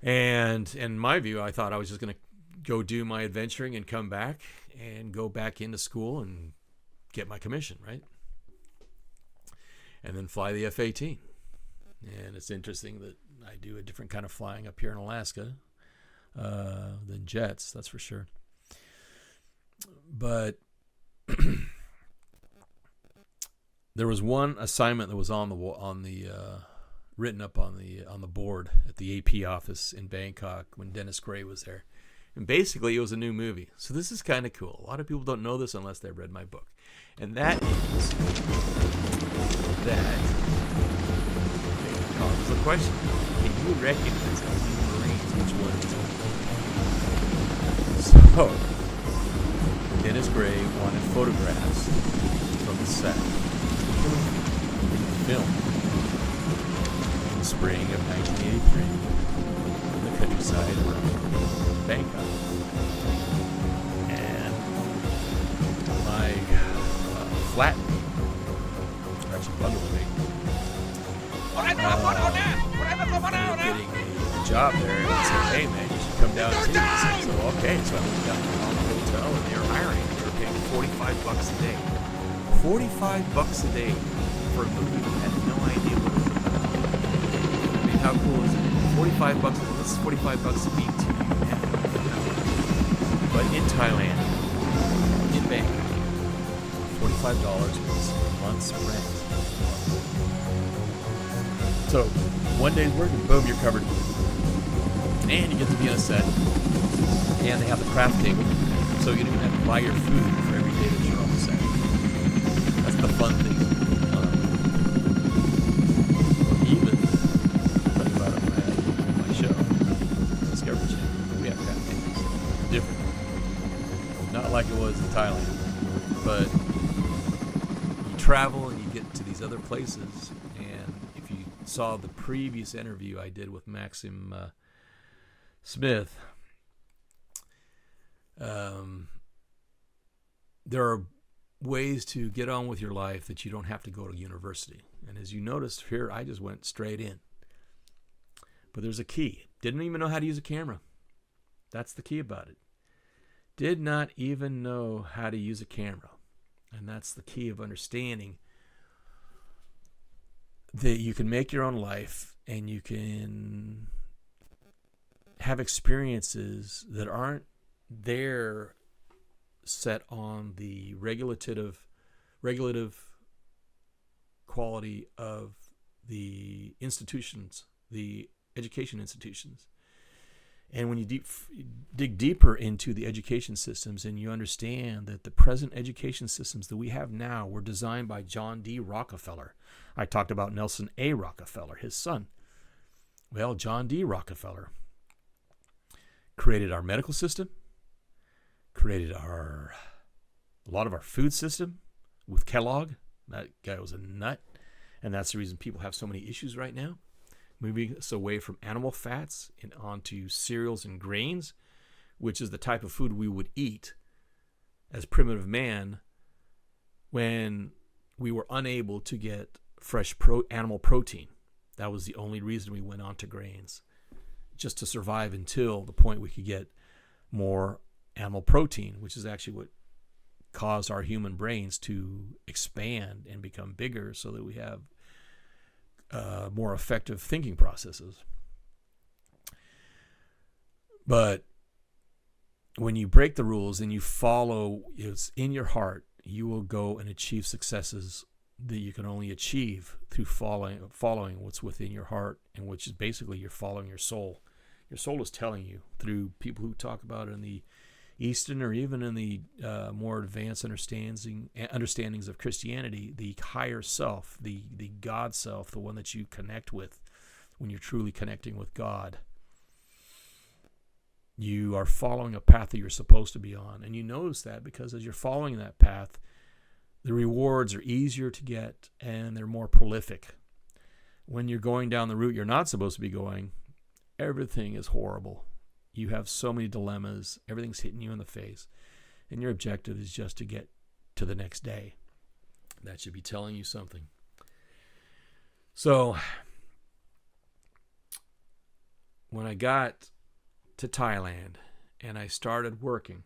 And in my view, I thought I was just going to go do my adventuring and come back and go back into school and get my commission, right? and then fly the F-18. And it's interesting that I do a different kind of flying up here in Alaska than jets, that's for sure. But there was one assignment that was written up on the board at the AP office in Bangkok when Dennis Gray was there. And basically, it was a new movie. So this is kind of cool. A lot of people don't know this unless they've read my book. And that is that causes a question. Can you recognize the Marines which one is? So, Dennis Gray wanted photographs from the set. Film in the spring of 1983 in the countryside around Bangkok. And my flatmate, actually bundle mate, ended up getting a job there, and he said, "Hey man, you should come down and see me." I said, "So okay." So I went down to the hotel, and they were hiring. They were paying $45 a day. $45 a day for a movie that had no idea what it was about. I mean, how cool is it? $45 a day. This is $45 a week to you now. But in Thailand, in Bangkok, $45 was a month's rent. So, one day's work and boom, you're covered. And you get to be on a set. And they have the craft table, so you don't even have to buy your food for every day that you're on the set. That's the fun thing. Even talking about it on my show, Discovery Channel, we have craft tables. Different. Not like it was in Thailand, but you travel and you get to these other places, and if you saw the previous interview I did with Maxim Smith, there are ways to get on with your life that you don't have to go to university. And as you noticed here, I just went straight in. But there's a key. Didn't even know how to use a camera. That's the key about it. Did not even know how to use a camera. And that's the key of understanding that you can make your own life and you can have experiences that aren't there set on the regulative quality of the institutions, the education institutions. And when you dig deeper into the education systems and you understand that the present education systems that we have now were designed by John D. Rockefeller. I talked about Nelson A. Rockefeller, his son. Well, John D. Rockefeller created our medical system, created a lot of our food system with Kellogg. That guy was a nut. And that's the reason people have so many issues right now. Moving us away from animal fats and onto cereals and grains, which is the type of food we would eat as primitive man when we were unable to get fresh animal protein. That was the only reason we went on to grains, just to survive until the point we could get more animal protein, which is actually what caused our human brains to expand and become bigger so that we have more effective thinking processes. But when you break the rules and you follow, it's in your heart, you will go and achieve successes that you can only achieve through following what's within your heart, and which is basically you're following your soul. Your soul is telling you through people who talk about it in the Eastern or even in the more advanced understandings of Christianity, the higher self, the God self, the one that you connect with when you're truly connecting with God. You are following a path that you're supposed to be on. And you notice that because as you're following that path, the rewards are easier to get and they're more prolific. When you're going down the route you're not supposed to be going, everything is horrible. You have so many dilemmas. Everything's hitting you in the face. And your objective is just to get to the next day. That should be telling you something. So, when I got to Thailand and I started working,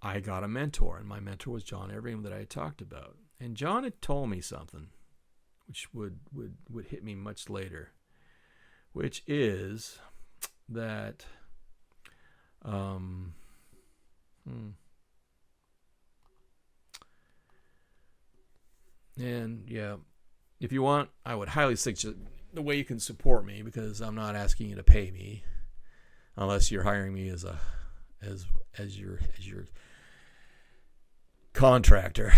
I got a mentor. And my mentor was John Everham that I had talked about. And John had told me something, which would hit me much later, which is that and yeah, if you want, I would highly suggest the way you can support me, because I'm not asking you to pay me unless you're hiring me as your contractor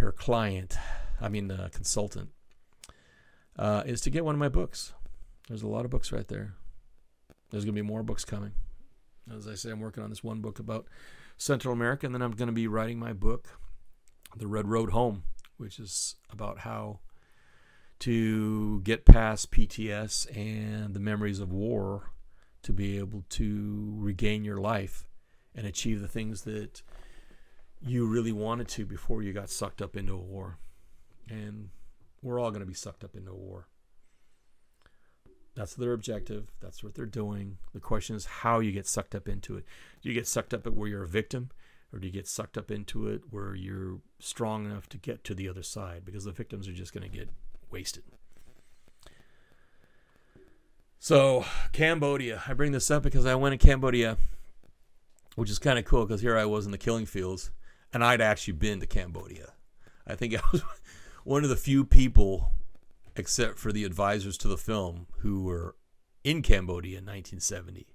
or client, consultant, is to get one of my books. There's a lot of books right there. There's going to be more books coming. As I say, I'm working on this one book about Central America, and then I'm going to be writing my book, The Red Road Home, which is about how to get past PTS and the memories of war to be able to regain your life and achieve the things that you really wanted to before you got sucked up into a war. And we're all going to be sucked up into a war. That's their objective. That's what they're doing. The question is how you get sucked up into it. Do you get sucked up at where you're a victim, or do you get sucked up into it where you're strong enough to get to the other side? Because the victims are just going to get wasted. So, Cambodia. I bring this up because I went to Cambodia, which is kind of cool, because here I was in the killing fields, and I'd actually been to Cambodia. I think I was one of the few people, except for the advisors to the film, who were in Cambodia in 1970.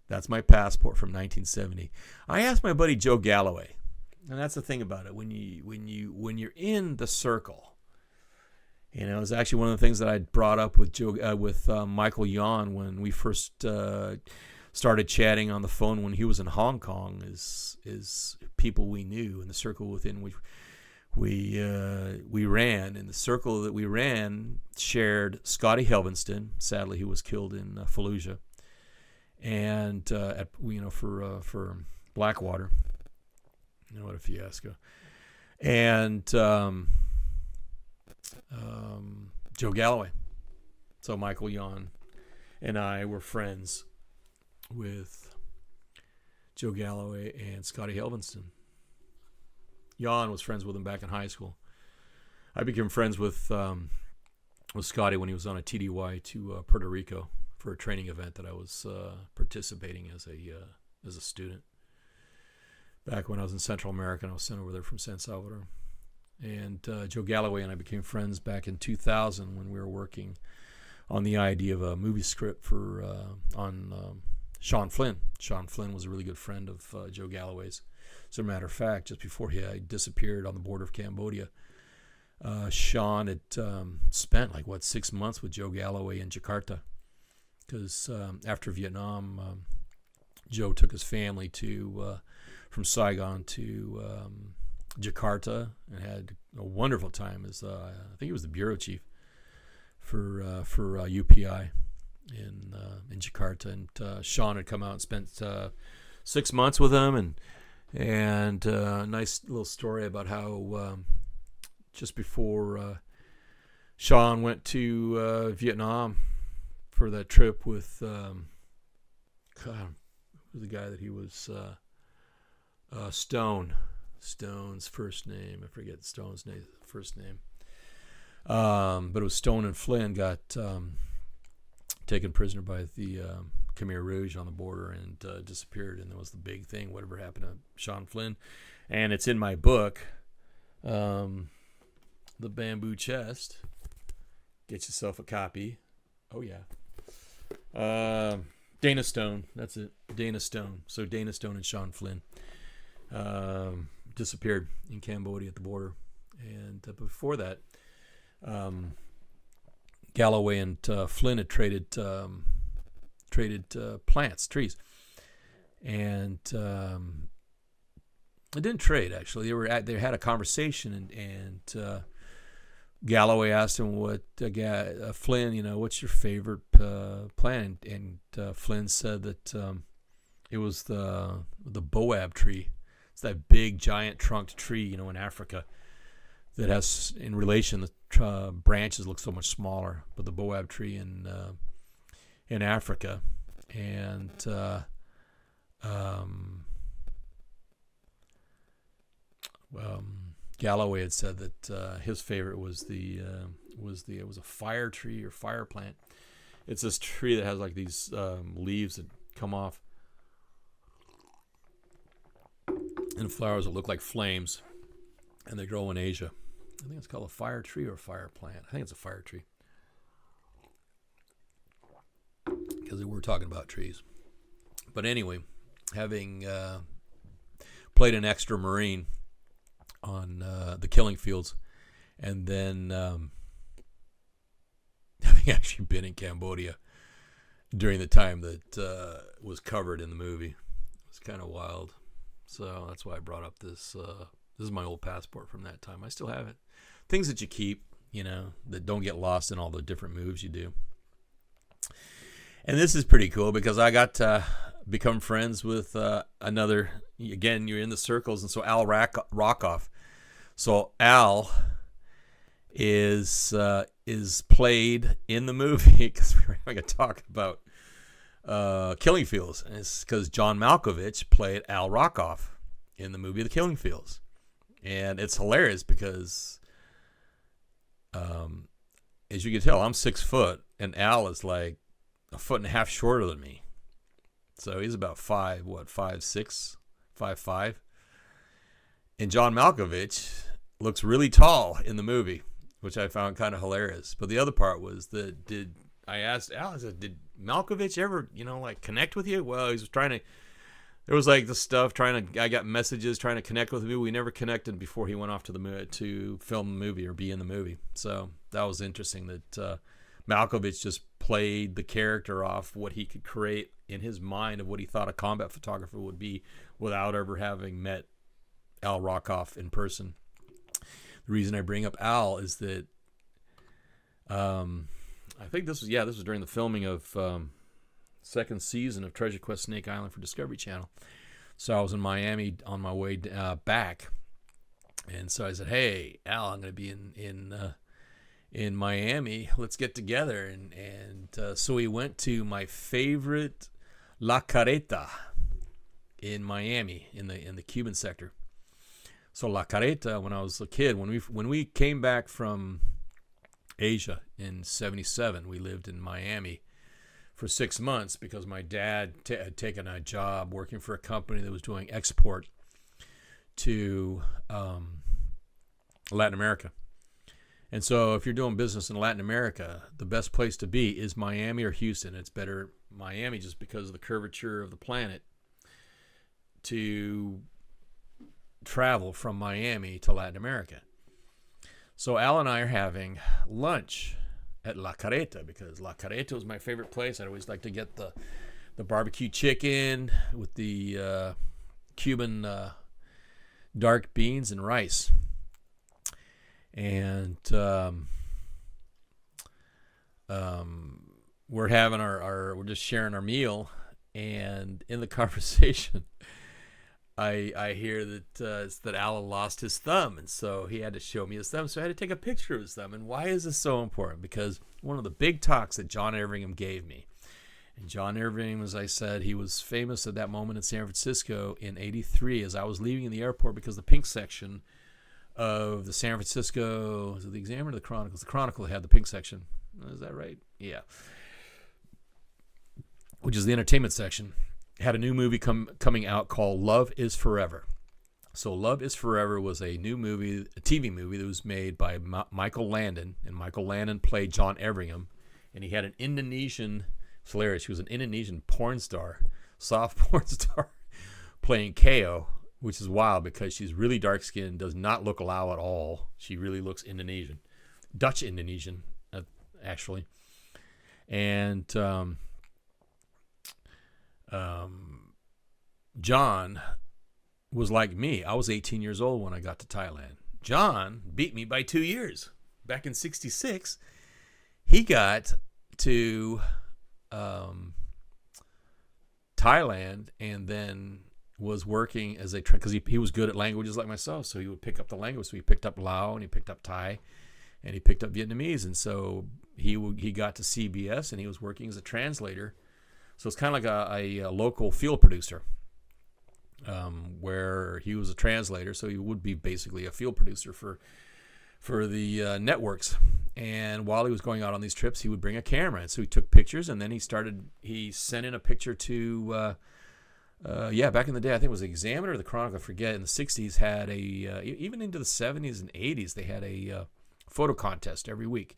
That's my passport from 1970. I asked my buddy Joe Galloway, and that's the thing about it. When you're in the circle, it was actually one of the things that I brought up with Michael Yon when we first started chatting on the phone when he was in Hong Kong. Is people we knew in the circle within which we ran. And the circle that we ran shared Scotty Helvenston. Sadly, he was killed in Fallujah, and for Blackwater. What a fiasco. And Joe Galloway. So Michael Yon and I were friends with Joe Galloway and Scotty Helvenston. Jan was friends with him back in high school. I became friends with Scotty when he was on a TDY to Puerto Rico for a training event that I was participating as a student. Back when I was in Central America, and I was sent over there from San Salvador. And Joe Galloway and I became friends back in 2000 when we were working on the idea of a movie script on Sean Flynn. Sean Flynn was a really good friend of Joe Galloway's. As a matter of fact, just before he disappeared on the border of Cambodia, Sean had spent 6 months with Joe Galloway in Jakarta, because after Vietnam, Joe took his family from Saigon to Jakarta and had a wonderful time as I think he was the bureau chief for UPI in Jakarta. And Sean had come out and spent 6 months with him, and a nice little story about how just before Sean went to Vietnam for that trip with who was the guy that he was Stone's first name. I forget Stone's first name. But it was Stone and Flynn got taken prisoner by the Khmer Rouge on the border and disappeared. And that was the big thing, whatever happened to Sean Flynn. And it's in my book, The Bamboo Chest. Get yourself a copy. Oh, yeah. Dana Stone. That's it. Dana Stone. So Dana Stone and Sean Flynn disappeared in Cambodia at the border. And before that, Galloway and Flynn had traded trees, and they didn't trade. Actually, they had a conversation, and Galloway asked him Flynn, what's your favorite plant? And Flynn said that it was the boab tree. It's that big, giant trunked tree, in Africa that has, in relation, the branches look so much smaller. But the boab tree in Africa, and Galloway had said that his favorite was it was a fire tree or fire plant. It's this tree that has like these leaves that come off and flowers that look like flames, and they grow in Asia. I think it's called a fire tree or a fire plant. I think it's a fire tree, because we're talking about trees. But anyway, having played an extra Marine on the killing fields, and then having actually been in Cambodia during the time that was covered in the movie, it was kind of wild. So that's why I brought up this. This is my old passport from that time. I still have it. Things that you keep, that don't get lost in all the different moves you do. And this is pretty cool because I got to become friends with another. Again, you're in the circles, and so Al Rockoff. So Al is played in the movie because we were having a talk about Killing Fields, and it's because John Malkovich played Al Rockoff in the movie The Killing Fields, and it's hilarious because, as you can tell, I'm 6 foot, and Al is like a foot and a half shorter than me. So he's about 5'6", 5'5". And John Malkovich looks really tall in the movie, which I found kind of hilarious. But the other part was that I asked Al, I said, did Malkovich ever, connect with you? Well, he was trying to, there was like the stuff I got messages trying to connect with me. We never connected before he went off to film the movie or be in the movie. So that was interesting that Malkovich just played the character off what he could create in his mind of what he thought a combat photographer would be without ever having met Al Rockoff in person. The reason I bring up Al is that I think this was during the filming of second season of Treasure Quest Snake Island for Discovery Channel. So I was in Miami on my way back, and so I said, "Hey, Al, I'm going to be in Miami. Let's get together." And so we went to my favorite La Carreta in Miami in the Cuban sector. So La Carreta, when I was a kid, when we came back from Asia in '77, we lived in Miami for 6 months because my dad had taken a job working for a company that was doing export to Latin America. And so if you're doing business in Latin America, the best place to be is Miami or Houston. It's better Miami just because of the curvature of the planet to travel from Miami to Latin America. So Al and I are having lunch at La Carreta because La Carreta was my favorite place. I'd always like to get the barbecue chicken with the Cuban dark beans and rice. And we're having we're just sharing our meal, and in the conversation, I hear that Al lost his thumb, and so he had to show me his thumb. So I had to take a picture of his thumb. And why is this so important? Because one of the big talks that John Everingham gave me, and John Everingham, as I said, he was famous at that moment in San Francisco in '83 as I was leaving in the airport because the pink section of the San Francisco, is it the Examiner or the Chronicles? The Chronicle had the pink section. Is that right? Yeah. Which is the entertainment section. Had a new movie coming out called Love is Forever. So Love is Forever was a new movie, a TV movie that was made by Michael Landon, and Michael Landon played John Everingham, and he had an Indonesian, it's hilarious, he was an Indonesian porn star, soft porn star, playing Ko, which is wild because she's really dark-skinned, does not look Lao at all. She really looks Indonesian, Dutch Indonesian, actually. And John was like me. I was 18 years old when I got to Thailand. John beat me by 2 years. Back in '66, he got to Thailand and then was working as because he was good at languages like myself, so he would pick up the language. So he picked up Lao and he picked up Thai and he picked up Vietnamese, and so he got to CBS and he was working as a translator. So it's kind of like a local field producer. where he was a translator, so he would be basically a field producer for the networks. And while he was going out on these trips, he would bring a camera, and so he took pictures, and then he sent in a picture to back in the day, I think it was the Examiner or the Chronicle, I forget, in the 60s had even into the 70s and 80s, they had a photo contest every week.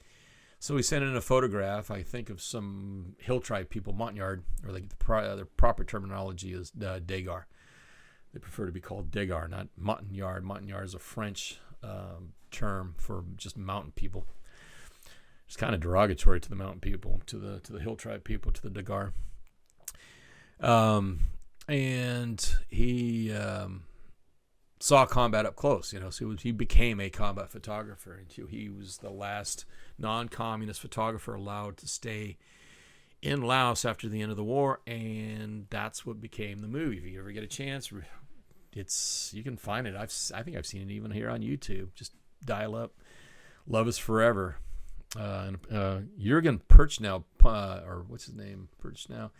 So he sent in a photograph, I think, of some hill tribe people, Montagnard, or like their proper terminology is Degar. They prefer to be called Degar, not Montagnard. Montagnard is a French term for just mountain people. It's kind of derogatory to the mountain people, to the hill tribe people, to the Degar. And he saw combat up close, so he became a combat photographer. And he was the last non-communist photographer allowed to stay in Laos after the end of the war, and that's what became the movie. If you ever get a chance, you can find it. I think I've seen it even here on YouTube. Just dial up Love Is Forever. Jürgen Perchnow, or what's his name? Perchnow.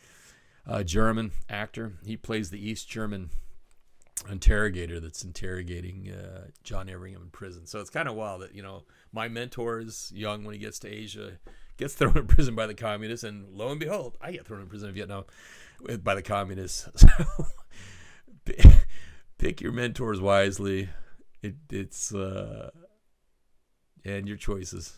German actor. He plays the East German interrogator that's interrogating John Everingham in prison. So it's kind of wild that, my mentor is young when he gets to Asia, gets thrown in prison by the communists, and lo and behold, I get thrown in prison in Vietnam by the communists. So pick your mentors wisely. It's and your choices.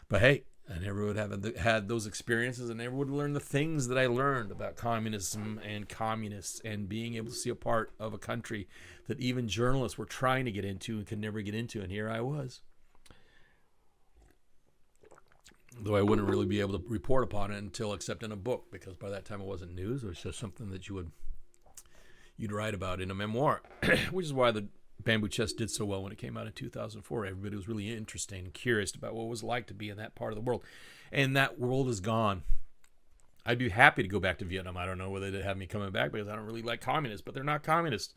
But hey, I never would have had those experiences. I never would learn the things that I learned about communism and communists and being able to see a part of a country that even journalists were trying to get into and could never get into. And here I was. Though I wouldn't really be able to report upon it until except in a book, because by that time it wasn't news. It was just something that you'd write about in a memoir, which is why the Bamboo Chest did so well when it came out in 2004. Everybody was really interested and curious about what it was like to be in that part of the world. And that world is gone. I'd be happy to go back to Vietnam. I don't know whether they'd have me coming back because I don't really like communists, but they're not communist.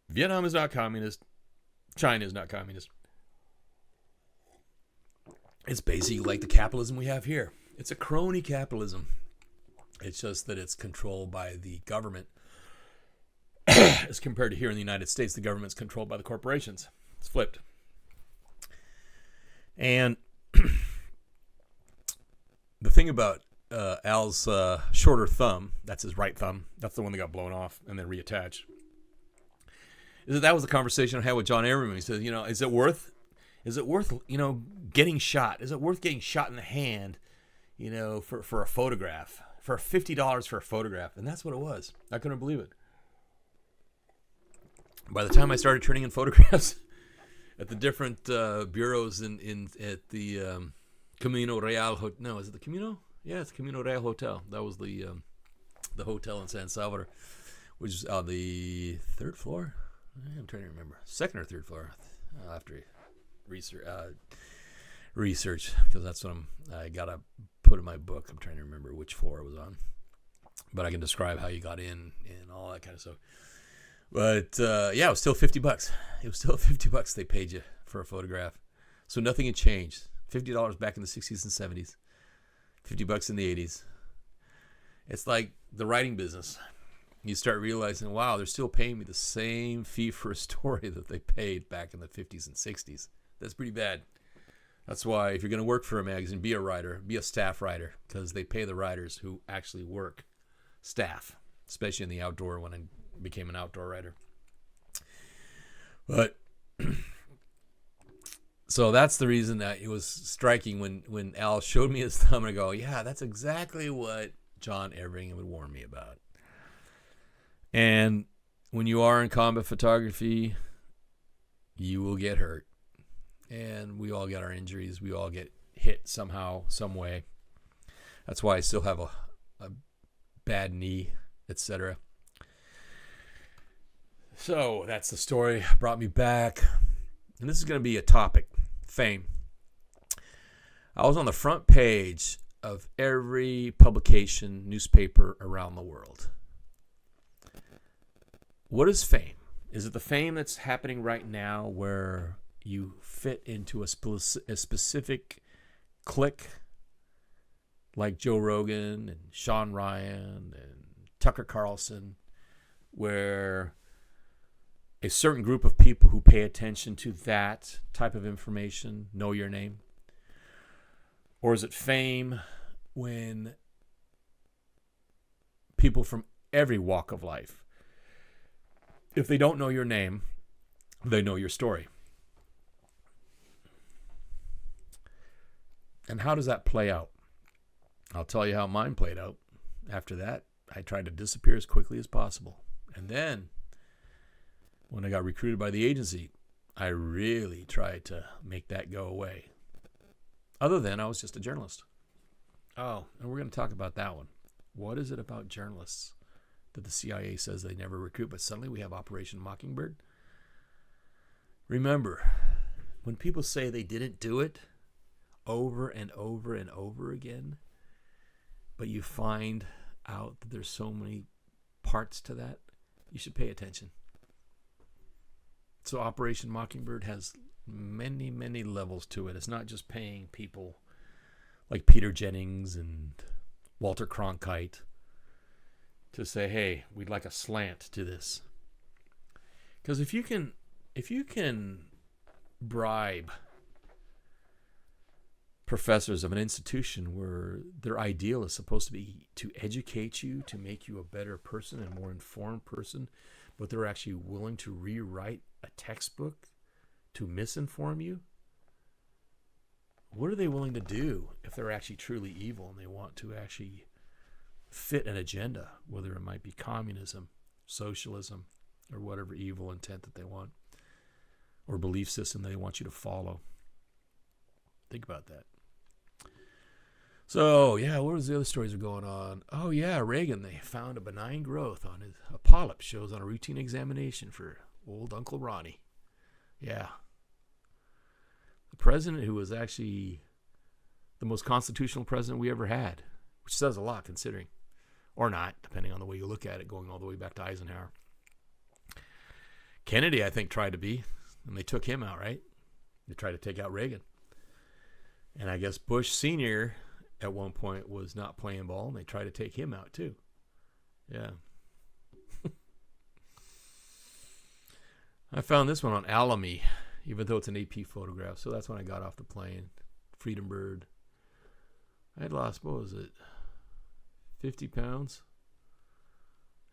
Vietnam is not communist. China is not communist. It's basically like the capitalism we have here. It's a crony capitalism. It's just that it's controlled by the government. As compared to here in the United States, the government's controlled by the corporations. It's flipped. And the thing about Al's shorter thumb, that's his right thumb, that's the one that got blown off and then reattached, is that was the conversation I had with John Everman. He says, is it worth, getting shot? Is it worth getting shot in the hand, for a photograph, for $50 for a photograph? And that's what it was. I couldn't believe it. By the time I started turning in photographs at the different bureaus at the Camino Real, no, is it the Camino? Yeah, it's the Camino Real Hotel. That was the hotel in San Salvador, which is on the third floor. I'm trying to remember, second or third floor. I'll have to research because that's what I gotta put in my book. I'm trying to remember which floor it was on, but I can describe how you got in and all that kind of stuff. But it was still $50. It was still $50 they paid you for a photograph. So nothing had changed. $50 back in the 60s and 70s. $50 in the 80s. It's like the writing business. You start realizing, wow, they're still paying me the same fee for a story that they paid back in the 50s and 60s. That's pretty bad. That's why if you're going to work for a magazine, be a writer, be a staff writer, because they pay the writers who actually work staff, especially in the outdoor when I became an outdoor writer. But so that's the reason that it was striking when Al showed me his thumb, and I go, yeah, that's exactly what John Everingham would warn me about. And when you are in combat photography, you will get hurt. And we all get our injuries. We all get hit somehow, some way. That's why I still have a bad knee, etc. So that's the story. Brought me back. And this is going to be a topic, fame. I was on the front page of every publication, newspaper around the world. What is fame? Is it the fame that's happening right now where you fit into a specific clique like Joe Rogan and Sean Ryan and Tucker Carlson, where a certain group of people who pay attention to that type of information know your name? Or is it fame when people from every walk of life, if they don't know your name, they know your story? And how does that play out? I'll tell you how mine played out. After that, I tried to disappear as quickly as possible. And then, when I got recruited by the agency, I really tried to make that go away. Other than I was just a journalist. Oh, and we're going to talk about that one. What is it about journalists that the CIA says they never recruit, but suddenly we have Operation Mockingbird? Remember, when people say they didn't do it over and over and over again, but you find out that there's so many parts to that, you should pay attention. So Operation Mockingbird has many, many levels to it. It's not just paying people like Peter Jennings and Walter Cronkite to say, hey, we'd like a slant to this. Because if you can bribe professors of an institution where their ideal is supposed to be to educate you, to make you a better person and more informed person, but they're actually willing to rewrite a textbook to misinform you, what are they willing to do if they're actually truly evil and they want to actually fit an agenda, whether it might be communism, socialism, or whatever evil intent that they want, or belief system they want you to follow? Think about that. So, yeah, what was the other stories are going on? Oh, yeah, Reagan, they found a benign growth on a polyp shows on a routine examination for old Uncle Ronnie. Yeah. The president who was actually the most constitutional president we ever had, which says a lot considering, or not, depending on the way you look at it, going all the way back to Eisenhower. Kennedy, I think, tried to be, and they took him out, right? They tried to take out Reagan. And I guess Bush Sr. at one point was not playing ball, and they tried to take him out too. Yeah. I found this one on Alamy, even though it's an AP photograph. So that's when I got off the plane. Freedom Bird. I had lost, what was it, 50 pounds?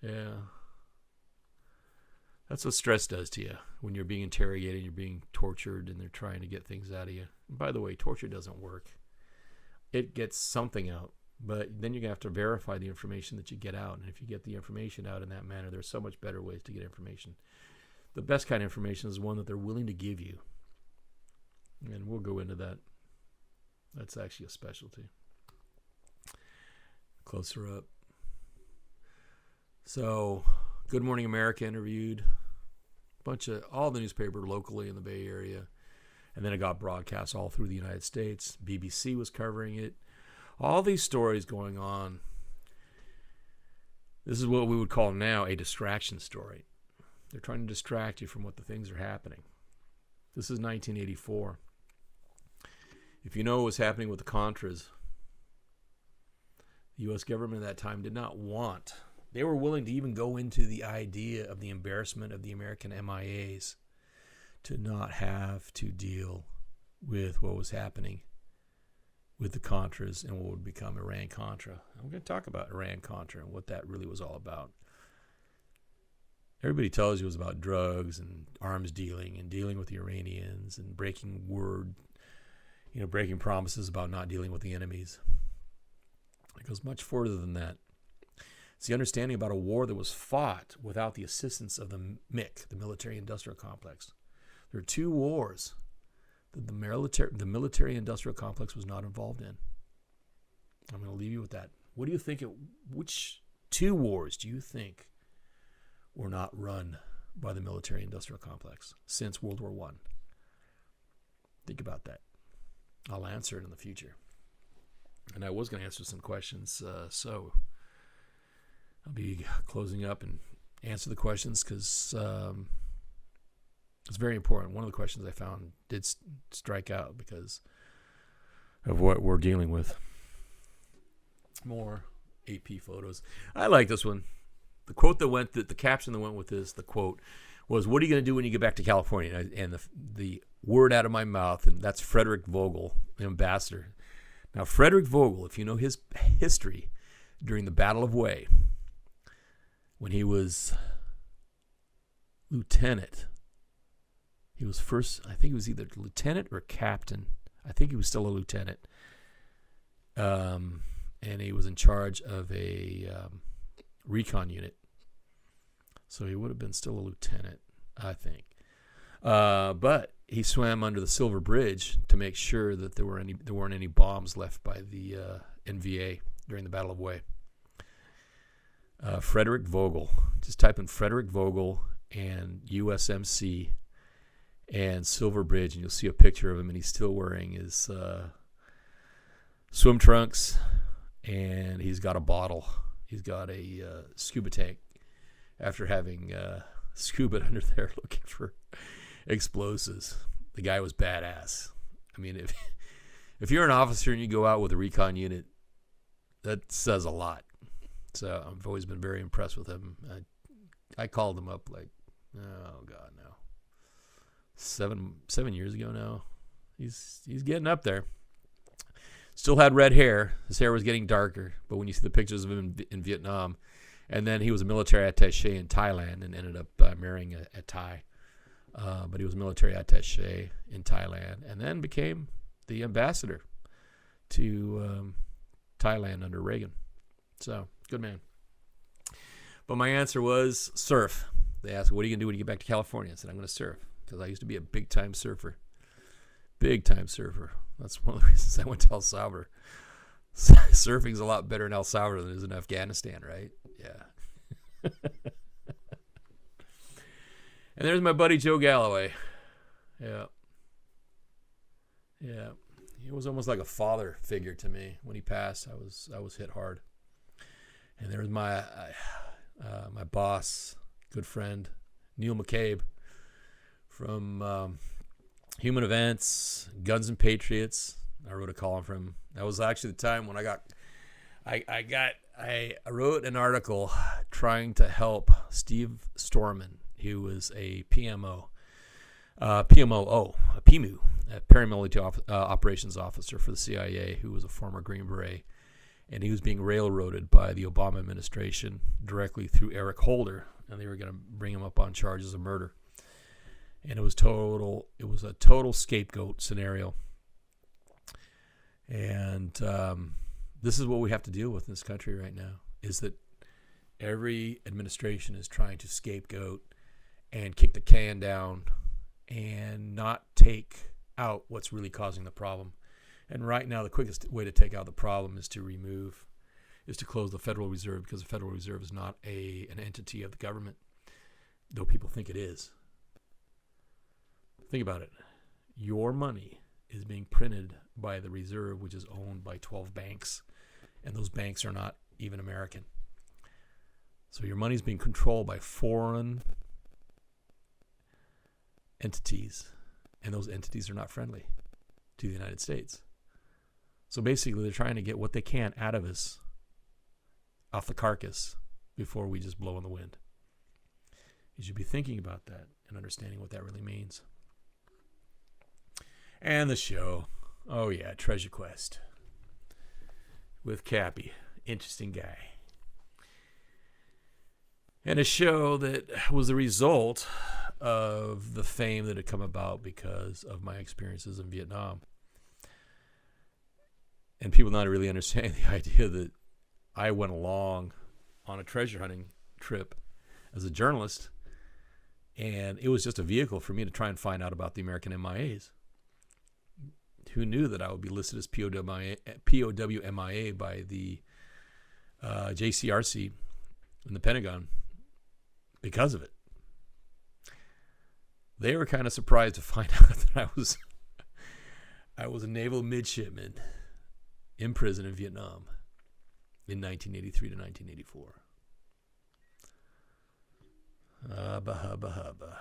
Yeah. That's what stress does to you when you're being interrogated, you're being tortured, and they're trying to get things out of you. And by the way, torture doesn't work. It gets something out, but then you're going to have to verify the information that you get out. And if you get the information out in that manner, there's so much better ways to get information. The best kind of information is one that they're willing to give you. And we'll go into that. That's actually a specialty. Closer up. So, Good Morning America interviewed all the newspaper locally in the Bay Area. And then it got broadcast all through the United States. BBC was covering it. All these stories going on. This is what we would call now a distraction story. They're trying to distract you from what the things are happening. This is 1984. If you know what was happening with the Contras, the U.S. government at that time did not want. They were willing to even go into the idea of the embarrassment of the American MIAs to not have to deal with what was happening with the Contras and what would become Iran-Contra. I'm going to talk about Iran-Contra and what that really was all about. Everybody tells you it was about drugs and arms dealing and dealing with the Iranians and breaking promises about not dealing with the enemies. It goes much further than that. It's the understanding about a war that was fought without the assistance of the MIC, the military-industrial complex. There are two wars that the military-industrial complex was not involved in. I'm going to leave you with that. What do you think? Which two wars do you think were not run by the military-industrial complex since World War I? Think about that. I'll answer it in the future. And I was going to answer some questions, so I'll be closing up and answer the questions because it's very important. One of the questions I found did strike out because of what we're dealing with. More AP photos. I like this one. the quote that went, the caption that went with this, the quote was, "What are you going to do when you get back to California?" And the word out of my mouth, and that's Frederick Vogel, the ambassador. Now, Frederick Vogel, if you know his history, during the Battle of Way, when he was lieutenant, he was first, I think he was either lieutenant or captain. I think he was still a lieutenant. And he was in charge of a recon unit. So he would have been still a lieutenant, I think. But he swam under the Silver Bridge to make sure that there weren't any bombs left by the NVA during the Battle of Way. Frederick Vogel. Just type in Frederick Vogel and USMC and Silver Bridge, and you'll see a picture of him, and he's still wearing his swim trunks, and he's got a bottle. He's got a scuba tank after having scuba under there looking for explosives. The guy was badass. I mean, if you're an officer and you go out with a recon unit, that says a lot. So I've always been very impressed with him. I called him up like, oh God, no, 7 years ago now. He's getting up there. Still had red hair. His hair was getting darker, but when you see the pictures of him in Vietnam, and then he was a military attaché in Thailand and ended up marrying a Thai. But he was a military attaché in Thailand and then became the ambassador to Thailand under Reagan. So, good man. But my answer was surf. They asked, what are you going to do when you get back to California? I said, I'm going to surf, because I used to be a big-time surfer. Big-time surfer. That's one of the reasons I went to El Salvador. Surfing's a lot better in El Salvador than it is in Afghanistan, right? Yeah. And there's my buddy Joe Galloway. Yeah. Yeah. He was almost like a father figure to me. When he passed, I was hit hard. And there was my boss, good friend, Neil McCabe from Human Events, Guns and Patriots. I wrote a column for him. That was actually the time when I wrote an article trying to help Steve Storman, who was a PMO, a PMU, a paramilitary operations officer for the CIA, who was a former Green Beret, and he was being railroaded by the Obama administration directly through Eric Holder, and they were going to bring him up on charges of murder. And it was a total scapegoat scenario. And this is what we have to deal with in this country right now, is that every administration is trying to scapegoat and kick the can down and not take out what's really causing the problem. And right now, the quickest way to take out the problem is to close the Federal Reserve, because the Federal Reserve is not an entity of the government, though people think it is. Think about it. Your money is being printed by the Reserve, which is owned by 12 banks, and those banks are not even American. So your money is being controlled by foreign entities, and those entities are not friendly to the United States. So basically, they're trying to get what they can out of us, off the carcass, before we just blow in the wind. You should be thinking about that and understanding what that really means. And the show. Oh yeah, Treasure Quest. With Cappy. Interesting guy. And a show that was the result of the fame that had come about because of my experiences in Vietnam. And people not really understanding the idea that I went along on a treasure hunting trip as a journalist, and it was just a vehicle for me to try and find out about the American MIAs. Who knew that I would be listed as POW MIA by the JCRC in the Pentagon because of it? They were kind of surprised to find out that I was a naval midshipman in prison in Vietnam in 1983 to 1984. Hubba, hubba, hubba.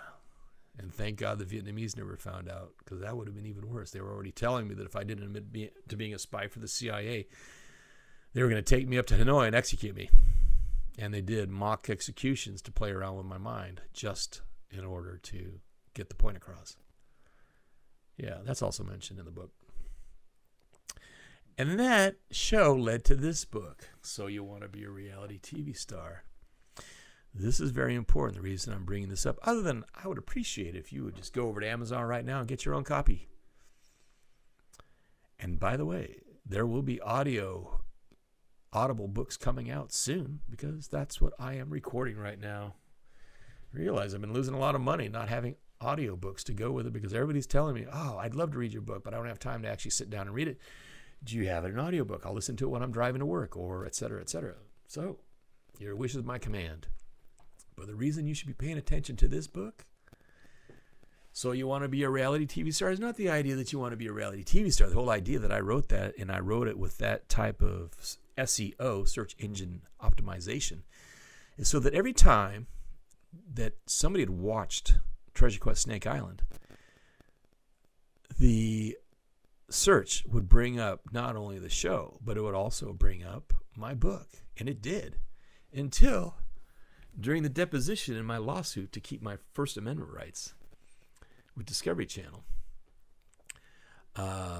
And thank God the Vietnamese never found out, because that would have been even worse. They were already telling me that if I didn't admit to being a spy for the CIA, they were going to take me up to Hanoi and execute me. And they did mock executions to play around with my mind just in order to get the point across. Yeah, that's also mentioned in the book. And that show led to this book, So You Want to Be a Reality TV Star. This is very important, the reason I'm bringing this up. Other than I would appreciate it if you would just go over to Amazon right now and get your own copy. And by the way, there will be audible books coming out soon, because that's what I am recording right now. I realize I've been losing a lot of money not having audio books to go with it, because everybody's telling me, oh, I'd love to read your book, but I don't have time to actually sit down and read it. Do you have it in an audiobook? I'll listen to it when I'm driving to work, or et cetera, et cetera. So your wish is my command. But the reason you should be paying attention to this book, So You Want to Be a Reality TV Star, is not the idea that you want to be a reality TV star. The whole idea that I wrote that, and I wrote it with that type of SEO, search engine optimization, is so that every time that somebody had watched Treasure Quest Snake Island, the search would bring up not only the show, but it would also bring up my book. And it did, until during the deposition in my lawsuit to keep my First Amendment rights with Discovery Channel.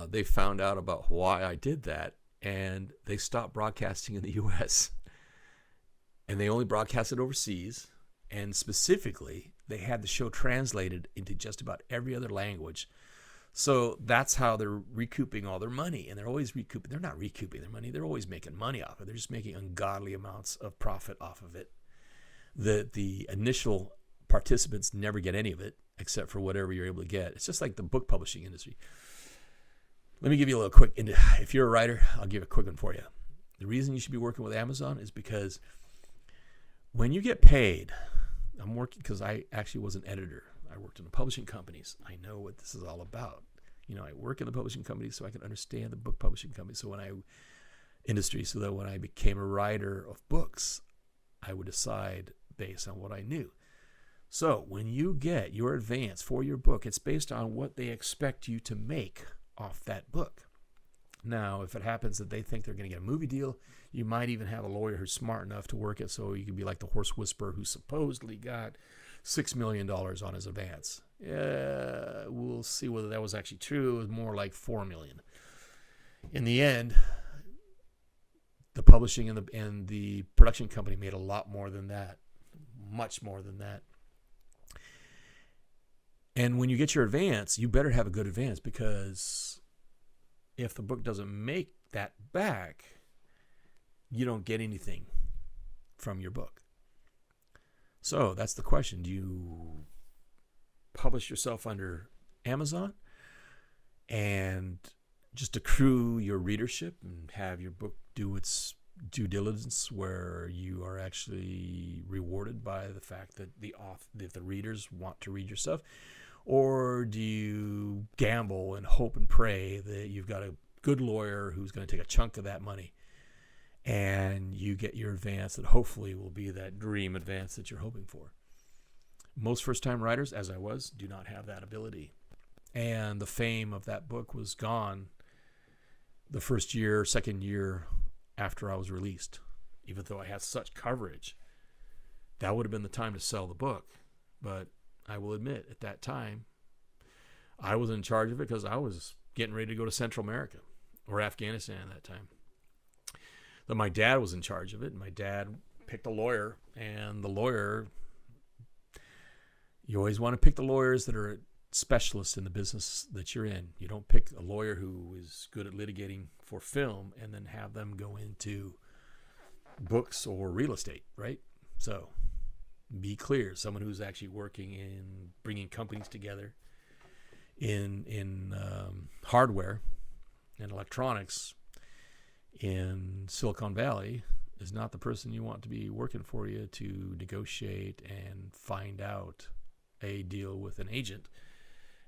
They found out about why I did that, and they stopped broadcasting in the U.S. And they only broadcasted overseas, and specifically, they had the show translated into just about every other language. So that's how they're recouping all their money, and they're always recouping. They're not recouping their money. They're always making money off of it. They're just making ungodly amounts of profit off of it. The initial participants never get any of it, except for whatever you're able to get. It's just like the book publishing industry. Let me give you a little quick, if you're a writer, I'll give a quick one for you. The reason you should be working with Amazon is because when you get paid, I'm working, because I actually was an editor. I worked in the publishing companies. I know what this is all about. I work in the publishing companies so I can understand the book publishing company. So that when I became a writer of books, I would decide based on what I knew. So when you get your advance for your book, it's based on what they expect you to make off that book. Now, if it happens that they think they're going to get a movie deal, you might even have a lawyer who's smart enough to work it so you can be like the horse whisperer who supposedly got $6 million on his advance. We'll see whether that was actually true. It was more like $4 million. In the end, the publishing and the production company made a lot more than that, much more than that. And when you get your advance, you better have a good advance, because if the book doesn't make that back, you don't get anything from your book. So that's the question. Do you publish yourself under Amazon and just accrue your readership and have your book do its due diligence, where you are actually rewarded by the fact that the readers want to read your stuff? Or do you gamble and hope and pray that you've got a good lawyer who's going to take a chunk of that money, and you get your advance that hopefully will be that dream advance that you're hoping for? Most first-time writers, as I was, do not have that ability. And the fame of that book was gone the first year, second year after I was released, even though I had such coverage. That would have been the time to sell the book. But I will admit, at that time, I was in charge of it because I was getting ready to go to Central America or Afghanistan at that time. But my dad was in charge of it, and my dad picked a lawyer, and the lawyer, you always want to pick the lawyers that are specialists in the business that you're in. You don't pick a lawyer who is good at litigating for film and then have them go into books or real estate, right? So be clear, someone who's actually working in bringing companies together in hardware and electronics in Silicon Valley is not the person you want to be working for you to negotiate and find out a deal with an agent.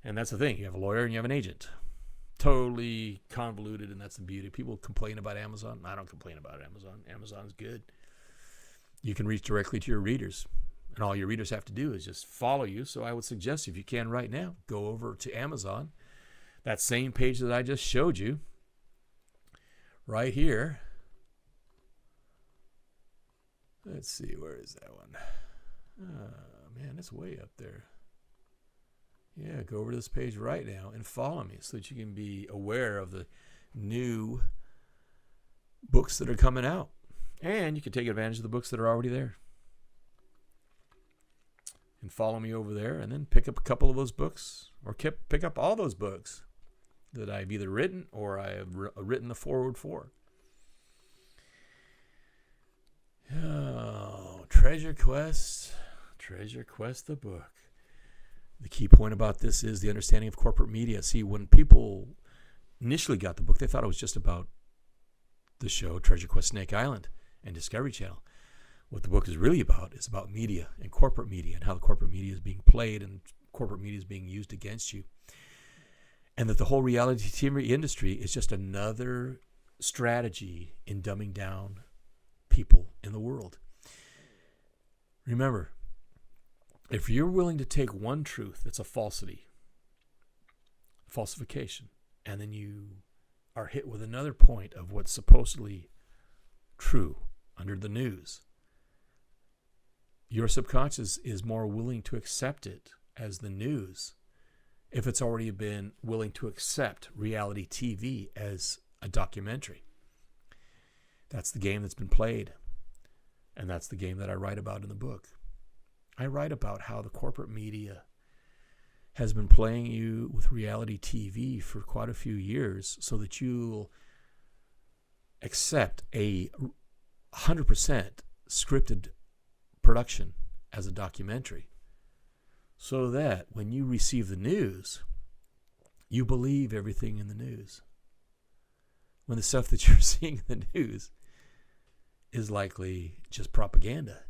And that's the thing. You have a lawyer and you have an agent. Totally convoluted, and that's the beauty. People complain about Amazon. I don't complain about Amazon. Amazon's good. You can reach directly to your readers, and all your readers have to do is just follow you. So I would suggest, if you can right now, go over to Amazon. That same page that I just showed you right here. Let's see, where is that one? Man, it's way up there. Yeah, go over to this page right now and follow me so that you can be aware of the new books that are coming out. And you can take advantage of the books that are already there. And follow me over there and then pick up a couple of those books, or pick up all those books that I've either written or I have written the foreword for. Oh, Treasure Quest the book. The key point about this is the understanding of corporate media. See, when people initially got the book, they thought it was just about the show Treasure Quest Snake Island and Discovery Channel. What the book is really about is about media and corporate media and how the corporate media is being played and corporate media is being used against you. And that the whole reality TV industry is just another strategy in dumbing down people in the world. Remember, if you're willing to take one truth that's a falsification, and then you are hit with another point of what's supposedly true under the news, your subconscious is more willing to accept it as the news if it's already been willing to accept reality TV as a documentary. That's the game that's been played, and that's the game that I write about in the book. I write about how the corporate media has been playing you with reality TV for quite a few years so that you'll accept a 100% scripted production as a documentary, so that when you receive the news, you believe everything in the news, when the stuff that you're seeing in the news is likely just propaganda.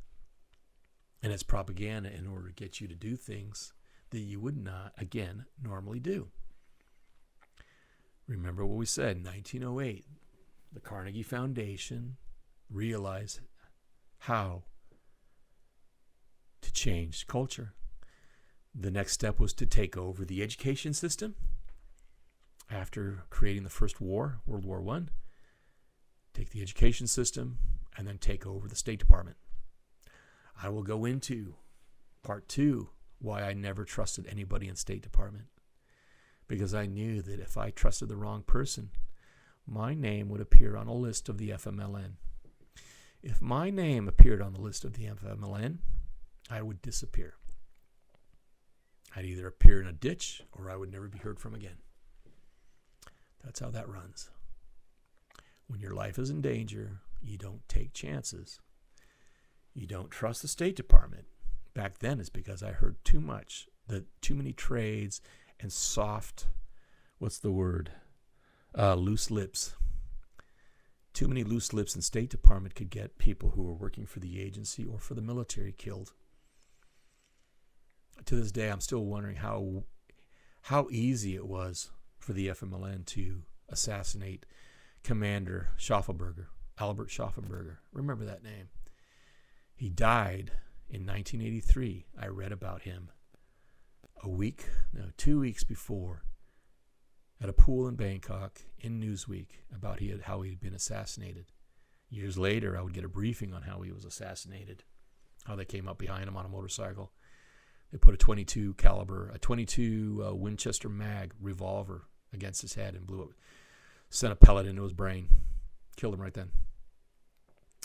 And it's propaganda in order to get you to do things that you would not, again, normally do. Remember what we said, 1908, the Carnegie Foundation realized how to change culture. The next step was to take over the education system after creating the first war, World War I. Take the education system and then take over the State Department. I will go into part 2, why I never trusted anybody in State Department. Because I knew that if I trusted the wrong person, my name would appear on a list of the FMLN. If my name appeared on the list of the FMLN, I would disappear. I'd either appear in a ditch or I would never be heard from again. That's how that runs. When your life is in danger, you don't take chances. You don't trust the State Department. Back then, it's because I heard too much, too many trades and soft, loose lips. Too many loose lips in State Department could get people who were working for the agency or for the military killed. To this day, I'm still wondering how easy it was for the FMLN to assassinate Commander Schauffelberger, Albert Schauffelberger. Remember that name. He died in 1983. I read about him 2 weeks before at a pool in Bangkok in Newsweek about how he had been assassinated. Years later, I would get a briefing on how he was assassinated, how they came up behind him on a motorcycle. They put a 22 Winchester mag revolver against his head and blew it, sent a pellet into his brain, killed him right then,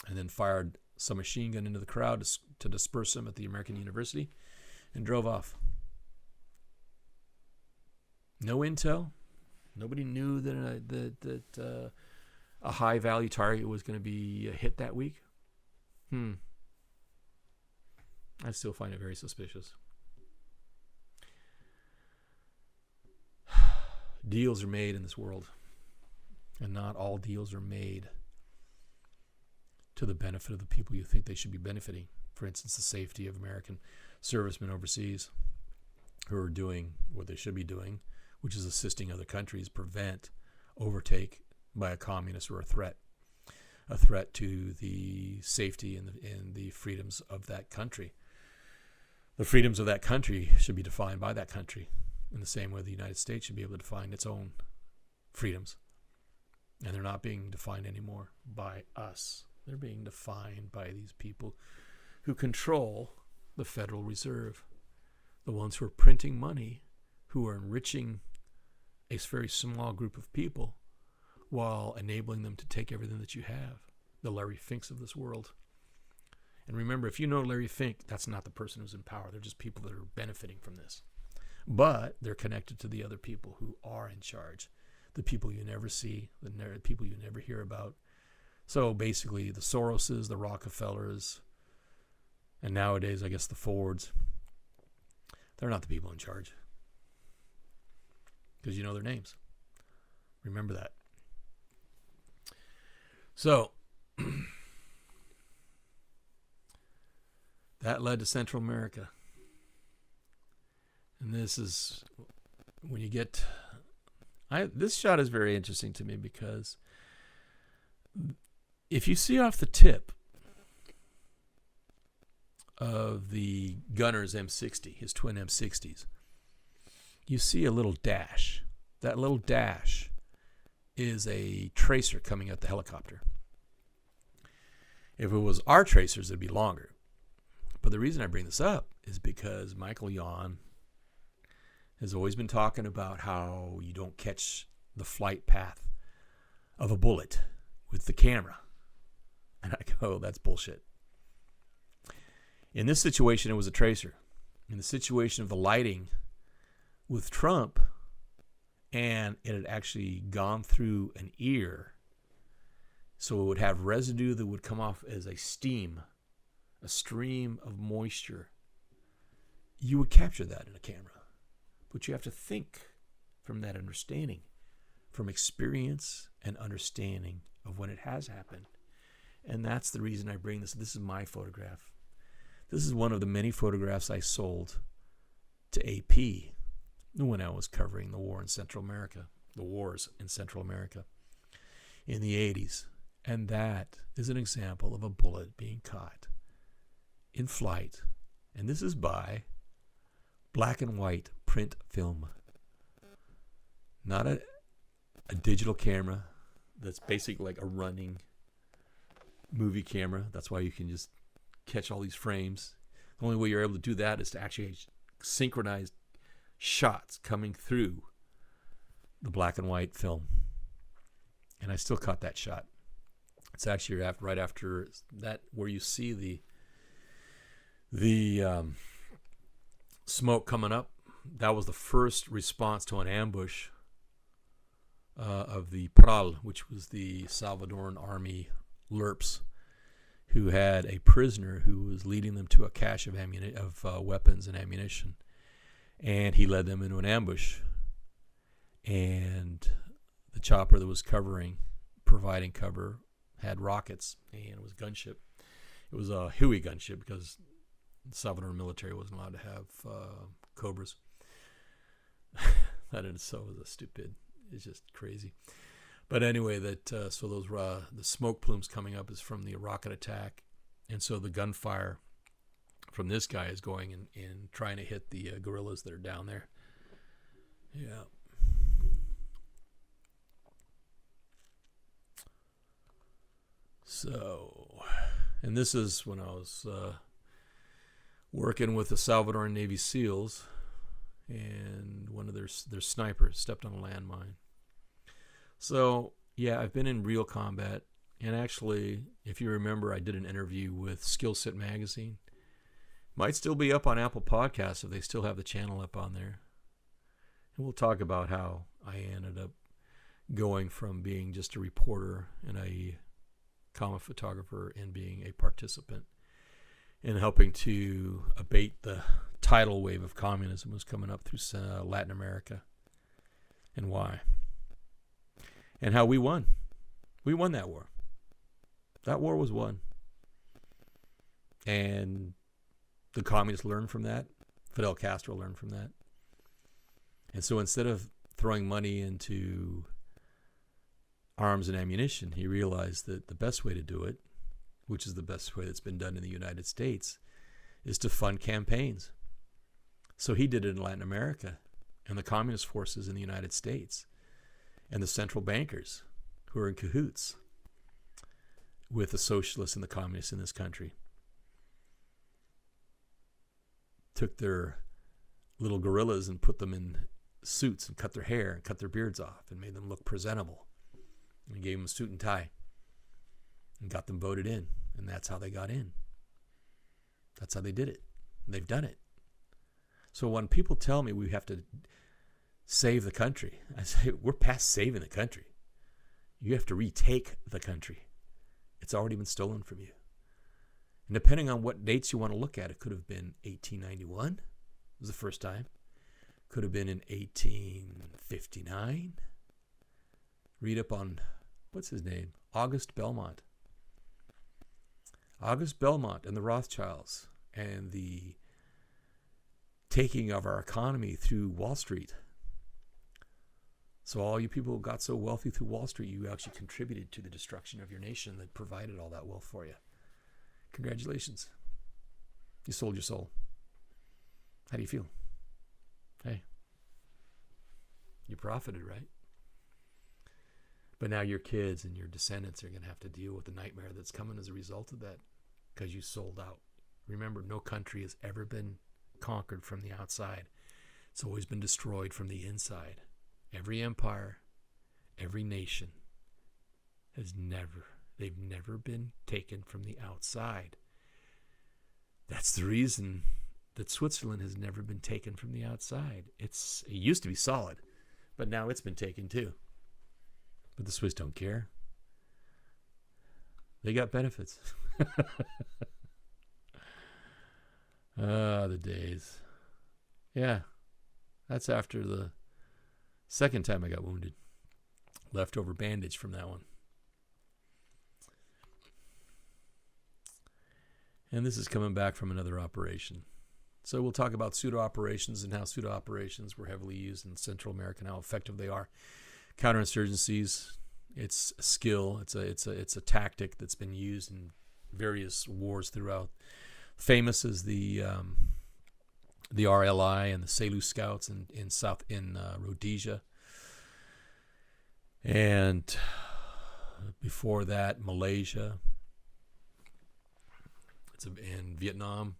and then fired some machine gun into the crowd to disperse him at the American University and drove off. No intel. Nobody knew that a high value target was going to be hit that week. I still find it very suspicious. Deals are made in this world, and not all deals are made to the benefit of the people you think they should be benefiting. For instance, the safety of American servicemen overseas who are doing what they should be doing, which is assisting other countries prevent overtake by a communist or a threat to the safety and the freedoms of that country. The freedoms of that country should be defined by that country in the same way the United States should be able to define its own freedoms. And they're not being defined anymore by us They're being defined by these people who control the Federal Reserve, the ones who are printing money, who are enriching a very small group of people while enabling them to take everything that you have, the Larry Finks of this world. And remember, if you know Larry Fink, that's not the person who's in power. They're just people that are benefiting from this. But they're connected to the other people who are in charge, the people you never see, the people you never hear about. So basically, the Soroses, the Rockefellers, and nowadays, I guess, the Fords, they're not the people in charge. Because you know their names. Remember that. So, that led to Central America. And this is when you get... this shot is very interesting to me because if you see off the tip of the gunner's M60, his twin M60s, you see a little dash. That little dash is a tracer coming at the helicopter. If it was our tracers, it'd be longer. But the reason I bring this up is because Michael Yon has always been talking about how you don't catch the flight path of a bullet with the camera. And I go, that's bullshit. In this situation, it was a tracer. In the situation of the lighting with Trump, and it had actually gone through an ear, so it would have residue that would come off as a steam, a stream of moisture. You would capture that in a camera. But you have to think from that understanding, from experience and understanding of when it has happened. And that's the reason I bring this. This is my photograph. This is one of the many photographs I sold to AP when I was covering the war in Central America, the wars in Central America in the 80s. And that is an example of a bullet being caught in flight. And this is by black and white print film. Not a digital camera that's basically like a running movie camera. That's why you can just catch all these frames. The only way you're able to do that is to actually synchronize shots coming through the black and white film. And I still caught that shot. It's actually right after that where you see the smoke coming up. That was the first response to an ambush of the PRAL, which was the Salvadoran Army LRPs, who had a prisoner who was leading them to a cache of weapons and ammunition. And he led them into an ambush. And the chopper that was providing cover, had rockets, and it was a gunship. It was a Huey gunship because the Salvadoran military wasn't allowed to have Cobras. That in itself is stupid. It's just crazy. But anyway, so those the smoke plumes coming up is from the rocket attack, and so the gunfire from this guy is going and trying to hit the guerrillas that are down there. Yeah. So, and this is when I was working with the Salvadoran Navy SEALs, and one of their snipers stepped on a landmine. So, yeah, I've been in real combat, and actually, if you remember, I did an interview with Skill Set Magazine. Might still be up on Apple Podcasts if they still have the channel up on there. And we'll talk about how I ended up going from being just a reporter and a comic photographer and being a participant in helping to abate the tidal wave of communism was coming up through Latin America, and why. And how we won. We won that war. That war was won. And the communists learned from that. Fidel Castro learned from that. And so instead of throwing money into arms and ammunition, he realized that the best way to do it, which is the best way that's been done in the United States, is to fund campaigns. So he did it in Latin America, and the communist forces in the United States, and the central bankers who are in cahoots with the socialists and the communists in this country. Took their little gorillas and put them in suits and cut their hair and cut their beards off and made them look presentable. And gave them a suit and tie and got them voted in. And that's how they got in. That's how they did it. They've done it. So when people tell me we have to save the country, I say, we're past saving the country. You have to retake the country. It's already been stolen from you. And depending on what dates you want to look at, it could have been 1891 was the first time. Could have been in 1859. Read up on, what's his name? August Belmont. August Belmont and the Rothschilds and the taking of our economy through Wall Street. So all you people who got so wealthy through Wall Street, you actually contributed to the destruction of your nation that provided all that wealth for you. Congratulations. You sold your soul. How do you feel? Hey, you profited, right? But now your kids and your descendants are going to have to deal with the nightmare that's coming as a result of that because you sold out. Remember, no country has ever been conquered from the outside. It's always been destroyed from the inside. Every empire, every nation they've never been taken from the outside. That's the reason that Switzerland has never been taken from the outside. It used to be solid, but now it's been taken too. But the Swiss don't care. They got benefits. The days. Yeah, that's after the second time I got wounded. Leftover bandage from that one. And this is coming back from another operation. So we'll talk about pseudo operations and how pseudo operations were heavily used in Central America and how effective they are. Counterinsurgencies, it's a skill, it's a tactic that's been used in various wars throughout. Famous is the RLI and the Selu Scouts in Rhodesia, and before that Malaysia. It's in Vietnam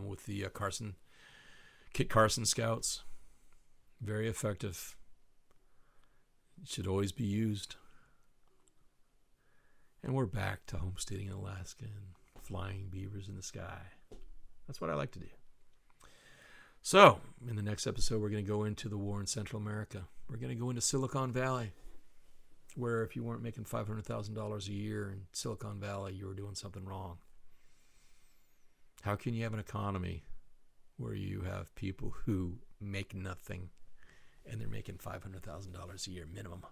with the Kit Carson Scouts. Very effective. It should always be used. And we're back to homesteading in Alaska and flying beavers in the sky. That's what I like to do. So, in the next episode, we're going to go into the war in Central America. We're going to go into Silicon Valley, where if you weren't making $500,000 a year in Silicon Valley, you were doing something wrong. How can you have an economy where you have people who make nothing and they're making $500,000 a year minimum?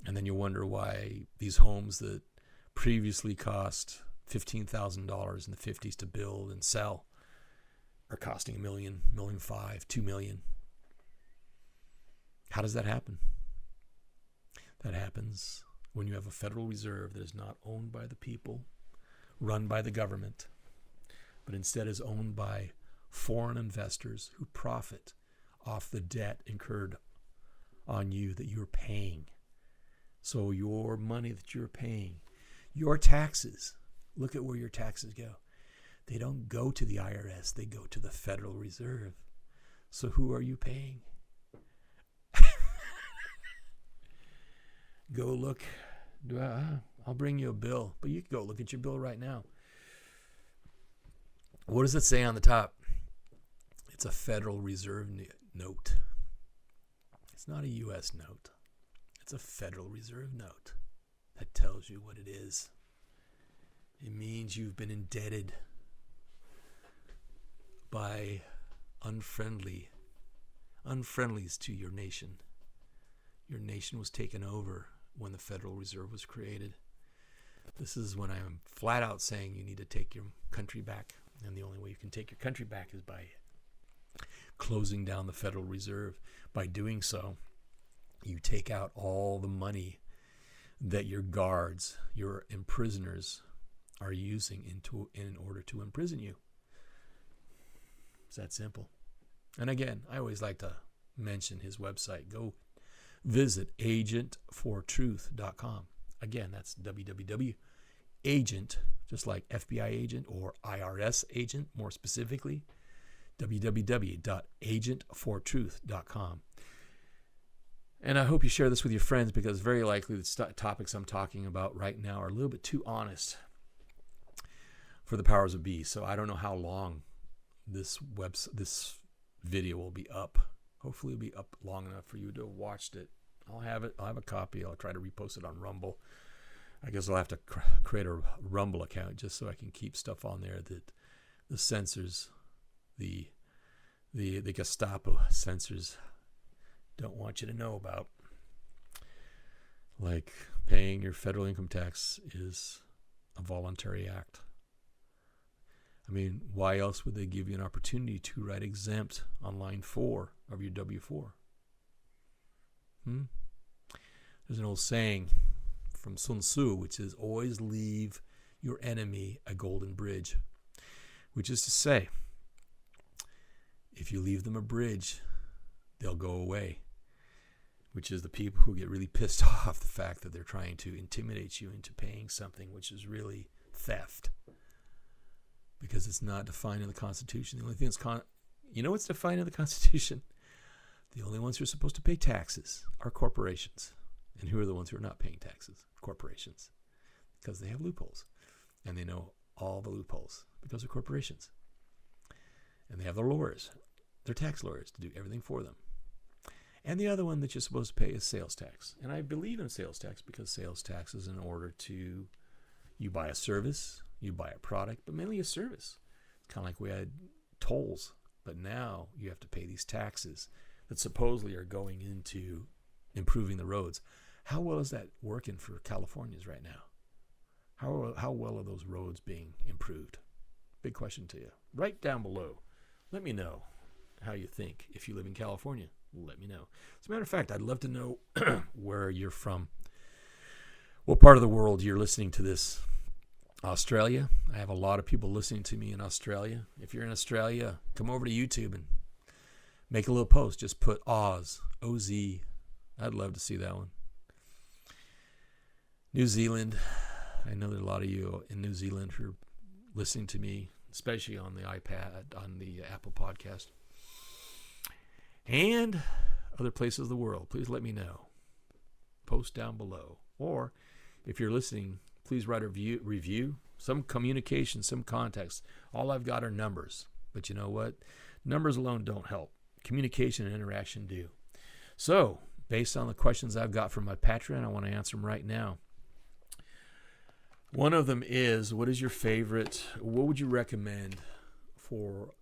And then you wonder why these homes that previously cost $15,000 in the 50s to build and sell are costing $1 million, $1.5 million, $2 million. How does that happen? That happens when you have a Federal Reserve that is not owned by the people, run by the government, but instead is owned by foreign investors who profit off the debt incurred on you that you're paying. So your money that you're paying, your taxes, look at where your taxes go. They don't go to the IRS, they go to the Federal Reserve. So who are you paying? Go look. I'll bring you a bill, but you can go look at your bill right now. What does it say on the top? It's a Federal Reserve note. It's not a U.S. note. It's a Federal Reserve note. That tells you what it is. It means you've been indebted by unfriendlies to your nation. Your nation was taken over when the Federal Reserve was created. This is when I am flat out saying you need to take your country back. And the only way you can take your country back is by closing down the Federal Reserve. By doing so, you take out all the money that your guards, your imprisoners, are using in order to imprison you. It's that simple. And again, I always like to mention his website. Go visit agentfortruth.com. Again, that's www.agentfortruth.com. agent, just like FBI agent or IRS agent, more specifically, www.agentfortruth.com. And I hope you share this with your friends, because very likely the topics I'm talking about right now are a little bit too honest for the powers of be. So I don't know how long this video will be up. Hopefully it'll be up long enough for you to have watched it. I'll have a copy. I'll try to repost it on Rumble. I guess I'll have to create a Rumble account just so I can keep stuff on there that the censors, the Gestapo censors don't want you to know about. Like paying your federal income tax is a voluntary act. I mean, why else would they give you an opportunity to write exempt on line 4 of your W-4? There's an old saying from Sun Tzu, which is always leave your enemy a golden bridge, which is to say, if you leave them a bridge, they'll go away, which is the people who get really pissed off the fact that they're trying to intimidate you into paying something which is really theft, because it's not defined in the Constitution. The only thing that's what's defined in the Constitution? The only ones who are supposed to pay taxes are corporations. And who are the ones who are not paying taxes? Corporations. Because they have loopholes. And they know all the loopholes because they're corporations. And they have their lawyers, their tax lawyers, to do everything for them. And the other one that you're supposed to pay is sales tax. And I believe in sales tax because sales tax is in order to, you buy a service, you buy a product, but mainly a service. It's kind of like we had tolls, but now you have to pay these taxes that supposedly are going into improving the roads. How well is that working for Californians right now? How well are those roads being improved? Big question to you. Right down below. Let me know how you think. If you live in California, let me know. As a matter of fact, I'd love to know where you're from. What part of the world you're listening to this. Australia. I have a lot of people listening to me in Australia. If you're in Australia, come over to YouTube and make a little post. Just put Oz, O-Z. I'd love to see that one. New Zealand. I know there are a lot of you in New Zealand who are listening to me, especially on the iPad, on the Apple podcast. And other places of the world. Please let me know. Post down below. Or if you're listening, please write a review, some communication, some context. All I've got are numbers. But you know what? Numbers alone don't help. Communication and interaction do. So, based on the questions I've got from my Patreon, I want to answer them right now. One of them is, what would you recommend for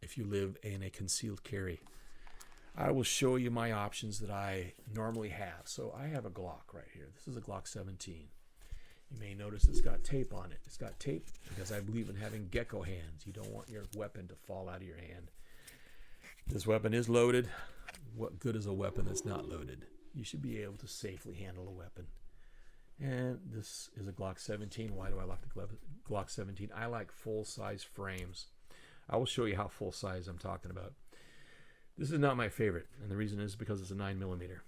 if you live in a concealed carry? I will show you my options that I normally have. So I have a Glock right here. This is a Glock 17. You may notice it's got tape on it. It's got tape because I believe in having gecko hands. You don't want your weapon to fall out of your hand. This weapon is loaded. What good is a weapon that's not loaded? You should be able to safely handle a weapon. And this is a Glock 17. Why do I like the Glock 17? I like full-size frames. I will show you how full-size I'm talking about. This is not my favorite, and the reason is because it's a 9mm.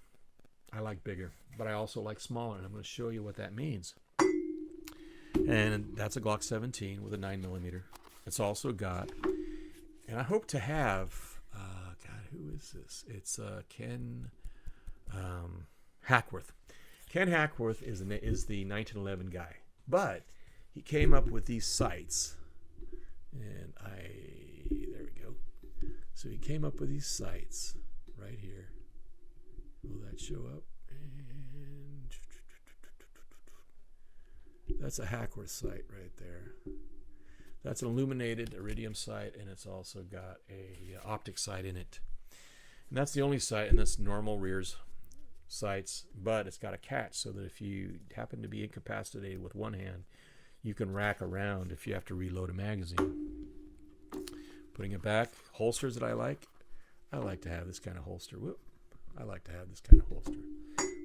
I like bigger, but I also like smaller, and I'm going to show you what that means. And that's a Glock 17 with a 9mm. It's also got, and I hope to have, who is this? It's Ken Hackworth. Ken Hackworth is the 1911 guy, but he came up with these sights, and there we go. So he came up with these sights right here. Will that show up? And that's a Hackworth sight right there. That's an illuminated iridium sight, and it's also got a optic sight in it. And that's the only sight, and that's normal rears sights, but it's got a catch so that if you happen to be incapacitated with one hand, you can rack around if you have to reload a magazine. Putting it back, holsters that I like to have this kind of holster. I like to have this kind of holster.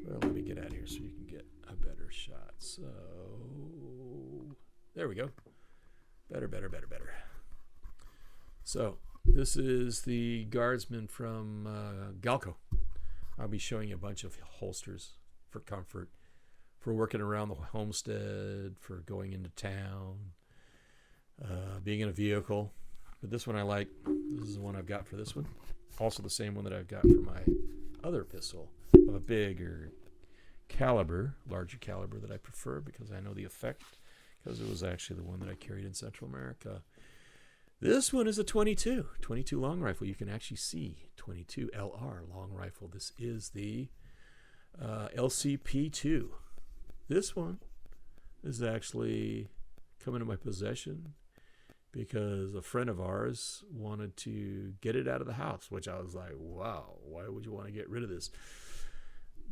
Well, let me get out of here so you can get a better shot. So, there we go. Better. So, this is the Guardsman from Galco. I'll be showing you a bunch of holsters for comfort for working around the homestead, for going into town, being in a vehicle. But this one I like. This is the one I've got for this one. Also the same one that I've got for my other pistol of a bigger caliber, larger caliber that I prefer because I know the effect, because it was actually the one that I carried in Central America. This one is a 22 long rifle. You can actually see 22 LR long rifle. This is the LCP2. This one is actually come into my possession because a friend of ours wanted to get it out of the house, which I was like, wow, why would you want to get rid of this?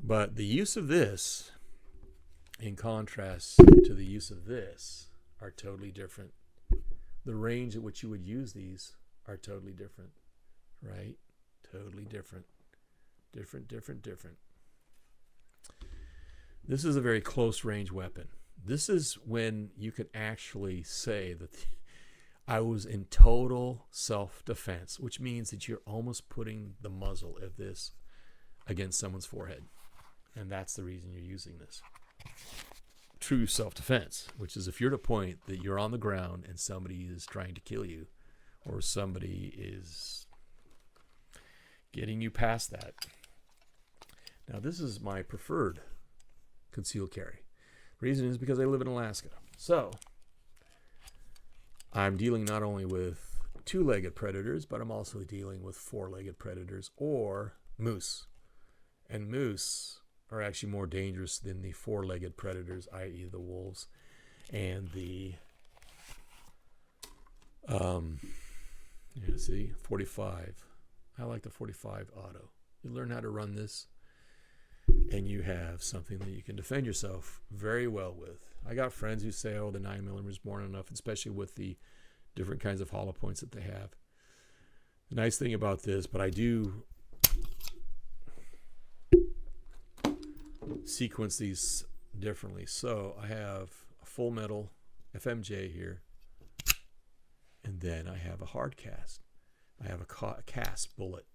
But the use of this, in contrast to the use of this, are totally different. The range at which you would use these are totally different, right? Totally different. Different. This is a very close range weapon. This is when you can actually say that I was in total self-defense, which means that you're almost putting the muzzle of this against someone's forehead. And that's the reason you're using this. True self-defense, which is if you're at a point that you're on the ground and somebody is trying to kill you, or somebody is getting you past that. Now, this is my preferred concealed carry. Reason is because I live in Alaska. So, I'm dealing not only with two-legged predators, but I'm also dealing with four-legged predators or moose. And moose are actually more dangerous than the four-legged predators, i.e. the wolves and the 45. I like the 45 auto. You learn how to run this, and you have something that you can defend yourself very well with. I got friends who say, oh, the 9mm is more than enough, especially with the different kinds of hollow points that they have. The nice thing about this, but I do sequence these differently. So I have a full metal FMJ here, and then I have a hard cast. I have a cast bullet.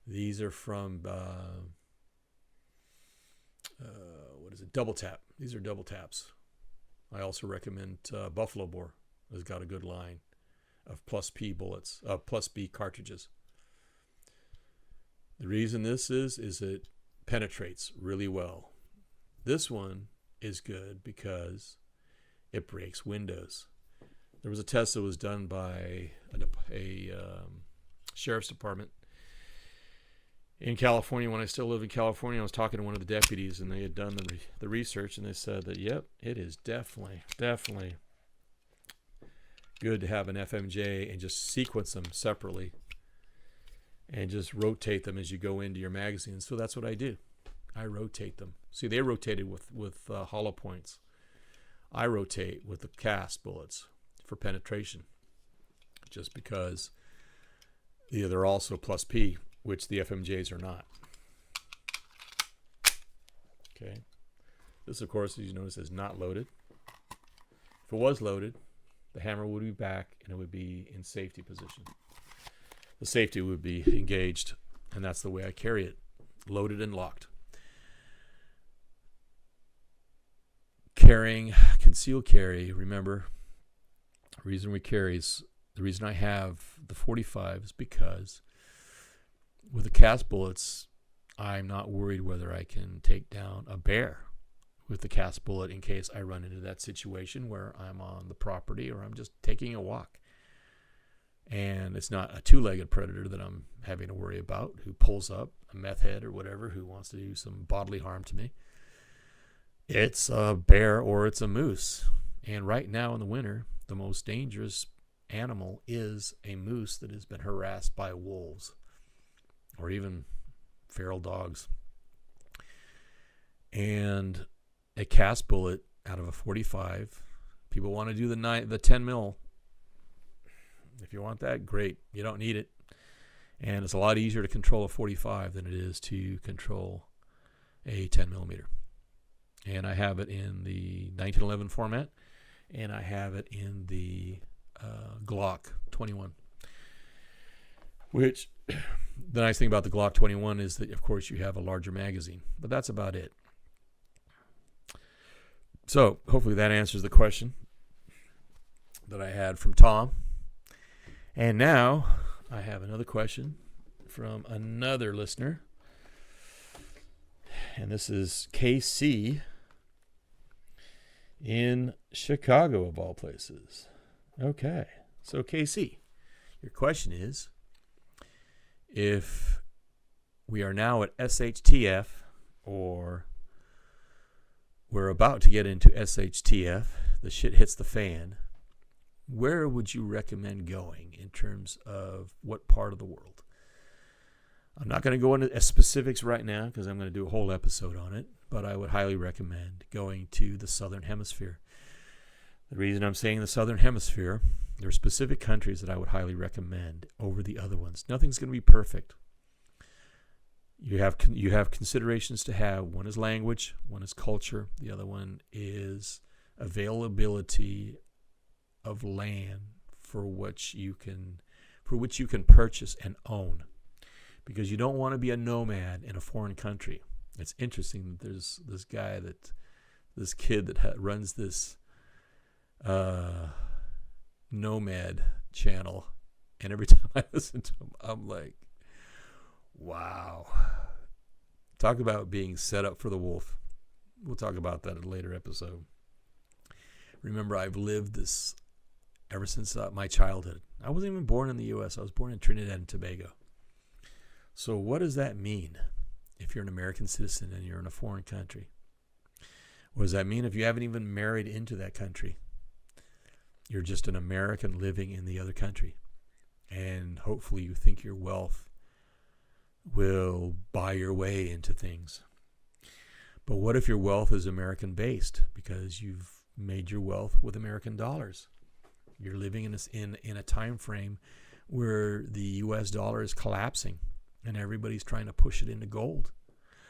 These are from double tap. These are double taps. I also recommend Buffalo Bore has got a good line of plus P bullets, plus B cartridges. The reason this is it penetrates really well. This one is good because it breaks windows. There was a test that was done by a sheriff's department in California. When I still lived in California, I was talking to one of the deputies, and they had done the research, and they said that, yep, it is definitely good to have an FMJ and just sequence them separately and just rotate them as you go into your magazine. So that's what I do. I rotate them. See, they rotated with hollow points. I rotate with the cast bullets for penetration, just because they're also plus P, which the FMJs are not. Okay. This, of course, as you notice, is not loaded. If it was loaded, the hammer would be back and it would be in safety position. The safety would be engaged, and that's the way I carry it, loaded and locked. Carrying, concealed carry, remember, the reason I have the 45 is because with the cast bullets, I'm not worried whether I can take down a bear with the cast bullet in case I run into that situation where I'm on the property or I'm just taking a walk. And it's not a two-legged predator that I'm having to worry about who pulls up, a meth head or whatever, who wants to do some bodily harm to me. It's a bear or it's a moose. And right now in the winter, the most dangerous animal is a moose that has been harassed by wolves or even feral dogs. And a cast bullet out of a 45, people want to do the 10 mil. If you want that, great. You don't need it. And it's a lot easier to control a 45 than it is to control a 10 millimeter. And I have it in the 1911 format, and I have it in the Glock 21. Which, the nice thing about the Glock 21 is that, of course, you have a larger magazine. But that's about it. So hopefully that answers the question that I had from Tom. And now I have another question from another listener. And this is KC in Chicago, of all places. Okay. So KC, your question is, if we are now at SHTF, or we're about to get into SHTF, the shit hits the fan, where would you recommend going in terms of what part of the world? I'm not going to go into specifics right now because I'm going to do a whole episode on it, but I would highly recommend going to the Southern Hemisphere. The reason I'm saying the Southern Hemisphere, there are specific countries that I would highly recommend over the other ones. Nothing's going to be perfect. You have considerations to have. One is language, one is culture, the other one is availability of land for which you can purchase and own, because you don't want to be a nomad in a foreign country. It's interesting that there's this kid that runs this nomad channel, and every time I listen to him, I'm like, wow. Talk about being set up for the wolf. We'll talk about that in a later episode. Remember, I've lived this ever since my childhood. I wasn't even born in the U.S. I was born in Trinidad and Tobago. So what does that mean if you're an American citizen and you're in a foreign country? What does that mean if you haven't even married into that country? You're just an American living in the other country. And hopefully you think your wealth will buy your way into things. But what if your wealth is American-based because you've made your wealth with American dollars? You're living in a time frame where the U.S. dollar is collapsing and everybody's trying to push it into gold.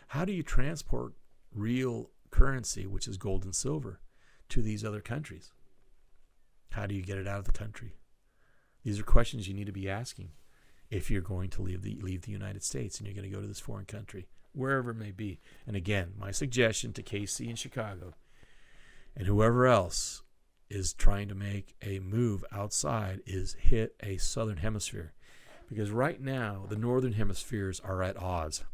How do you transport real currency, which is gold and silver, to these other countries? How do you get it out of the country? These are questions you need to be asking if you're going to leave the United States and you're going to go to this foreign country, wherever it may be. And again, my suggestion to KC in Chicago and whoever else is trying to make a move outside is hit a Southern Hemisphere. Because right now, the Northern Hemispheres are at odds.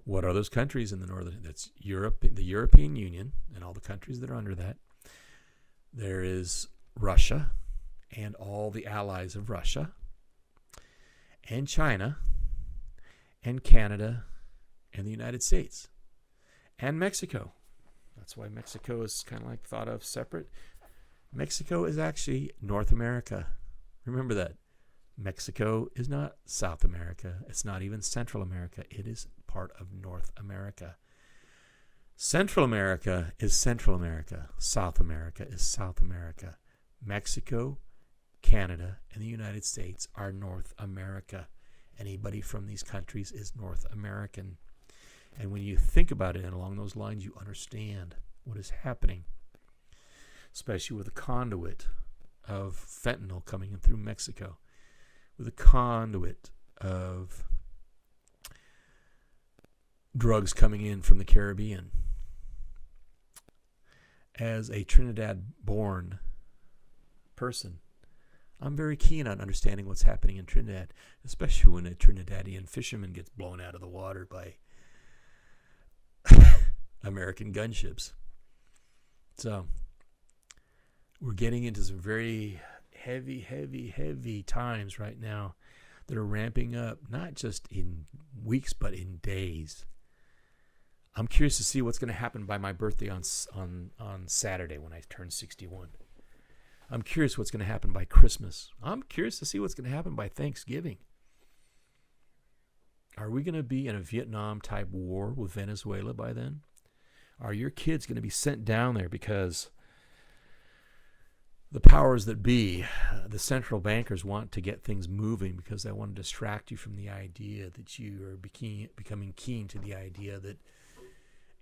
What are those countries in the Northern? That's Europe, the European Union, and all the countries that are under that. There is Russia and all the allies of Russia, and China, and Canada, and the United States, and Mexico. That's why Mexico is kind of like thought of separate. Mexico is actually North America. Remember that. Mexico is not South America. It's not even Central America. It is part of North America. Central America is Central America. South America is South America. Mexico, Canada, and the United States are North America. Anybody from these countries is North American. And when you think about it and along those lines, you understand what is happening, especially with the conduit of fentanyl coming in through Mexico, with a conduit of drugs coming in from the Caribbean. As a Trinidad-born person, I'm very keen on understanding what's happening in Trinidad, especially when a Trinidadian fisherman gets blown out of the water by American gunships. So we're getting into some very heavy times right now that are ramping up, not just in weeks, but in days. I'm curious to see what's going to happen by my birthday on Saturday when I turn 61. I'm curious what's going to happen by Christmas. I'm curious to see what's going to happen by Thanksgiving. Are we going to be in a Vietnam-type war with Venezuela by then? Are your kids going to be sent down there because the powers that be, the central bankers, want to get things moving because they want to distract you from the idea that you are becoming keen to the idea that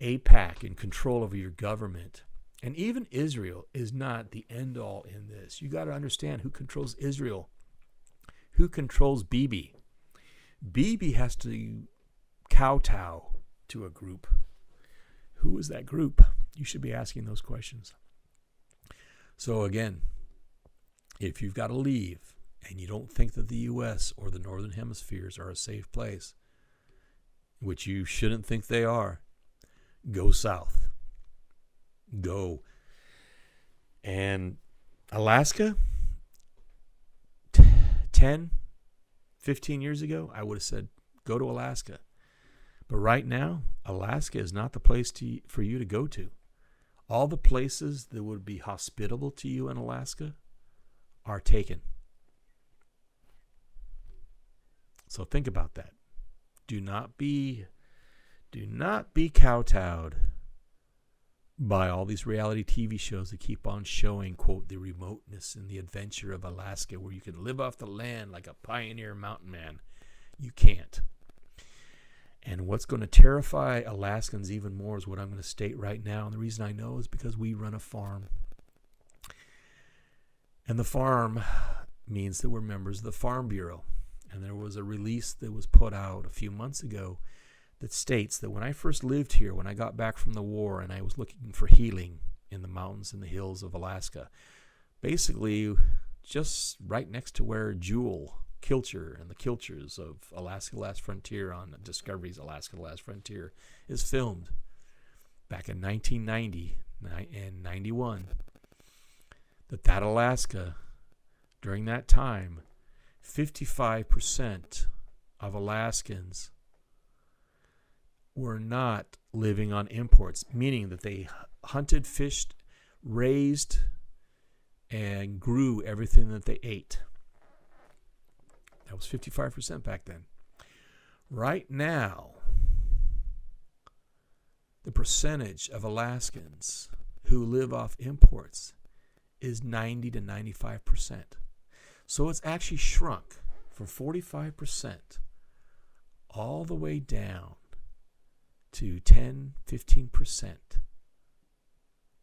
AIPAC in control over your government, and even Israel, is not the end-all in this. You got to understand who controls Israel, who controls Bibi. Bibi has to kowtow to a group. Who is that group? You should be asking those questions. So again, if you've got to leave and you don't think that the U.S. or the Northern Hemispheres are a safe place, which you shouldn't think they are, go south. Go. And Alaska, 10, 15 years ago, I would have said, go to Alaska. But right now, Alaska is not the place for you to go to. All the places that would be hospitable to you in Alaska are taken. So think about that. Do not be kowtowed by all these reality TV shows that keep on showing, quote, the remoteness and the adventure of Alaska, where you can live off the land like a pioneer mountain man. You can't. And what's going to terrify Alaskans even more is what I'm going to state right now. And the reason I know is because we run a farm. And the farm means that we're members of the Farm Bureau. And there was a release that was put out a few months ago that states that when I first lived here, when I got back from the war and I was looking for healing in the mountains and the hills of Alaska, basically just right next to where Jewel Kilcher and the Kilchers of Alaska Last Frontier on Discovery's Alaska Last Frontier is filmed back in 1990 and 91, that Alaska, during that time, 55% of Alaskans were not living on imports, meaning that they hunted, fished, raised, and grew everything that they ate. That was 55% back then. Right now, the percentage of Alaskans who live off imports is 90 to 95%. So it's actually shrunk from 45% all the way down to 10, 15%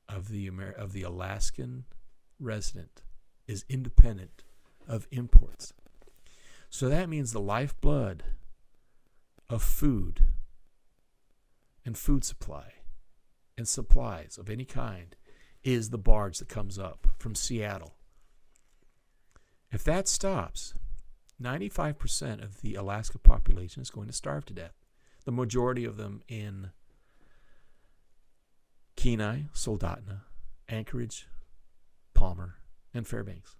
of the Alaskan resident is independent of imports. So that means the lifeblood of food and food supply and supplies of any kind is the barge that comes up from Seattle. If that stops, 95% of the Alaska population is going to starve to death. The majority of them in Kenai, Soldotna, Anchorage, Palmer, and Fairbanks.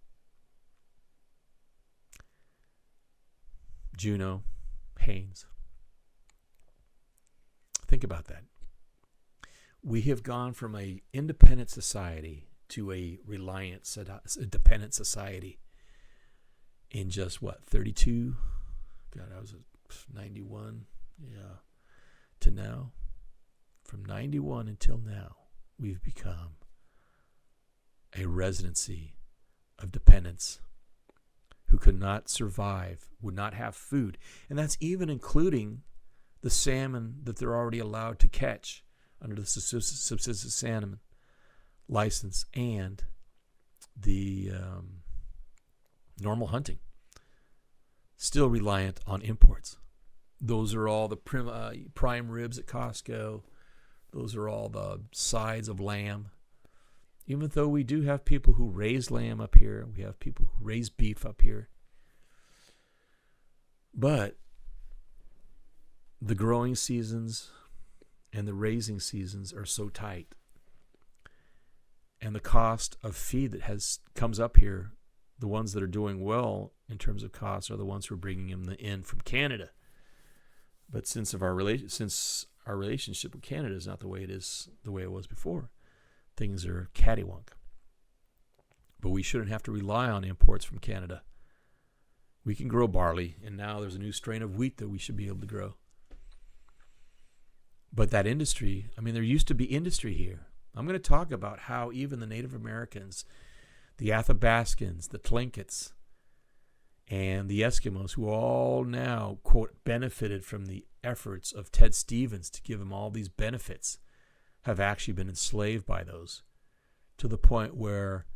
Juneau, Haines. Think about that. We have gone from a independent society to a dependent society in just 32? God, I was at 91. Yeah. To now. From 91 until now, we've become a residency of dependents who could not survive, would not have food. And that's even including the salmon that they're already allowed to catch under the subsistence salmon license and the normal hunting. Still reliant on imports. Those are all the prime ribs at Costco. Those are all the sides of lamb. Even though we do have people who raise lamb up here, we have people who raise beef up here. But the growing seasons and the raising seasons are so tight. And the cost of feed that comes up here, the ones that are doing well in terms of costs are the ones who are bringing them in from Canada. But since our relationship with Canada is not the way it was before, things are cattywunk. But we shouldn't have to rely on imports from Canada. We can grow barley, and now there's a new strain of wheat that we should be able to grow. But that industry, there used to be industry here. I'm going to talk about how even the Native Americans, the Athabascans, the Tlinkets, and the Eskimos, who all now, quote, benefited from the efforts of Ted Stevens to give them all these benefits, have actually been enslaved by those, to the point where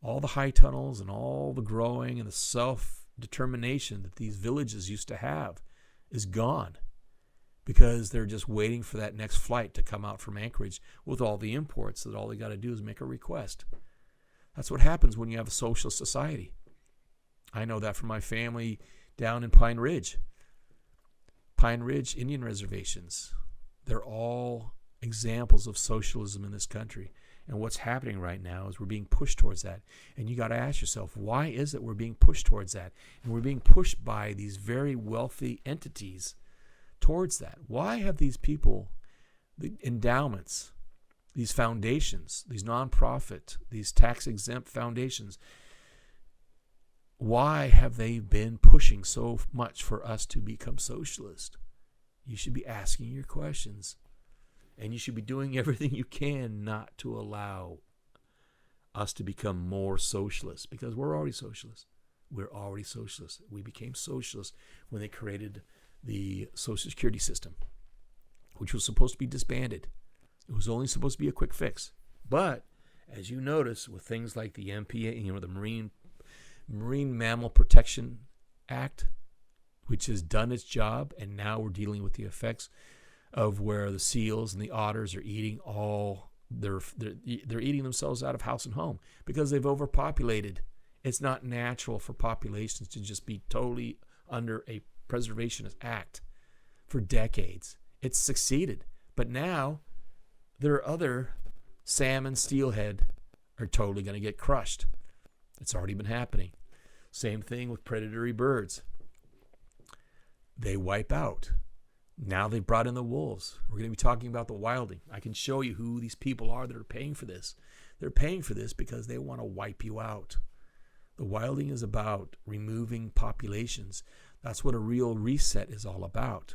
all the high tunnels and all the growing and the self-determination that these villages used to have is gone. because they're just waiting for that next flight to come out from Anchorage with all the imports that all they got to do is make a request. That's what happens when you have a socialist society. I know that from my family down in Pine Ridge Indian reservations. They're all examples of socialism in this country. And what's happening right now is we're being pushed towards that. And you got to ask yourself, why is it we're being pushed towards that? And we're being pushed by these very wealthy entities towards that. Why have these people, the endowments, these foundations, these nonprofit, these tax-exempt foundations, why have they been pushing so much for us to become socialist? You should be asking your questions. And you should be doing everything you can not to allow us to become more socialist, because we're already socialists. We're already socialists. We became socialists when they created the Social Security system, which was supposed to be disbanded. It was only supposed to be a quick fix. But as you notice with things like the MPA, the Marine Mammal Protection Act, which has done its job, and now we're dealing with the effects of where the seals and the otters are eating they're eating themselves out of house and home because they've overpopulated. It's not natural for populations to just be totally under a preservationist act for decades. It's succeeded. But now their other salmon, steelhead are totally going to get crushed. It's already been happening. Same thing with predatory birds. They wipe out. Now they've brought in the wolves. We're going to be talking about the wilding. I can show you who these people are that are paying for this. They're paying for this because they want to wipe you out. The wilding is about removing populations. That's what a real reset is all about.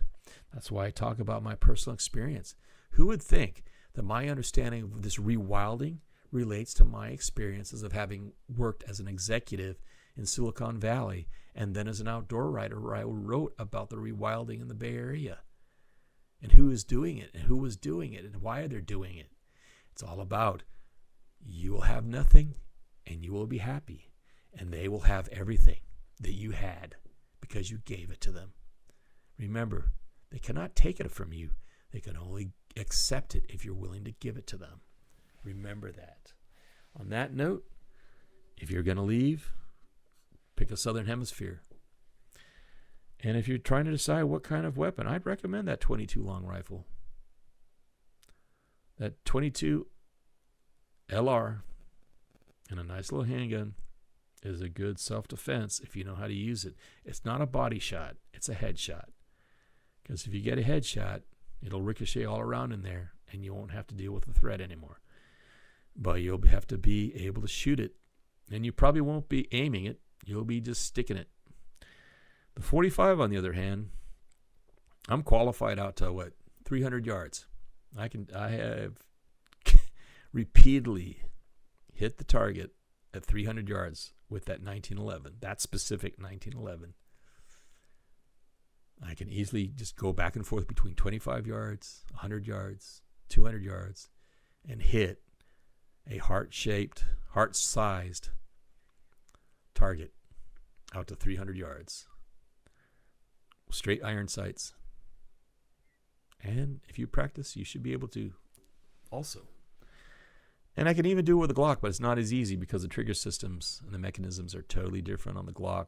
That's why I talk about my personal experience. Who would think that my understanding of this rewilding relates to my experiences of having worked as an executive in Silicon Valley and then as an outdoor writer where I wrote about the rewilding in the Bay Area and who is doing it and who was doing it and why they're doing it. It's all about you will have nothing and you will be happy, and they will have everything that you had because you gave it to them. Remember, they cannot take it from you. They can only accept it if you're willing to give it to them. Remember that. On that note, if you're going to leave, pick a Southern Hemisphere. And if you're trying to decide what kind of weapon, I'd recommend that 22 long rifle. That 22 LR and a nice little handgun is a good self-defense if you know how to use it. It's not a body shot. It's a headshot. Because if you get a headshot, it'll ricochet all around in there, and you won't have to deal with the threat anymore. But you'll have to be able to shoot it. And you probably won't be aiming it. You'll be just sticking it. The 45, on the other hand, I'm qualified out to 300 yards. I have repeatedly hit the target at 300 yards with that 1911, that specific 1911. I can easily just go back and forth between 25 yards, 100 yards, 200 yards, and hit a heart-shaped, heart-sized target out to 300 yards. Straight iron sights. And if you practice, you should be able to also. And I can even do it with a Glock, but it's not as easy because the trigger systems and the mechanisms are totally different on the Glock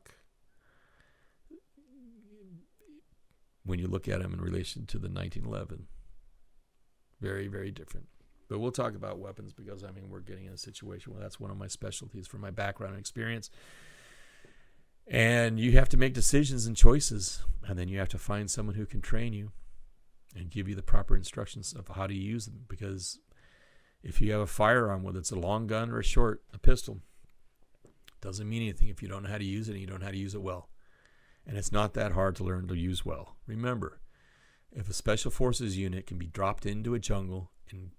when you look at them in relation to the 1911. Very, very different. But we'll talk about weapons because, we're getting in a situation where that's one of my specialties from my background and experience. And you have to make decisions and choices, and then you have to find someone who can train you and give you the proper instructions of how to use them. Because if you have a firearm, whether it's a long gun or a pistol, doesn't mean anything if you don't know how to use it and you don't know how to use it well. And it's not that hard to learn to use well. Remember, if a special forces unit can be dropped into a jungle and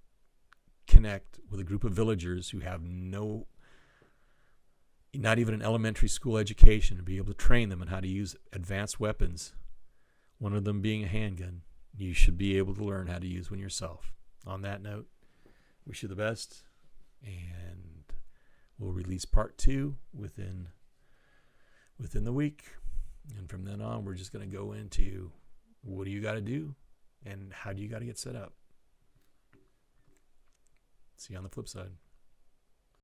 connect with a group of villagers who have not even an elementary school education, to be able to train them on how to use advanced weapons, one of them being a handgun, you should be able to learn how to use one yourself. On that note, wish you the best, and we'll release part 2 within the week. And from then on, we're just going to go into what do you got to do And how do you got to get set up? See you on the flip side.